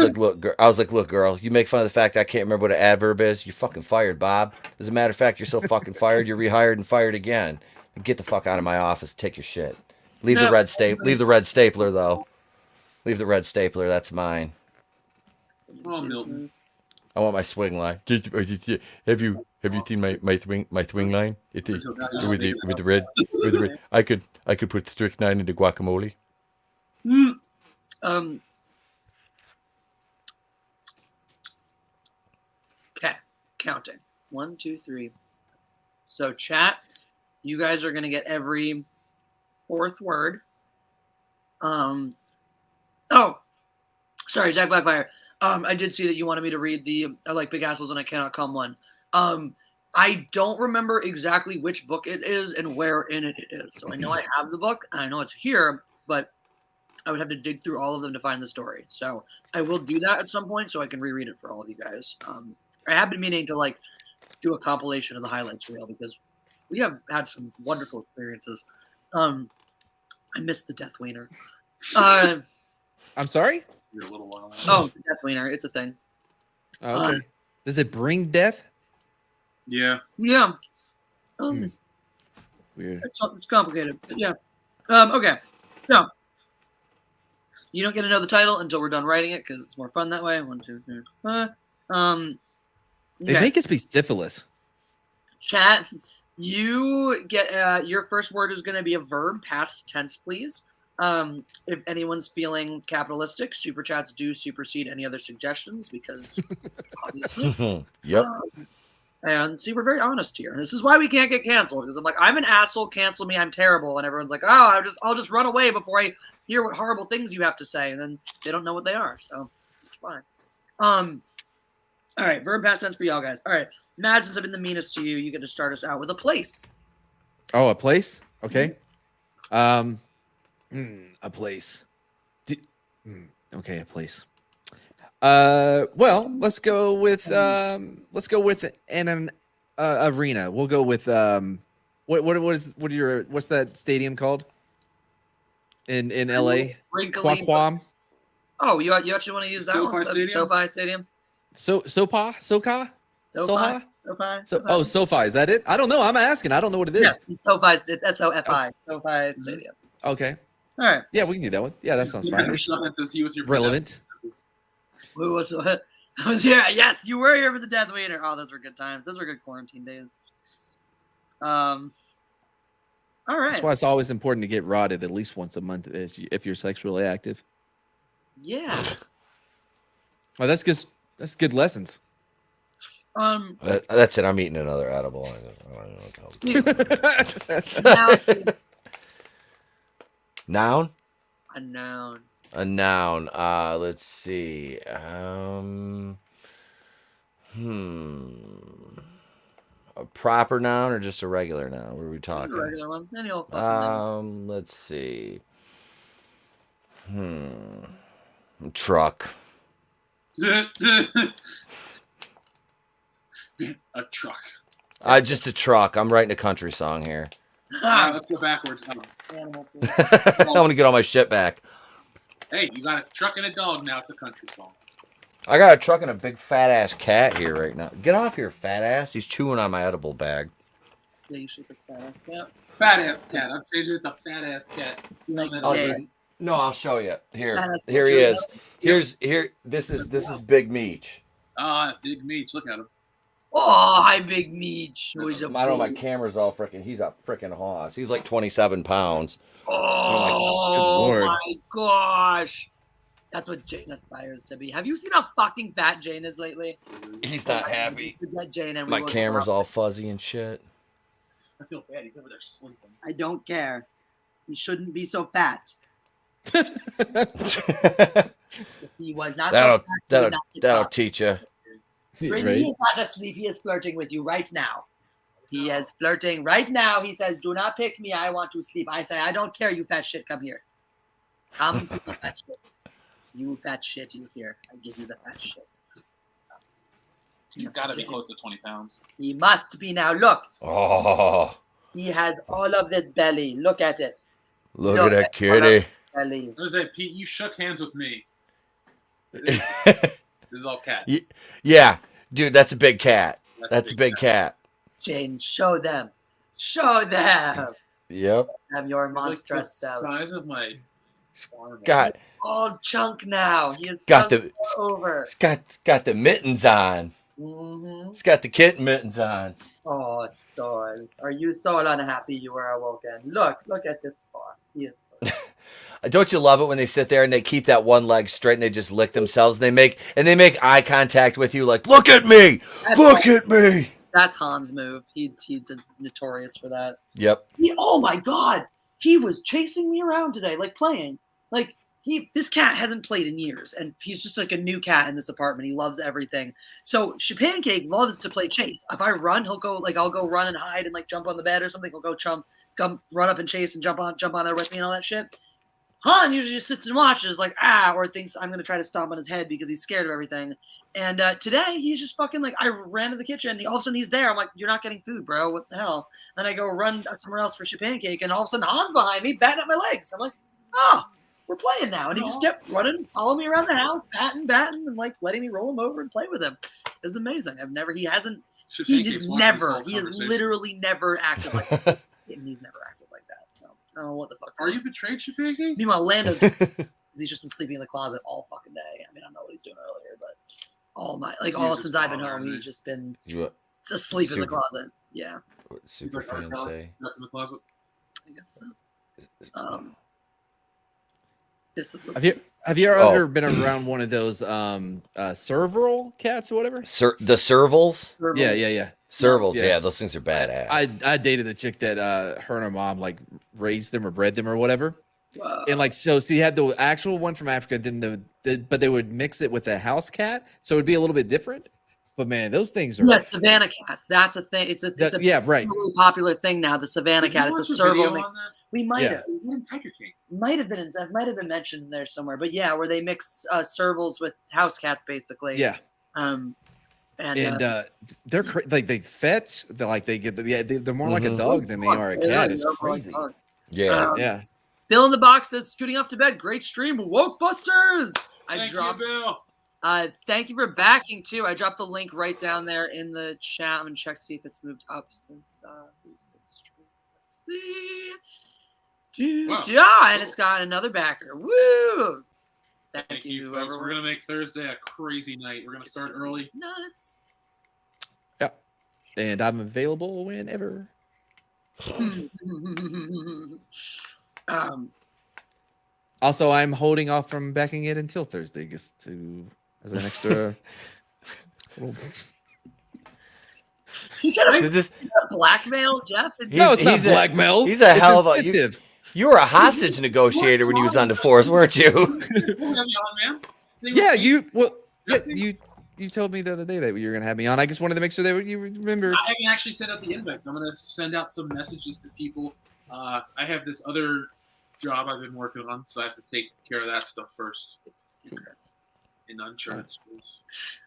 was like, look, girl, you make fun of the fact I can't remember what an adverb is. You're fucking fired, Bob. As a matter of fact, you're so fucking fired. You're rehired and fired again. Get the fuck out of my office. Take your shit. Leave the red stapler though. Leave the red stapler. That's mine. Oh, Milton. I want my swing line. Have you seen my swing line? With the red. I could put strychnine into guacamole. Okay, counting 1, 2, 3. So chat, you guys are gonna get every fourth word. Oh, sorry, Zach Blackfire. I did see that you wanted me to read the I like big assholes and I cannot come one. I don't remember exactly which book it is and where in it is. So I know I have the book and I know it's here, but I would have to dig through all of them to find the story. So I will do that at some point so I can reread it for all of you guys. I have been meaning to like do a compilation of the highlights reel because we have had some wonderful experiences. I missed the Death Wiener. I'm sorry? You're a little while. Oh, the Death Wiener. It's a thing. Oh, okay. Does it bring death? Yeah. Yeah. Weird. It's complicated. But yeah. Okay. So you don't get to know the title until we're done writing it because it's more fun that way. 1, 2, 3. They make us be syphilis. Chat, you get your first word is going to be a verb, past tense, please. If anyone's feeling capitalistic, super chats do supersede any other suggestions because obviously. Yep. And see, we're very honest here. And this is why we can't get canceled because I'm like, I'm an asshole. Cancel me. I'm terrible. And everyone's like, oh, I'll just run away before I hear what horrible things you have to say. And then they don't know what they are. So it's fine. All right. Verb past tense for y'all guys. All right. Mad, since I've been the meanest to you, you get to start us out with a place. Oh, a place? Okay. A place. Okay, a place. Well, let's go with an arena. We'll go with what's that stadium called in LA? Quaquam. Oh, you actually want to use that SoFi one? Stadium? SoFi Stadium. Soha? SoFi, is that it? I don't know. I'm asking. I don't know what it is. Yeah, it's SoFi. It's SoFi. SoFi Stadium. Okay. All right. Yeah, we can do that one. Yeah, that sounds fine. It's relevant. Who was I was here. Yes, you were here for the Death Wiener. Oh, those were good times. Those were good quarantine days. All right. That's why it's always important to get rotted at least once a month if you're sexually active. Yeah. Oh, that's good lessons. That's it. I'm eating another edible. I don't know. Noun? A noun. A noun. Let's see. A proper noun or just a regular noun? What are we talking? A regular one. Any old fucking Let's see. Truck. A truck. Just a truck. I'm writing a country song here. Let's go backwards. I want to get all my shit back. Hey, you got a truck and a dog now. It's a country song. I got a truck and a big fat ass cat here right now. Get off here, fat ass. He's chewing on my edible bag. Yeah, you should get fat ass cat. Fat ass cat. I'm changing it to fat ass cat. No, I'll show you. Here he is. This is Big Meech. Big Meech. Look at him. Oh, hi, Big Meech. I don't know, my camera's all freaking. He's a freaking hoss. He's like 27 pounds. Oh my gosh. That's what Jane aspires to be. Have you seen how fucking fat Jane is lately? He's not happy. Jane and My camera's all fuzzy and shit. I feel bad. He's over there sleeping. I don't care. He shouldn't be so fat. If he was not that'll teach you. Right? He is not asleep. He is flirting with you right now. He is flirting right now. He says, "Do not pick me. I want to sleep." I say, "I don't care. You fat shit. Come here. Come, you fat shit. You fat shit. You here. I give you the fat shit." He's got to be close to 20 pounds. He must be now. Look. Oh. He has all of this belly. Look at it. Look at that kitty. What is that, Pete? You shook hands with me. This is all cat. Yeah, dude, that's a big cat. That's a big cat. Jane, show them. Show them. Yep. Have your It's monstrous like the self. size of my Got all chunk now. He is got the over. It's got the mittens on. Mm-hmm. It's got the kitten mittens on. Oh, Sol. Are you so unhappy you were awoken? Look at this boy. He is. Don't you love it when they sit there and they keep that one leg straight and they just lick themselves and they make eye contact with you like, look at me, look at me. That's Han's move. He's notorious for that. Yep. Oh my God, he was chasing me around today, like playing. Like this cat hasn't played in years, and he's just like a new cat in this apartment. He loves everything. So Pancake loves to play chase. If I run, he'll go I'll go run and hide and like jump on the bed or something. He'll go come run up and chase and jump on there with me and all that shit. Han usually just sits and watches, like, or thinks I'm going to try to stomp on his head because he's scared of everything. And today, he's just fucking like, I ran to the kitchen. All of a sudden, he's there. I'm like, you're not getting food, bro. What the hell? Then I go run somewhere else for Pancake, and all of a sudden, Han's behind me, batting at my legs. I'm like, we're playing now. And he just kept running, following me around the house, batting, and like letting me roll him over and play with him. It's amazing. He has literally never acted like that. And he's never acted like that. So I don't know what the fuck's Are you betrayed, Pancake? Meanwhile, Lando's he's just been sleeping in the closet all fucking day. I mean, I don't know what he's doing earlier, but all since I've been home, he's just been asleep in the closet. Yeah. What super fan say? In the closet. I guess so. This is have you ever been around one of those serval cats or whatever? The servals? Yeah. Servals, yeah, those things are badass. I dated a chick that her and her mom like raised them or bred them or whatever. And like so she had the actual one from Africa, then but they would mix it with a house cat, so it'd be a little bit different. But man, those things are Savannah cats. That's a thing. It's a right. really popular thing now. The Savannah cat. It's a serval mix. We might have. Might have been mentioned there somewhere. But yeah, where they mix servals with house cats, basically. Yeah. They're like they fetch. They're more like a dog than they are a cat. It's crazy. Yeah. Bill in the box says, scooting off to bed. Great stream, WOKEBUSTERS. Thank you, Bill. Thank you for backing too. I dropped the link right down there in the chat. I'm gonna check to see if it's moved up since let's see. And it's got another backer. Woo! Thank you, folks. We're gonna make Thursday a crazy night. We're gonna start early. Nuts. Yeah, and I'm available whenever. Also, I'm holding off from backing it until Thursday, just to as an extra. You gotta blackmail Jeff. No, it's not blackmail. He's a hell of a. incentive. You were a hostage negotiator when he was on the force, weren't you? Yeah, you told me the other day that you were gonna have me on. I just wanted to make sure that you remember. I haven't actually sent out the invites. I'm gonna send out some messages to people. I have this other job I've been working on, so I have to take care of that stuff first. It's a secret. In uncharted space.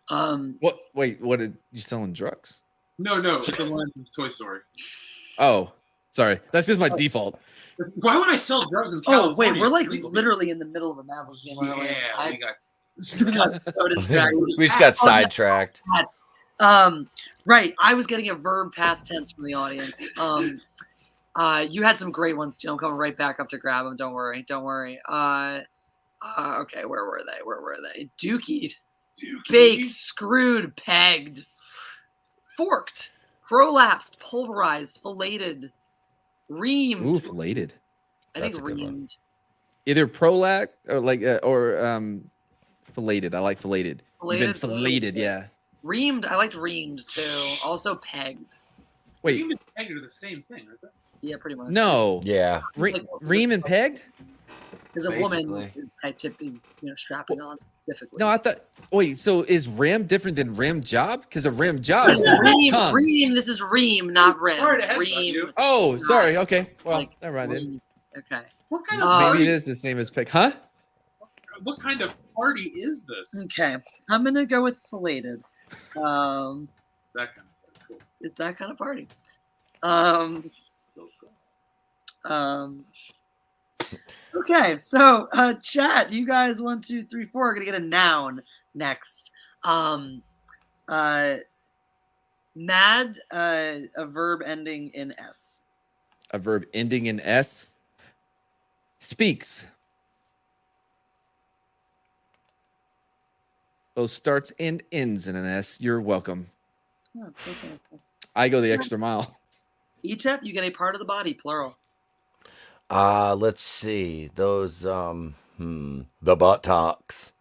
What? Wait, what? Are you selling drugs? No, it's a line from Toy Story. Oh, sorry. That's just my default. Why would I sell drugs in Oh California? wait, we're like literally in the middle of a Mavericks game. Yeah, we got so distracted. We just got sidetracked. Right. I was getting a verb past tense from the audience. You had some great ones too. I'm coming right back up to grab them. Don't worry. Okay, where were they? Dookied. Baked, screwed, pegged, forked, prolapsed, pulverized, filleted, reamed. Ooh, filleted. I think reamed. Either prolact or filleted. I like filleted. You've been filleted, yeah. Reamed. I liked reamed too. Also pegged. Wait. Reamed and pegged are the same thing, right? Yeah, pretty much. No. Yeah. Ream and pegged? There's a woman Etep is strapping on specifically. No, I thought. Wait, so is rim different than rim job? Because a rim job is tongue. Ream. This is ream, not rim. Sorry to ream. Oh, sorry. Okay. Well, never mind then. Okay. What kind of maybe it is the same as peg, huh? What kind of party is this? Okay, I'm gonna go with filleted. It's that kind of party. Cool. It's that kind of party. Okay, so chat, you guys 1, 2, 3, 4 are gonna get a noun next. Mad, a verb ending in S. A verb ending in S. Speaks. Those starts and ends in an S. You're welcome. Oh, that's so fancy. I go the extra mile. Etep, you get a part of the body, plural. Let's see. Those the buttocks.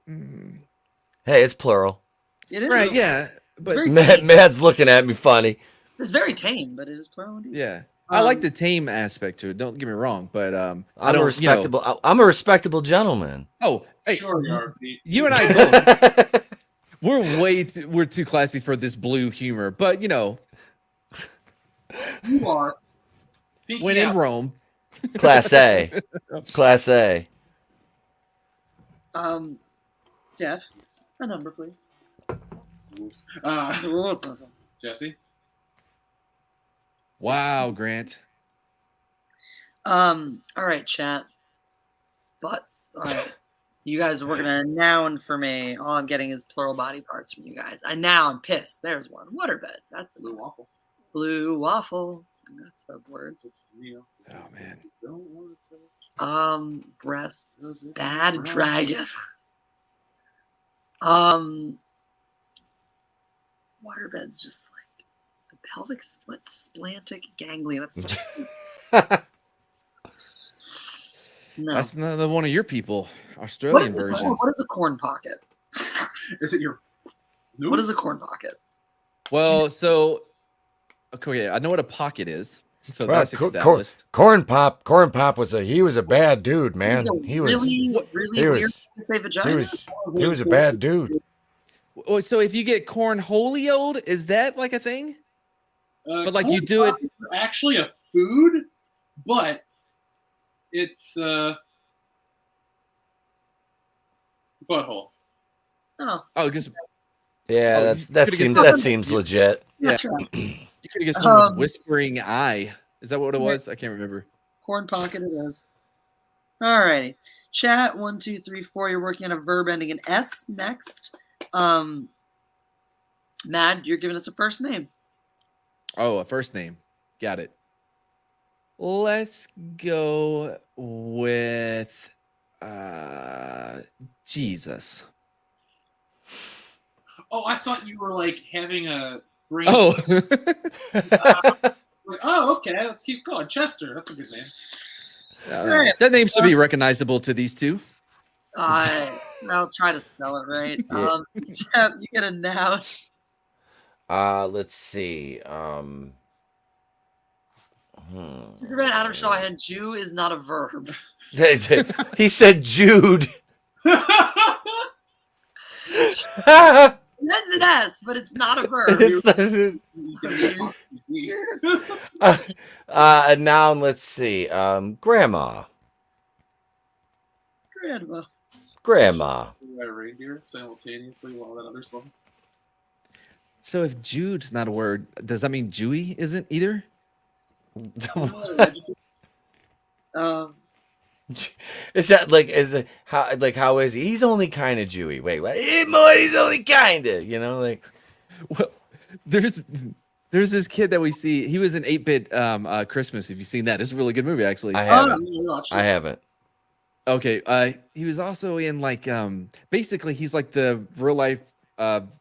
Hey, it's plural. It is. Right, yeah. But Mad's looking at me funny. It's very tame, but it is plural indeed. Yeah. I like the tame aspect to it. Don't get me wrong, but I'm a respectable gentleman. Oh, hey, sure you are, Pete. You and I both. We're too classy for this blue humor, but you are. When in Rome. Class A. Class A. Jeff, a number, please. Jesse. Wow, Grant. All right, chat. Butts. All right. You guys are working on a noun for me. All I'm getting is plural body parts from you guys. A noun, piss. There's one. Waterbed. That's a blue waffle. Blue waffle. That's a word. Oh man. Breasts. Bad dragon. Waterbed's just like a pelvic split splantic ganglion. No. That's another one of your people. Australian version. What is a corn pocket? Is it your noose? What is a corn pocket? Well, so okay, I know what a pocket is. So that's established. Corn Pop was a bad dude, man. He was weird to say vagina. He was a bad dude. So if you get cornholioed, is that like a thing? But like you do it actually a food, but it's butthole. Oh, because that seems legit. Yeah, you could have guessed one with whispering eye. Is that what it was? I can't remember. Corn pocket it is. Alrighty. Chat 1, 2, 3, 4. You're working on a verb ending in S next. Mad, you're giving us a first name. Oh, a first name. Got it. Let's go with Jesus. Oh, I thought you were like having a brain. Oh. Oh, okay. Let's keep going. Chester. That's a good name. That name should be recognizable to these two. I'll try to spell it right. Yeah. Jeff, you get a noun. Let's see. Superman Adam Shawhan, Jew is not a verb. He said Jude. That's an S, but it's not a verb. A noun, let's see. Grandma. Grandma. Reindeer simultaneously while that other song. So if Jude's not a word, does that mean Jewy isn't either? Is that like how is he? He's only kind of Jewy. Wait, what? He's only kind of, like. Well, there's this kid that we see. He was in 8-Bit Christmas. Have you seen that? It's a really good movie, actually. I haven't. Okay. He was also in basically he's like the real life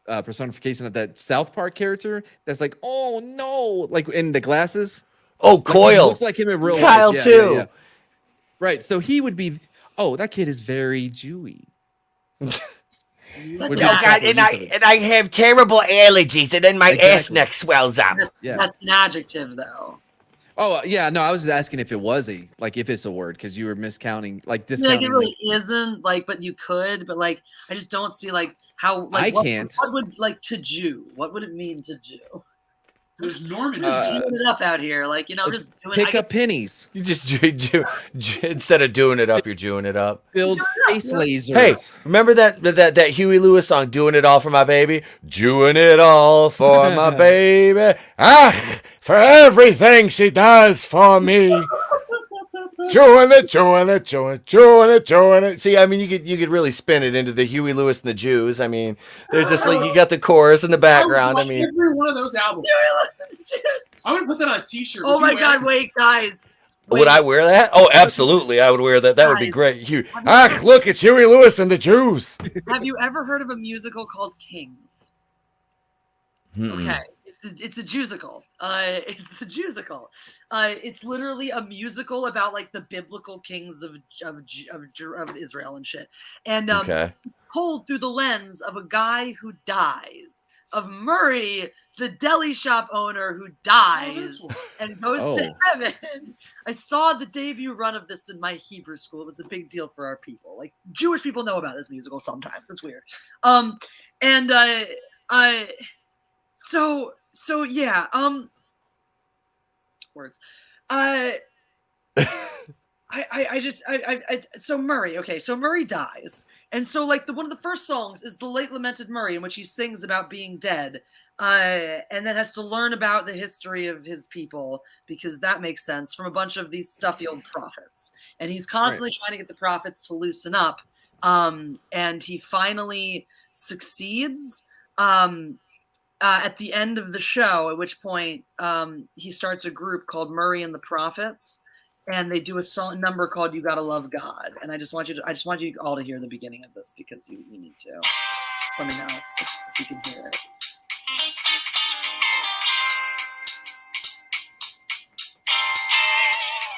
personification of that South Park character. That's like, oh no, like in the glasses. Oh, Coyle. Looks like him in real life. Kyle too. Yeah. Right. So he would be. Oh, that kid is very Jewy. Oh God, and I have terrible allergies, and then my ass neck swells up. That's an adjective, though. Oh yeah, no, I was just asking if it was if it's a word, because you were miscounting discounting. It really isn't but you could, but I just don't see how I can't. What would to Jew? What would it mean to Jew? There's Norman. Just Jewing it up out here, just doing. Pick up pennies. You just instead of doing it up, you're Jewing it up. Build space lasers. Hey, remember that Huey Lewis song, "Doing It All for My Baby"? Doing it all for my baby. For everything she does for me. Doing it. See, I mean, you could really spin it into the Huey Lewis and the Jews. I mean, there's this you got the chorus in the background. I mean, every one of those albums. Huey Lewis and the Jews. I would put that on a T-shirt. Oh my God! Wait, guys. Would I wear that? Oh, absolutely, I would wear that. That would be great. Look, it's Huey Lewis and the Jews. Have you ever heard of a musical called Kings? Okay. It's a Jewsical. It's the Jewsical. It's literally a musical about the biblical kings of Israel and shit. And told through the lens of a guy who dies, of Murray, the deli shop owner who dies and goes to heaven. I saw the debut run of this in my Hebrew school. It was a big deal for our people. Jewish people know about this musical sometimes. It's weird. So yeah, words. So Murray, okay, so Murray dies. And so one of the first songs is The Late Lamented Murray, in which he sings about being dead. And then has to learn about the history of his people, because that makes sense, from a bunch of these stuffy old prophets. And he's constantly trying to get the prophets to loosen up. And he finally succeeds. At the end of the show, at which point he starts a group called Murray and the Prophets, and they do a number called "You Gotta Love God." And I just want you all to hear the beginning of this, because you need to. Just let me know if you can hear it.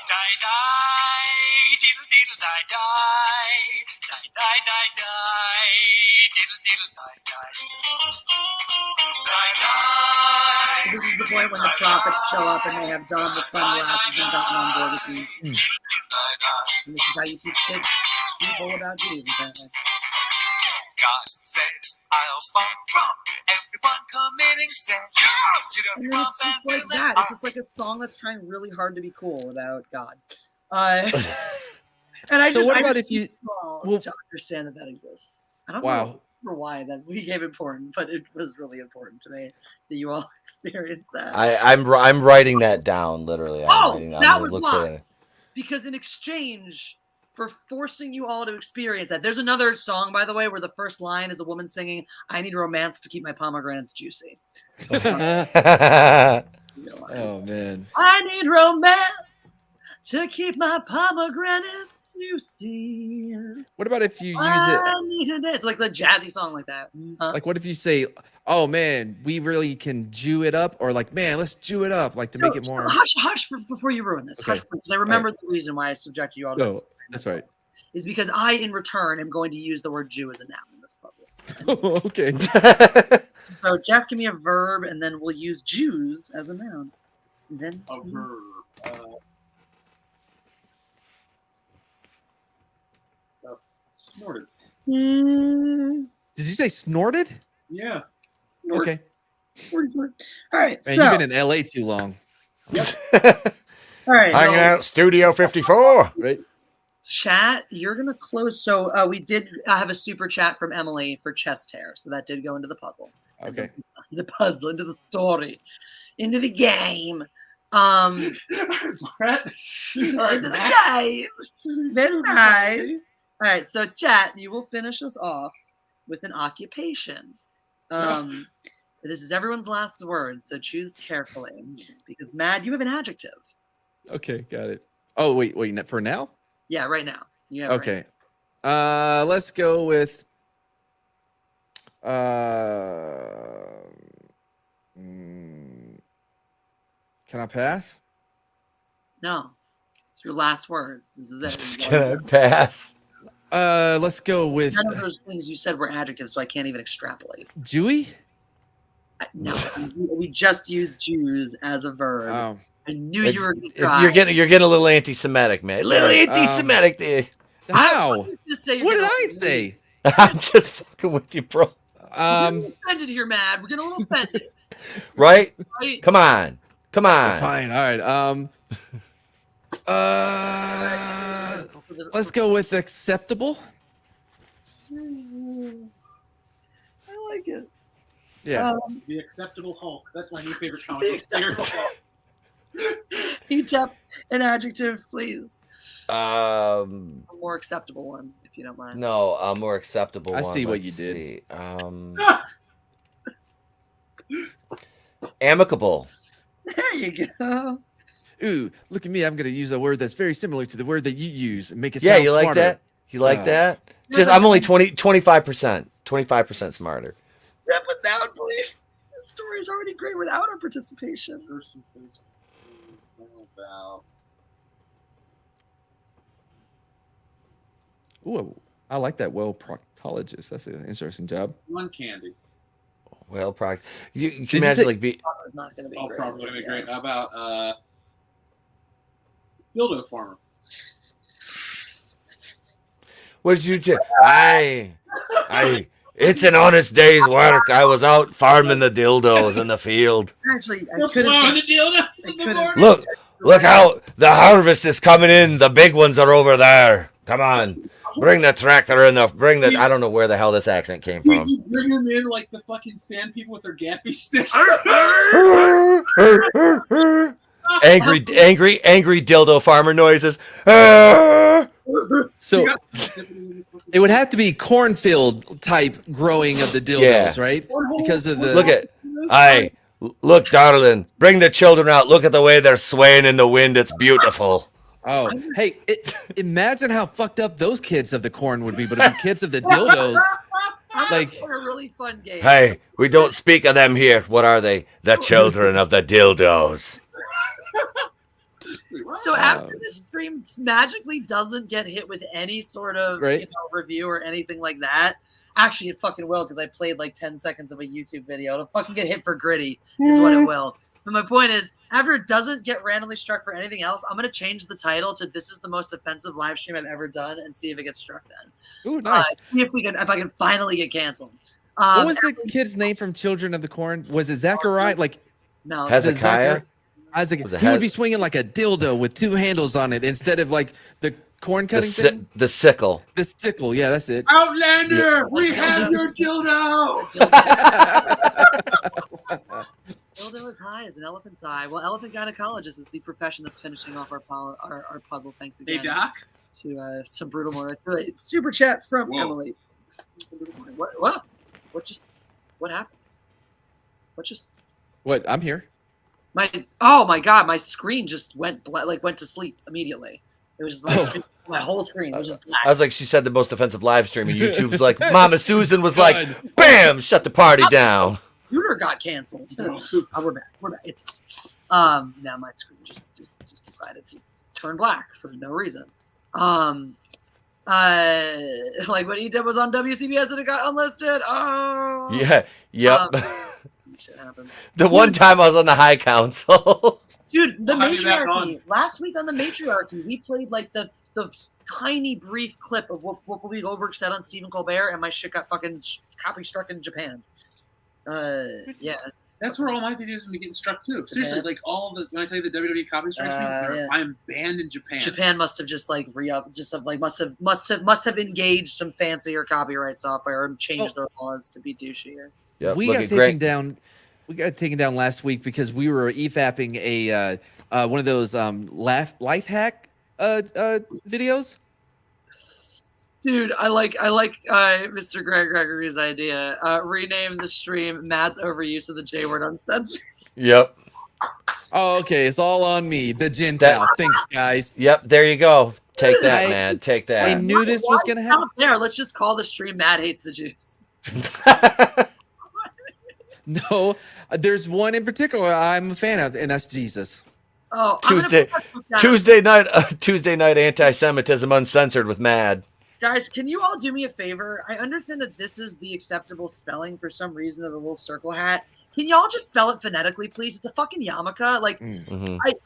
Die, die, diddle, diddle, die, die, die, die, die, die, diddle, diddle, die, die. So this is the point when the prophets show up and they have donned the sunglasses and gotten on board with me. And this is how you teach kids people about Judaism, apparently. God said, I'll bump everyone committing sin. And then it's just like that. It's just like a song that's trying really hard to be cool about God. And I so just, what I about just if you to understand that exists. I don't know why that became important, but it was really important to me that you all experienced that. I'm writing that down literally. That was why. Because in exchange for forcing you all to experience that. There's another song, by the way, where the first line is a woman singing, "I need romance to keep my pomegranates juicy." Oh man. I need romance to keep my pomegranates juicy. What about if you use it? It's like the jazzy song like that. Like, what if you say, "Oh man, we really can Jew it up," or like, "Man, let's Jew it up," like to make it more. Hush before you ruin this. Okay. Hush, because I remember the reason why I subjected you all to this. That's right. Is because I, in return, am going to use the word Jew as a noun in this public. Okay. So, Jeff, give me a verb, and then we'll use Jews as a noun. And then A verb. Snorted. Did you say snorted? Yeah. Snort. Okay. All right. Man, so, you've been in LA too long. all right. Hanging out Studio 54. Right. Chat, you're gonna close. So we did have a super chat from Emily for chest hair, so that did go into the puzzle. Okay. The puzzle, into the story, into the game. Brett. Into the game. Very nice. All right, so chat, you will finish us off with an occupation. This is everyone's last word, so choose carefully. Because Mad, you have an adjective. Okay, got it. Oh wait, for now? Yeah, right now. You have it Okay. Let's go with can I pass? No. It's your last word. This is it. Can I pass? Let's go with None of those things you said were adjectives, so I can't even extrapolate. Jewy. No, we just used Jews as a verb. Oh. I knew you were going to try. You're getting a little anti-Semitic, man. A little anti-Semitic there. How? Just say What did I say? I'm just fucking with you, bro. We're getting offended here, Mad. We're getting a little offended. Right? Right? Come on. Fine. All right. Let's go with acceptable. I like it. Yeah. The Acceptable Hulk. That's my new favorite The comic. Acceptable Etep, an adjective, please. A more acceptable one, if you don't mind. No, a more acceptable I one. see what Let's you did. see. Amicable. There you go. Ooh, look at me. I'm going to use a word that's very similar to the word that you use and make it Yeah, sound you like smarter. that? You like that? Just I'm only 25%. 25% smarter. Step it down, please. This story's already great without our participation. Ooh, I like that. Well, proctologist. That's an interesting job. One candy. Well, you Did can you imagine say- like be. It's not going to be Oh, great. probably gonna be great. How about dildo farmer? What did you do? It's an honest day's work. I was out farming the dildos in the field. Actually, I could have. Look how the harvest is coming in. The big ones are over there. Come on. Bring the tractor in I don't know where the hell this accent came from. You bring them in like the fucking sand people with their gappy sticks. angry dildo farmer noises. So it would have to be cornfield type growing of the dildos, Yeah. right? Because of the Look, darling, bring the children out. Look at the way they're swaying in the wind. It's beautiful. Oh, hey, imagine how fucked up those kids of the corn would be, but if the kids of the dildos, like, a really fun game. Hey, we don't speak of them here. What are they? The children of the dildos. So after this stream magically doesn't get hit with any sort of review or anything like that, actually it fucking will, because I played like 10 seconds of a YouTube video. It'll fucking get hit for gritty is what it will. But my point is, after it doesn't get randomly struck for anything else, I'm going to change the title to "This is the most offensive live stream I've ever done" and see if it gets struck then. Ooh, nice. See if I can finally get canceled. What was the kid's name from Children of the Corn? Was it Zachariah? No, Hezekiah? He would be swinging like a dildo with two handles on it instead of like the corn cutting thing. The sickle. The sickle, yeah, that's it. Outlander, we have your dildo. Dildo is high as an elephant's eye. Well, elephant gynecologist is the profession that's finishing off our puzzle. Thanks again. Hey, Doc. to some brutal morning. It's super chat from Whoa. Emily. Some brutal morning. What happened? What? I'm here. Oh my god, my screen just went to sleep immediately. It was just my whole screen was just black. I was like, she said the most offensive live stream, and YouTube's like, Mama Susan was like, bam, shut the party down. Computer got canceled. We're back. It's now my screen just decided to turn black for no reason. Like when Etep was on WCBS and it got unlisted. Oh Yeah. Yep. Shit happens. The one time I was on the High Council. Dude, the I'll have you back matriarchy. Last week on the matriarchy, we played like the tiny brief clip of what Whoopi Goldberg said on Stephen Colbert, and my shit got fucking copy struck in Japan. Yeah. That's where all my videos will be getting struck too. Seriously, like when I tell you the WWE copy strikes me, yeah. I am banned in Japan. Japan must have just like must have engaged some fancier copyright software and changed their laws to be douchier. Yep. We got taken down. We got taken down last week because we were EFAPing a one of those life hack videos. Dude, I like Mr. Gregory's idea. Rename the stream Matt's overuse of the J word uncensored. Yep. Oh, okay. It's all on me. The Gentile. Thanks, guys. Yep. There you go. Take that, man. Take that. I knew this was going to happen. There, let's just call the stream Matt Hates the Jews. No, there's one in particular I'm a fan of, and that's Jesus. Oh, Tuesday night anti-Semitism uncensored with Mad. Guys, can you all do me a favor? I understand that this is the acceptable spelling for some reason of the little circle hat. Can y'all just spell it phonetically, please? It's a fucking yarmulke. Like,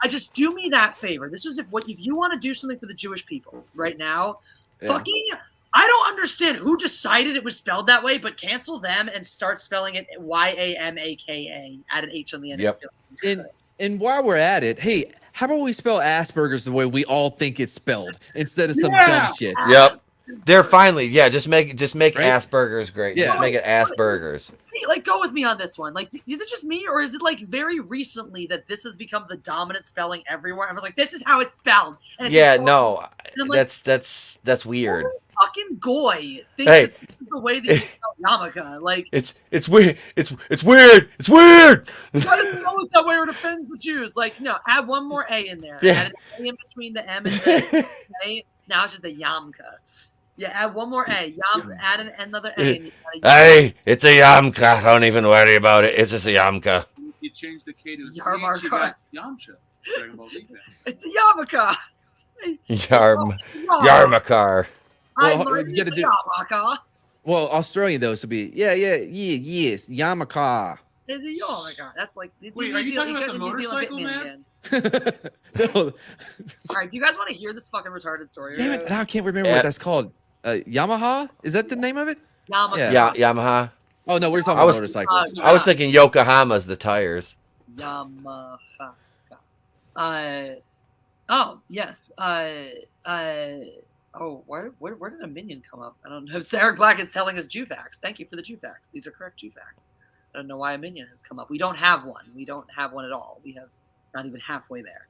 I just do me that favor. This is if you want to do something for the Jewish people right now, fucking. I don't understand who decided it was spelled that way, but cancel them and start spelling it Yamaka. Add an H on the end. Yep. And while we're at it, hey, how about we spell Asperger's the way we all think it's spelled instead of some dumb shit? Yep. They're finally, just make Asperger's great. Yeah. Just make it Asperger's. Hey, like, go with me on this one. Like, is it just me, or is it like very recently that this has become the dominant spelling everywhere? I'm like, this is how it's spelled. And Yeah, it's no, like, that's weird. Fucking goy thinks that this is the way that you spell yarmulke. Like, it's weird. It's weird. It's weird. Why does it always that way where it offends the Jews? Like, no, add one more A in there. Yeah. Add an A in between the M and the A. Now it's just a yarmulke. Yeah, add one more A. Add another A. And Hey, it's a yarmulke. Don't even worry about it. It's just a yarmulke. You change the K to a C, Yarmulke. you got Yamcha. Dragon Ball Z fan. It's a yarmulke. Yarmulke. Well, you gotta do. Well, Australian though, so be yes, Yamaka. It's a yarmulke. That's like. Wait, are you talking about the motorcycle man? No. All right, do you guys want to hear this fucking retarded story? Damn it! I can't remember what that's called. Yamaha? Is that the name of it? Yamaha. Yeah, Yamaha. Oh no, we're talking about motorcycles. I was thinking Yokohama's the tires. Yamaha. Oh yes. Oh, where did a minion come up? I don't know. Sarah Black is telling us Jew facts. Thank you for the Jew facts. These are correct Jew facts. I don't know why a minion has come up. We don't have one. We don't have one at all. We have not even halfway there.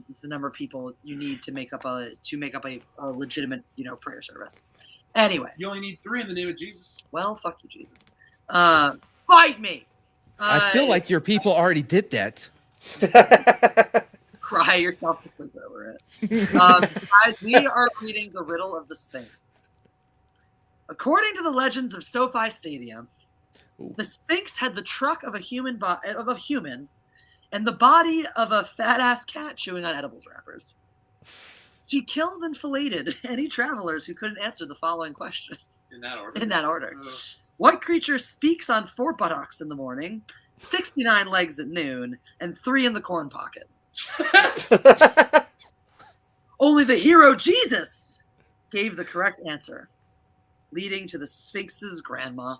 It's the number of people you need to make up a legitimate, prayer service. Anyway. You only need 3 in the name of Jesus. Well, fuck you, Jesus. Fight me. I feel like your people already did that. Cry yourself to sleep over it. Guys, we are reading the riddle of the Sphinx. According to the legends of SoFi Stadium, the Sphinx had the truck of a human and the body of a fat-ass cat chewing on edibles wrappers. She killed and filleted any travelers who couldn't answer the following question. In that order. What creature speaks on 4 buttocks in the morning, 69 legs at noon, and 3 in the corn pocket? Only the hero Jesus gave the correct answer, leading to the Sphinx's grandma.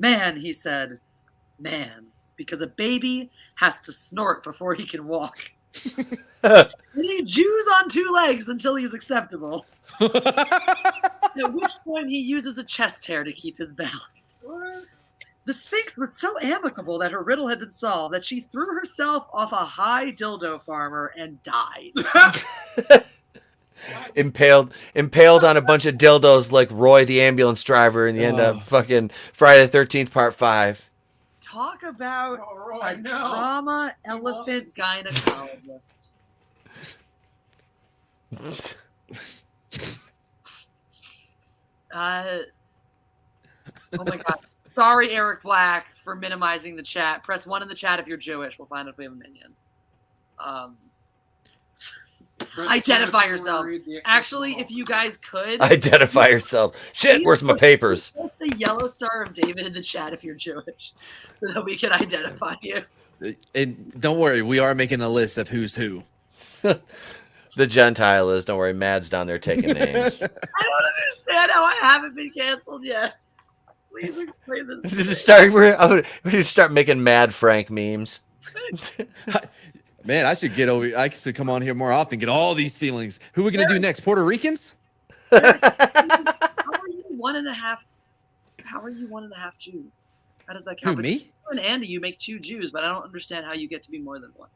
Man, he said, man, because a baby has to snort before he can walk. He chews on 2 legs until he's acceptable. At which point he uses a chest hair to keep his balance. The Sphinx was so amicable that her riddle had been solved that she threw herself off a high dildo farmer and died. impaled on a bunch of dildos like Roy the ambulance driver, and you end up fucking Friday the 13th Part 5. Talk about a trauma elephant gynecologist. Oh my god. Sorry, Eric Black, for minimizing the chat. Press 1 in the chat if you're Jewish. We'll find out if we have a minion. Identify yourselves. Actually, if you guys could Identify yourself. Shit, where's my papers? Put the yellow star of David in the chat if you're Jewish, so that we can identify you. And don't worry, we are making a list of who's who. The Gentile is. Don't worry, Mad's down there taking names. I don't understand how I haven't been canceled yet. Please explain this. We're gonna start making Mad Frank memes. Man, I should come on here more often, get all these feelings. Who are we gonna do next? Puerto Ricans? How are you 1.5? How are you 1.5 Jews? How does that count? Who, me? You and Andy, you make 2 Jews, but I don't understand how you get to be more than 1.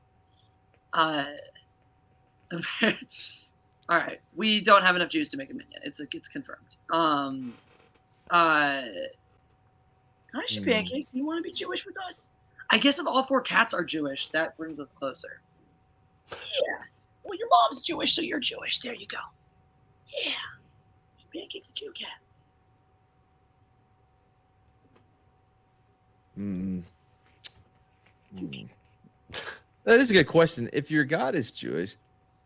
All right, we don't have enough Jews to make a minion. It's confirmed. Hi, Pancake. You want to be Jewish with us? I guess if all 4 cats are Jewish, that brings us closer. Yeah. Well, your mom's Jewish, so you're Jewish. There you go. Yeah. Pancake's a Jew cat. That is a good question. If your God is Jewish,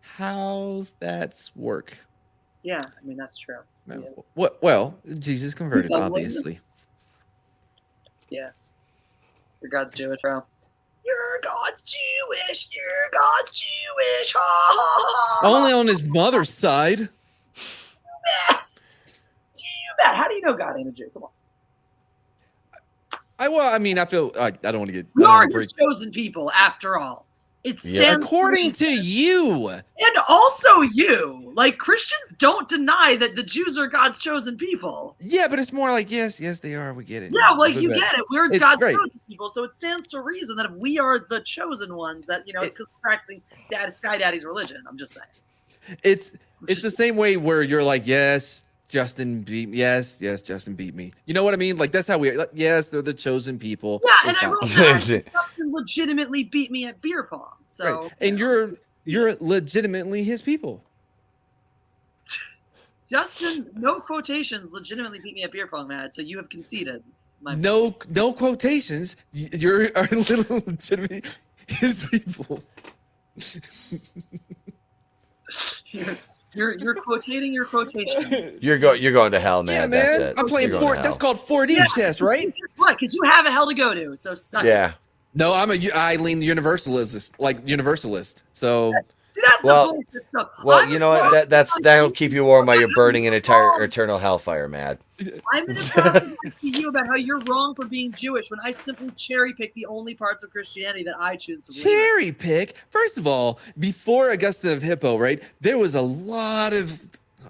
how's that work? Yeah, I mean, that's true. No. Yeah. What? Well, Jesus converted, obviously. Yeah. Your God's Jewish, bro. Your God's Jewish. Your God's Jewish. Ha, ha, ha. Only on his mother's side. Too bad. How do you know God ain't a Jew? Come on. I feel I don't want to get. We are his chosen people, after all. It stands according to you, and also you. Like, Christians don't deny that the Jews are God's chosen people. Yeah, but it's more like yes, they are. We get it. Yeah, like you get it. We're God's right. chosen people, so it stands to reason that if we are the chosen ones, that it's because we're practicing Sky Daddy's religion. I'm just saying. It's the same way where you're like, yes, Justin beat me. Yes, Justin beat me. You know what I mean? Like that's how yes, they're the chosen people. Yeah, and I wrote that Justin legitimately beat me at beer pong. So right. And you're legitimately his people. Justin, no quotations, legitimately beat me at beer pong, Matt. So you have conceded. No quotations. You're legitimately his people. You're quotating your quotation. You're going to hell, man. Yeah, man. That's it. I'm playing that's called 4D chess, right? What? Because you have a hell to go to. So suck yeah. It. No, I lean universalist, So see, that's the bullshit stuff. Well, you know what? That'll keep you warm while you're burning in eternal hellfire, Mad. I'm going to talk to you about how you're wrong for being Jewish when I simply cherry pick the only parts of Christianity that I choose to believe. Cherry pick? First of all, before Augustine of Hippo, right? There was a lot of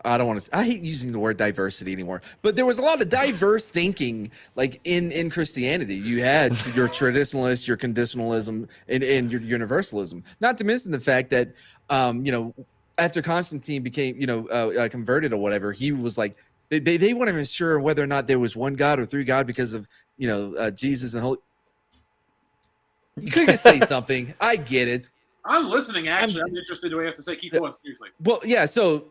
I hate using the word diversity anymore, but there was a lot of diverse thinking like in Christianity. You had your traditionalists, your conditionalism, and your universalism. Not to mention the fact that after Constantine became converted or whatever, he was like they weren't even sure whether or not there was one God or 3 God because of Jesus and Holy. You could say something. I get it. I'm listening. Actually, I'm interested. Do I have to say keep going? Seriously. Well, yeah. So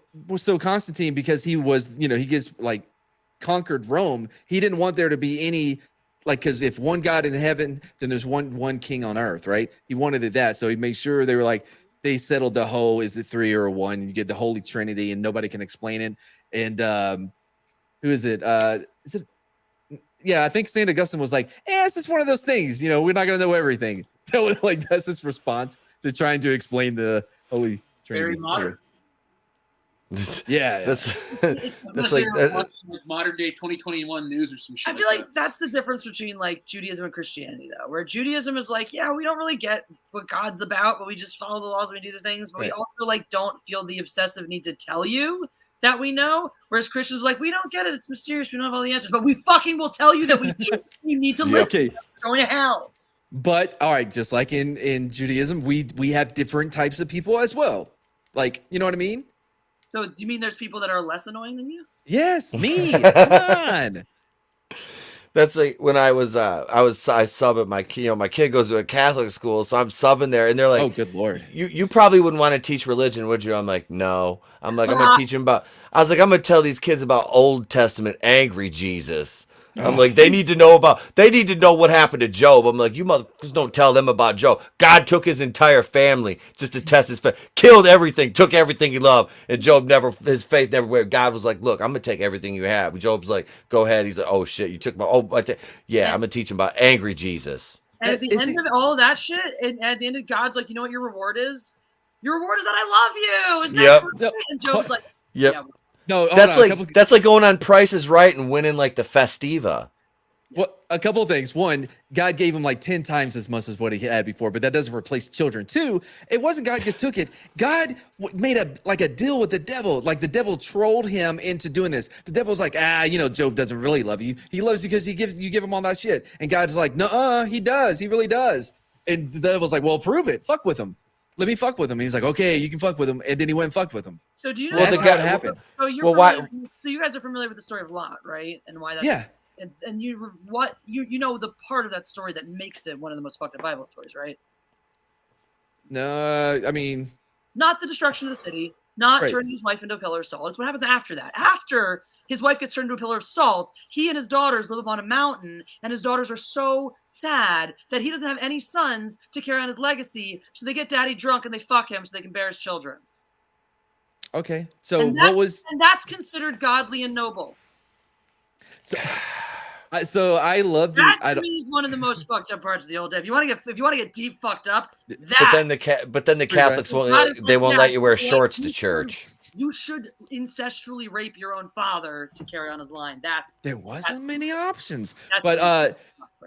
Constantine, because he was, he gets like conquered Rome. He didn't want there to be any because if one God in heaven, then there's one king on earth, right? He wanted it that, so he made sure they were they settled the whole is it 3 or 1? You get the Holy Trinity, and nobody can explain it. And who is it? Is it? Yeah, I think Saint Augustine was like, it's just one of those things. We're not gonna know everything. That was that's his response to trying to explain the Holy Trinity. Very modern. Yeah, that's like modern day 2021 news or some shit. I feel like that's the difference between Judaism and Christianity, though, where Judaism is we don't really get what God's about, but we just follow the laws and we do the things, but we also don't feel the obsessive need to tell you that we know. Whereas Christians we don't get it, it's mysterious, we don't have all the answers, but we fucking will tell you that we do. You need to listen. Okay. We're going to hell. But all right, just like in Judaism, we have different types of people as well. You know what I mean? So do you mean there's people that are less annoying than you? Yes, me. Come on. That's like when I sub at my kid goes to a Catholic school, so I'm subbing there, and they're like, Oh, good Lord. You probably wouldn't want to teach religion, would you? I'm like, no. I'm gonna teach them about. I was like, I'm gonna tell these kids about Old Testament angry Jesus. I'm like, they need to know what happened to Job. I'm like, you motherfuckers don't tell them about Job. God took his entire family just to test his faith, killed everything, took everything he loved, and Job his faith never wavered. God was like, look, I'm gonna take everything you have. Job's like, go ahead. He's like, oh shit, you took my I'm gonna teach him about angry Jesus. And at the end of all of that shit, and at the end of God's like, you know what your reward is? Your reward is that I love you. Isn't that great? And Job's like, yep. Yeah, No, that's like going on Price is Right and winning like the Festiva. Well, a couple of things. One, God gave him like 10 times as much as what he had before, but that doesn't replace children. Two, it wasn't God just took it. God made a deal with the devil. Like the devil trolled him into doing this. The devil's like, Job doesn't really love you. He loves you because you give him all that shit. And God's like, no, he does. He really does. And the devil's like, well, prove it. Fuck with him. Let me fuck with him. He's like, okay, you can fuck with him. And then he went and fucked with him. So do you know that's what happened? So you guys are familiar with the story of Lot, right? And why that? Yeah. And you know the part of that story that makes it one of the most fucked up Bible stories, right? No, I mean, not the destruction of the city, not right. turning his wife into a pillar of salt. It's what happens after that. After his wife gets turned into a pillar of salt, he and his daughters live up on a mountain, and his daughters are so sad that he doesn't have any sons to carry on his legacy, so they get daddy drunk and they fuck him so they can bear his children. Okay, so and that's considered godly and noble. So I love that. To me is one of the most fucked up parts of the Old Testament. If you want to get deep fucked up, but then the Catholics won't let you wear shorts to church. You should ancestrally rape your own father to carry on his line. There wasn't many options, but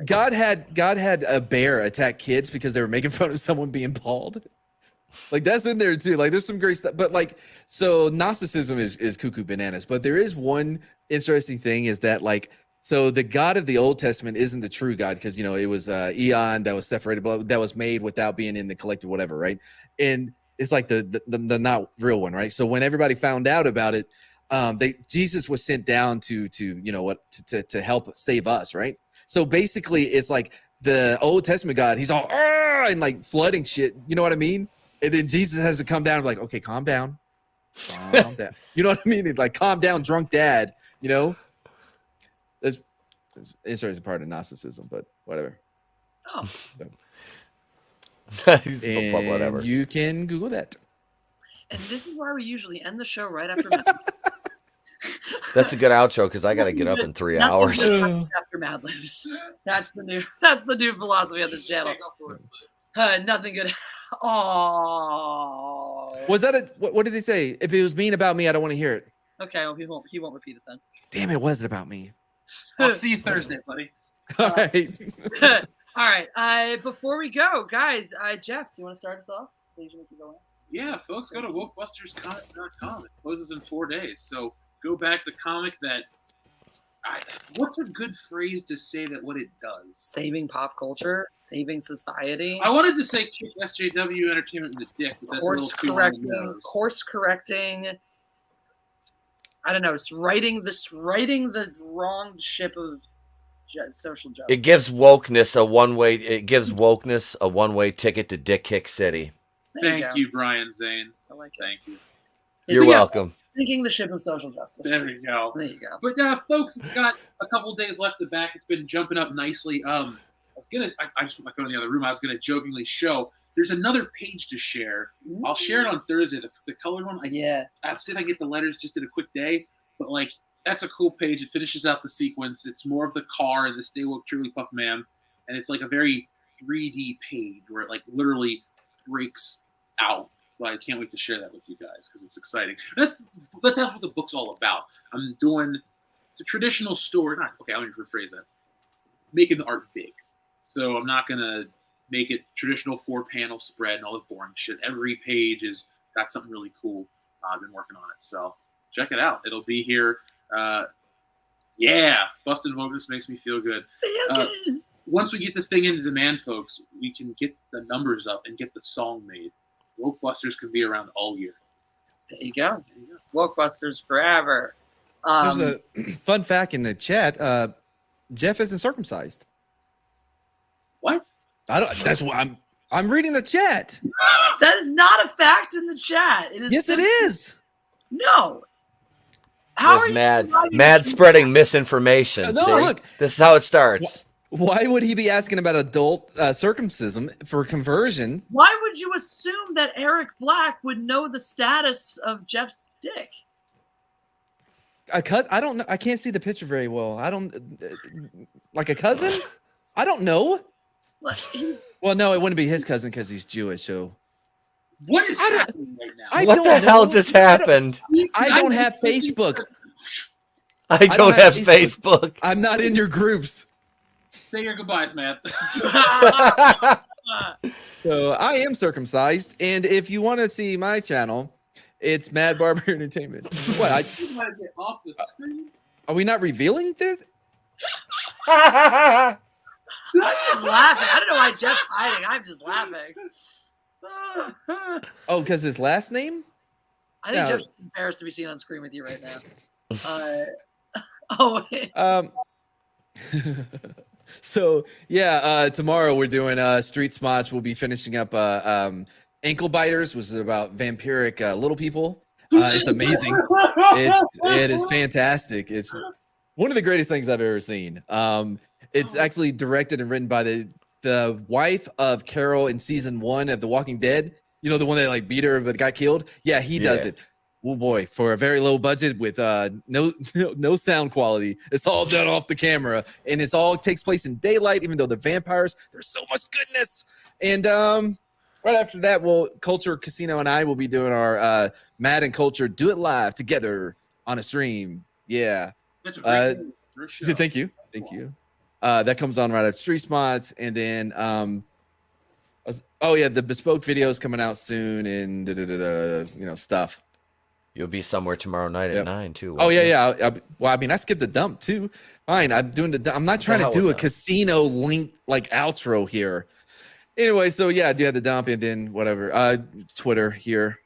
God had a bear attack kids because they were making fun of someone being bald. Like that's in there too. Like there's some great stuff, but like so Gnosticism is cuckoo bananas. But there is one interesting thing is that like. So the God of the Old Testament isn't the true God because, it was eon that was separated, that was made without being in the collective whatever, right? And it's like the not real one, right? So when everybody found out about it, Jesus was sent down to help save us, right? So basically it's like the Old Testament God, he's all and like flooding shit, you know what I mean? And then Jesus has to come down and be like, okay, calm down. Calm down. You know what I mean? It's like calm down, drunk dad, It's a part of Gnosticism, but whatever. Oh. Whatever. You can Google that. And this is why we usually end the show right after Mad Libs. That's a good outro because I got to get up in 3 hours. After Mad Libs. That's the new philosophy of this channel. Nothing good. Oh. Was that what did they say? If it was mean about me, I don't want to hear it. Okay, well he won't repeat it then. Damn, it wasn't about me. I'll see you Thursday, buddy. All right. All right. Before we go, guys, Jeff, do you want to start us off? Yeah, folks, go to WOKEBUSTERsComic.com. It closes in 4 days. So go back to the comic that. What's a good phrase to say that what it does? Saving pop culture, saving society. I wanted to say kick SJW Entertainment in the dick, but that's a little too on the nose. Course correcting. I don't know. It's righting the wrong ship of social justice. It gives wokeness a one-way. It gives wokeness a one-way ticket to Dick Kick City. Thank you, Brian Zane. I like it. Thank you. You're welcome. Sinking the ship of social justice. There you go. There you go. But folks, it's got a couple days left to back. It's been jumping up nicely. I just put my phone in the other room. I was gonna jokingly show. There's another page to share. I'll share it on Thursday. The colored one. I'll see if I get the letters just in a quick day. But like, that's a cool page. It finishes out the sequence. It's more of the car and the Stay Woke Truly Puff Man, and it's like a very 3D page where it like literally breaks out. So I can't wait to share that with you guys because it's exciting. That's what the book's all about. It's a traditional story. Let me rephrase that. Making the art big. So I'm not gonna make it traditional 4-panel spread and all the boring shit. Every page has got something really cool. I've been working on it, so check it out. It'll be here. Bustin' Wokeness makes me feel good. Once we get this thing into demand, folks, we can get the numbers up and get the song made. WOKEBUSTERS can be around all year. There you go. WOKEBUSTERS forever. There's a fun fact in the chat. Jeff isn't circumcised. What? I don't. That's what I'm reading the chat. That is not a fact in the chat. It is Yes, it simply- is. No. How There's are mad, you allowing mad to- spreading misinformation. No, see? look. This is how it starts. Why would he be asking about adult circumcision for conversion? Why would you assume that Eric Black would know the status of Jeff's dick? I don't know. I can't see the picture very well. I don't like a cousin. I don't know. Like, Well, no, it wouldn't be his cousin because he's Jewish. So What is happening right now? I What don't the hell know. just happened? I don't have Facebook. I don't have Facebook. I'm not in your groups. Say your goodbyes, man. So I am circumcised, and if you want to see my channel, it's Mad Barber Entertainment. What? You want to get off the screen? Are we not revealing this? I'm just laughing. I don't know why Jeff's hiding. I'm just laughing. Oh, because his last name? I think No. Jeff's embarrassed to be seen on screen with you right now. Oh, wait. So yeah, tomorrow we're doing Street Smots. We'll be finishing up Ankle Biters, which is about vampiric little people. It's amazing. It is fantastic. It's one of the greatest things I've ever seen. It's actually directed and written by the wife of Carol in season 1 of The Walking Dead. You know, the one that like beat her but got killed. Yeah, he does it. Oh boy, for a very low budget with no sound quality. It's all done off the camera, and it's all takes place in daylight. Even though the vampires, there's so much goodness. And right after that, Culture Casino and I will be doing our Mad and Culture Do It Live together on a stream. Yeah. That's a great show. Thank you. That comes on right after Street Spots, and then the bespoke video is coming out soon, and stuff. You'll be somewhere tomorrow night at 9 too. Oh yeah. Well, I mean, I skipped the dump too. Fine, I'm doing I'm not trying to do a casino link like outro here. Anyway, so yeah, I do have the dump, and then whatever. Twitter here.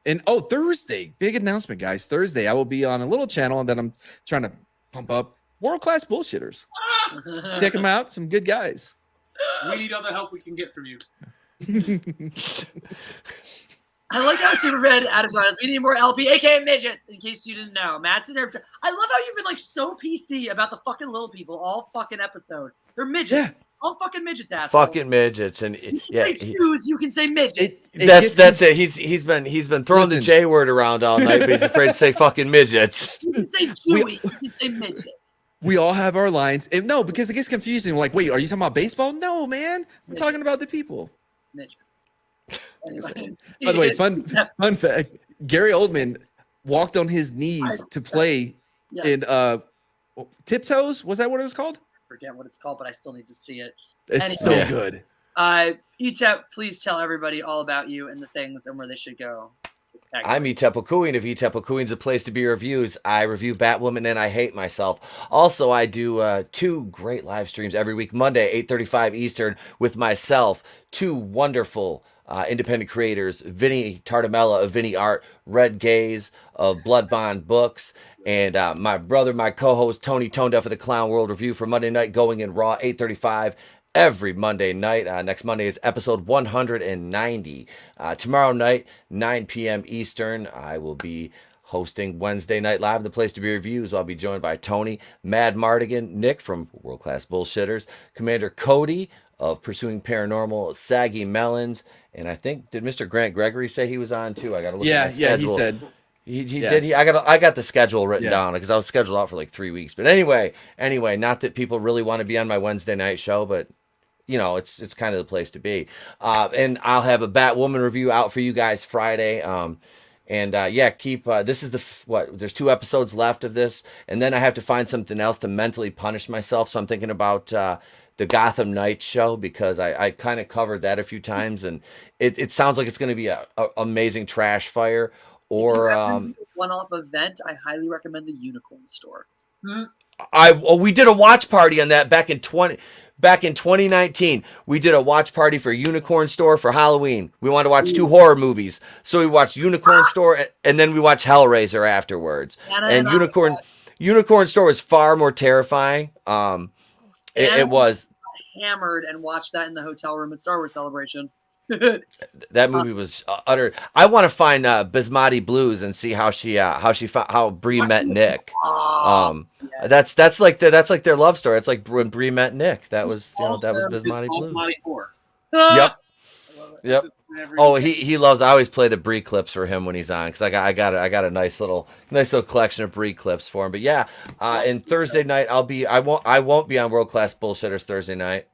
And Thursday, big announcement, guys. Thursday, I will be on a little channel that I'm trying to pump up. World Class Bullshitters. Check them out. Some good guys. We need all the help we can get from you. I like how Superman added on. We need more LP, aka midgets, in case you didn't know. Matt's in there. I love how you've been like so PC about the fucking little people all fucking episode. They're midgets. Yeah. All fucking midgets, asshole. Fucking midgets, and you can say midgets. That's it. He's been throwing the J word around all night, but he's afraid to say fucking midgets. You can say Jewy. You can say midget. We all have our lines. And no, because it gets confusing. Like, wait, are you talking about baseball? No, man. I'm talking about the people. Midget. Anyway. By the way, fun fact: Gary Oldman walked on his knees to play in Tiptoes. Was that what it was called? I forget what it's called, but I still need to see it. It's so good. Etep, please tell everybody all about you and the things and where they should go. I'm Etep Okuin of Etep Okuin's a place to be reviews. I review Batwoman and I hate myself. Also, I do 2 great live streams every week. Monday, 8:35 Eastern, with myself, 2 wonderful independent creators, Vinny Tartamella of Vinny Art, Red Gaze of Blood Bond Books, and my brother, my co-host, Tony Tone Deaf of the Clown World Review for Monday Night Going in Raw, 8:35 every Monday night. Next Monday is episode 190. Tomorrow night, 9 p.m. Eastern, I will be hosting Wednesday Night Live, the place to be reviews. I'll be joined by Tony, Mad Mardigan, Nick from World Class Bullshitters, Commander Cody of Pursuing Paranormal, Saggy Melons, and I think, did Mr. Grant Gregory say he was on too? I got to look at my schedule. He said. He did. I got the schedule written down because I was scheduled out for like 3 weeks. But anyway, not that people really want to be on my Wednesday night show, but it's kind of the place to be. And I'll have a Batwoman review out for you guys Friday. Keep this is there's 2 episodes left of this, and then I have to find something else to mentally punish myself. So I'm thinking about the Gotham Knights show, because I kind of covered that a few times, and it sounds like it's going to be a amazing trash fire. Or one-off event, I highly recommend the Unicorn Store. We did a watch party on that back in back in 2019, we did a watch party for Unicorn Store for Halloween. We wanted to watch 2 horror movies, so we watched Unicorn Store and then we watched Hellraiser afterwards. And Unicorn Store was far more terrifying. It was hammered and watched that in the hotel room at Star Wars Celebration. That movie was utter. I want to find Bismati Blues and see how Bree met Nick. That's like their love story. It's like when Bree met Nick. That was that was Bismati Blues. Yep. Oh, he loves. I always play the Bree clips for him when he's on because I got a nice little collection of Bree clips for him. But yeah, and Thursday night I won't be on World Class Bullshitters Thursday night.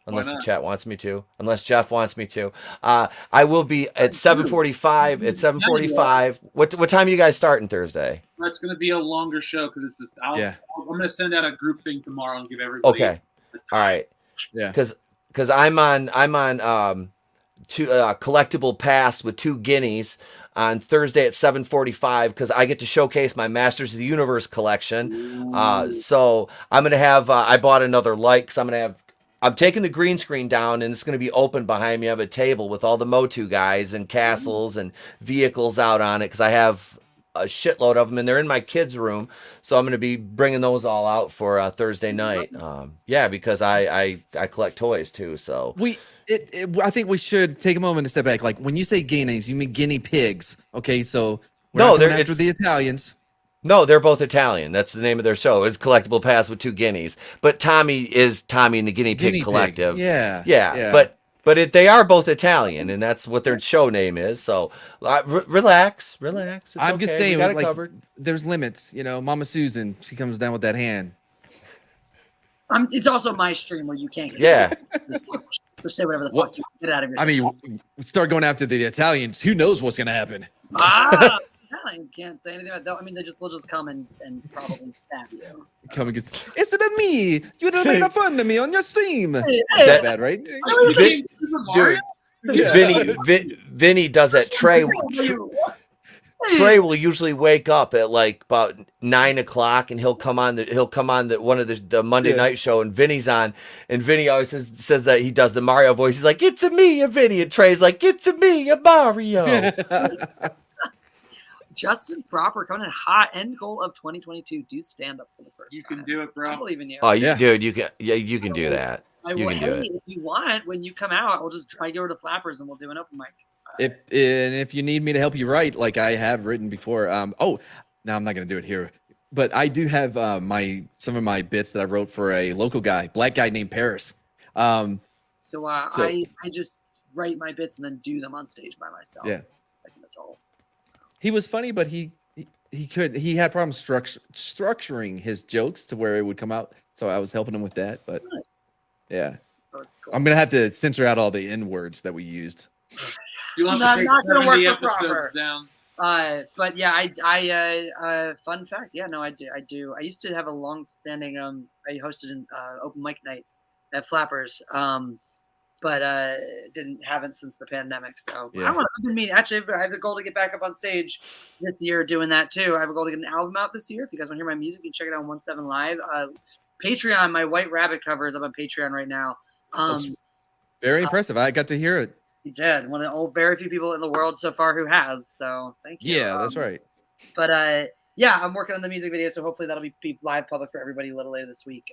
Unless the chat wants me to. Unless Jeff wants me to. I will be at 7:45. At 7:45. What time are you guys starting Thursday? It's going to be a longer show because I'm going to send out a group thing tomorrow and give everybody. Okay. All right. Yeah. Because I'm on two collectible pass with 2 guineas on Thursday at 7:45 because I get to showcase my Masters of the Universe collection. So I'm gonna have. I bought another light because I'm taking the green screen down and it's going to be open behind me. I have a table with all the Motu guys and castles and vehicles out on it because I have a shitload of them and they're in my kids' room. So I'm going to be bringing those all out for Thursday night. Because I collect toys too. So I think we should take a moment to step back. Like when you say guineas, you mean guinea pigs. Okay, so they're after the Italians. No, they're both Italian. That's the name of their show. It's Collectible Pass with 2 guineas. But Tommy is Tommy and the Guinea Pig Collective. Yeah. But they are both Italian, and that's what their show name is. So relax. It's I'm okay. just saying, we got it like, covered. There's limits. You know, Mama Susan, she comes down with that hand. It's also my stream where you can't. So say whatever the fuck you get out of your. I mean, start going after the Italians. Who knows what's gonna happen? Italians can't say anything about that. I mean, they'll just come and probably stab you. Come and get. It's me. You done made fun of me on your stream. That bad, right? Dude, Vinny does that. Trey will usually wake up at like about 9 o'clock, and he'll come on one of the Monday night show, and Vinny's on, and Vinny always says that he does the Mario voice. He's like, "It's a me, a Vinny," and Trey's like, "It's a me, a Mario." Justin Proper coming in hot. End goal of 2022. Do stand up for the first time. You can do it, bro. I believe in you. Oh, dude, you can do that. You can do it. If you want, when you come out, we'll just drag you over to Flappers and we'll do an open mic. If you need me to help you write, like I have written before. No, I'm not gonna do it here. But I do have some of my bits that I wrote for a local guy, black guy named Paris. I just write my bits and then do them on stage by myself. Yeah. Like an adult. He was funny, but he had problems structuring his jokes to where it would come out. So I was helping him with that. But yeah, cool. I'm gonna have to censor out all the N words that we used. You'll have to take not gonna work for episodes Proper. down. But yeah, I fun fact. Yeah, no, I do. I used to have a long-standing. I hosted an open mic night at Flappers. But haven't since the pandemic. So yeah. Actually, I have the goal to get back up on stage this year doing that too. I have a goal to get an album out this year. If you guys want to hear my music, you can check it out on 17 Live. Patreon, my White Rabbit cover is up on Patreon right now. That's very impressive. I got to hear it. You did. One of the very few people in the world so far who has. So thank you. Yeah, that's right. But I'm working on the music video, so hopefully that'll be live public for everybody a little later this week.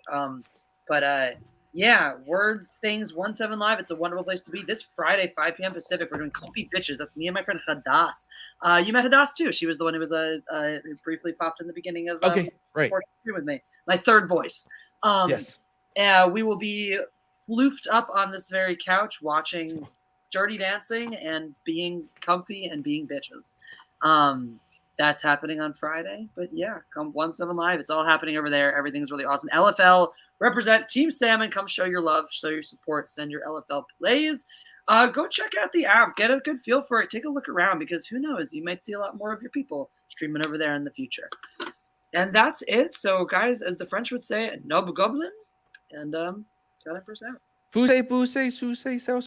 Yeah, Words, Things, 17 Live. It's a wonderful place to be. This Friday, 5 p.m. Pacific, we're doing Comfy Bitches. That's me and my friend Hadass. You met Hadass, too. She was the one who was who briefly popped in the beginning of right with me. My third voice. Yes. We will be floofed up on this very couch watching Dirty Dancing and being comfy and being bitches. That's happening on Friday. But yeah, come 17 Live. It's all happening over there. Everything's really awesome. LFL represent Team Salmon. Come show your love, show your support, send your LFL plays. Go check out the app. Get a good feel for it. Take a look around because who knows? You might see a lot more of your people streaming over there in the future. And that's it. So, guys, as the French would say, noble goblin. And got it first out. Fuse, buse, suse,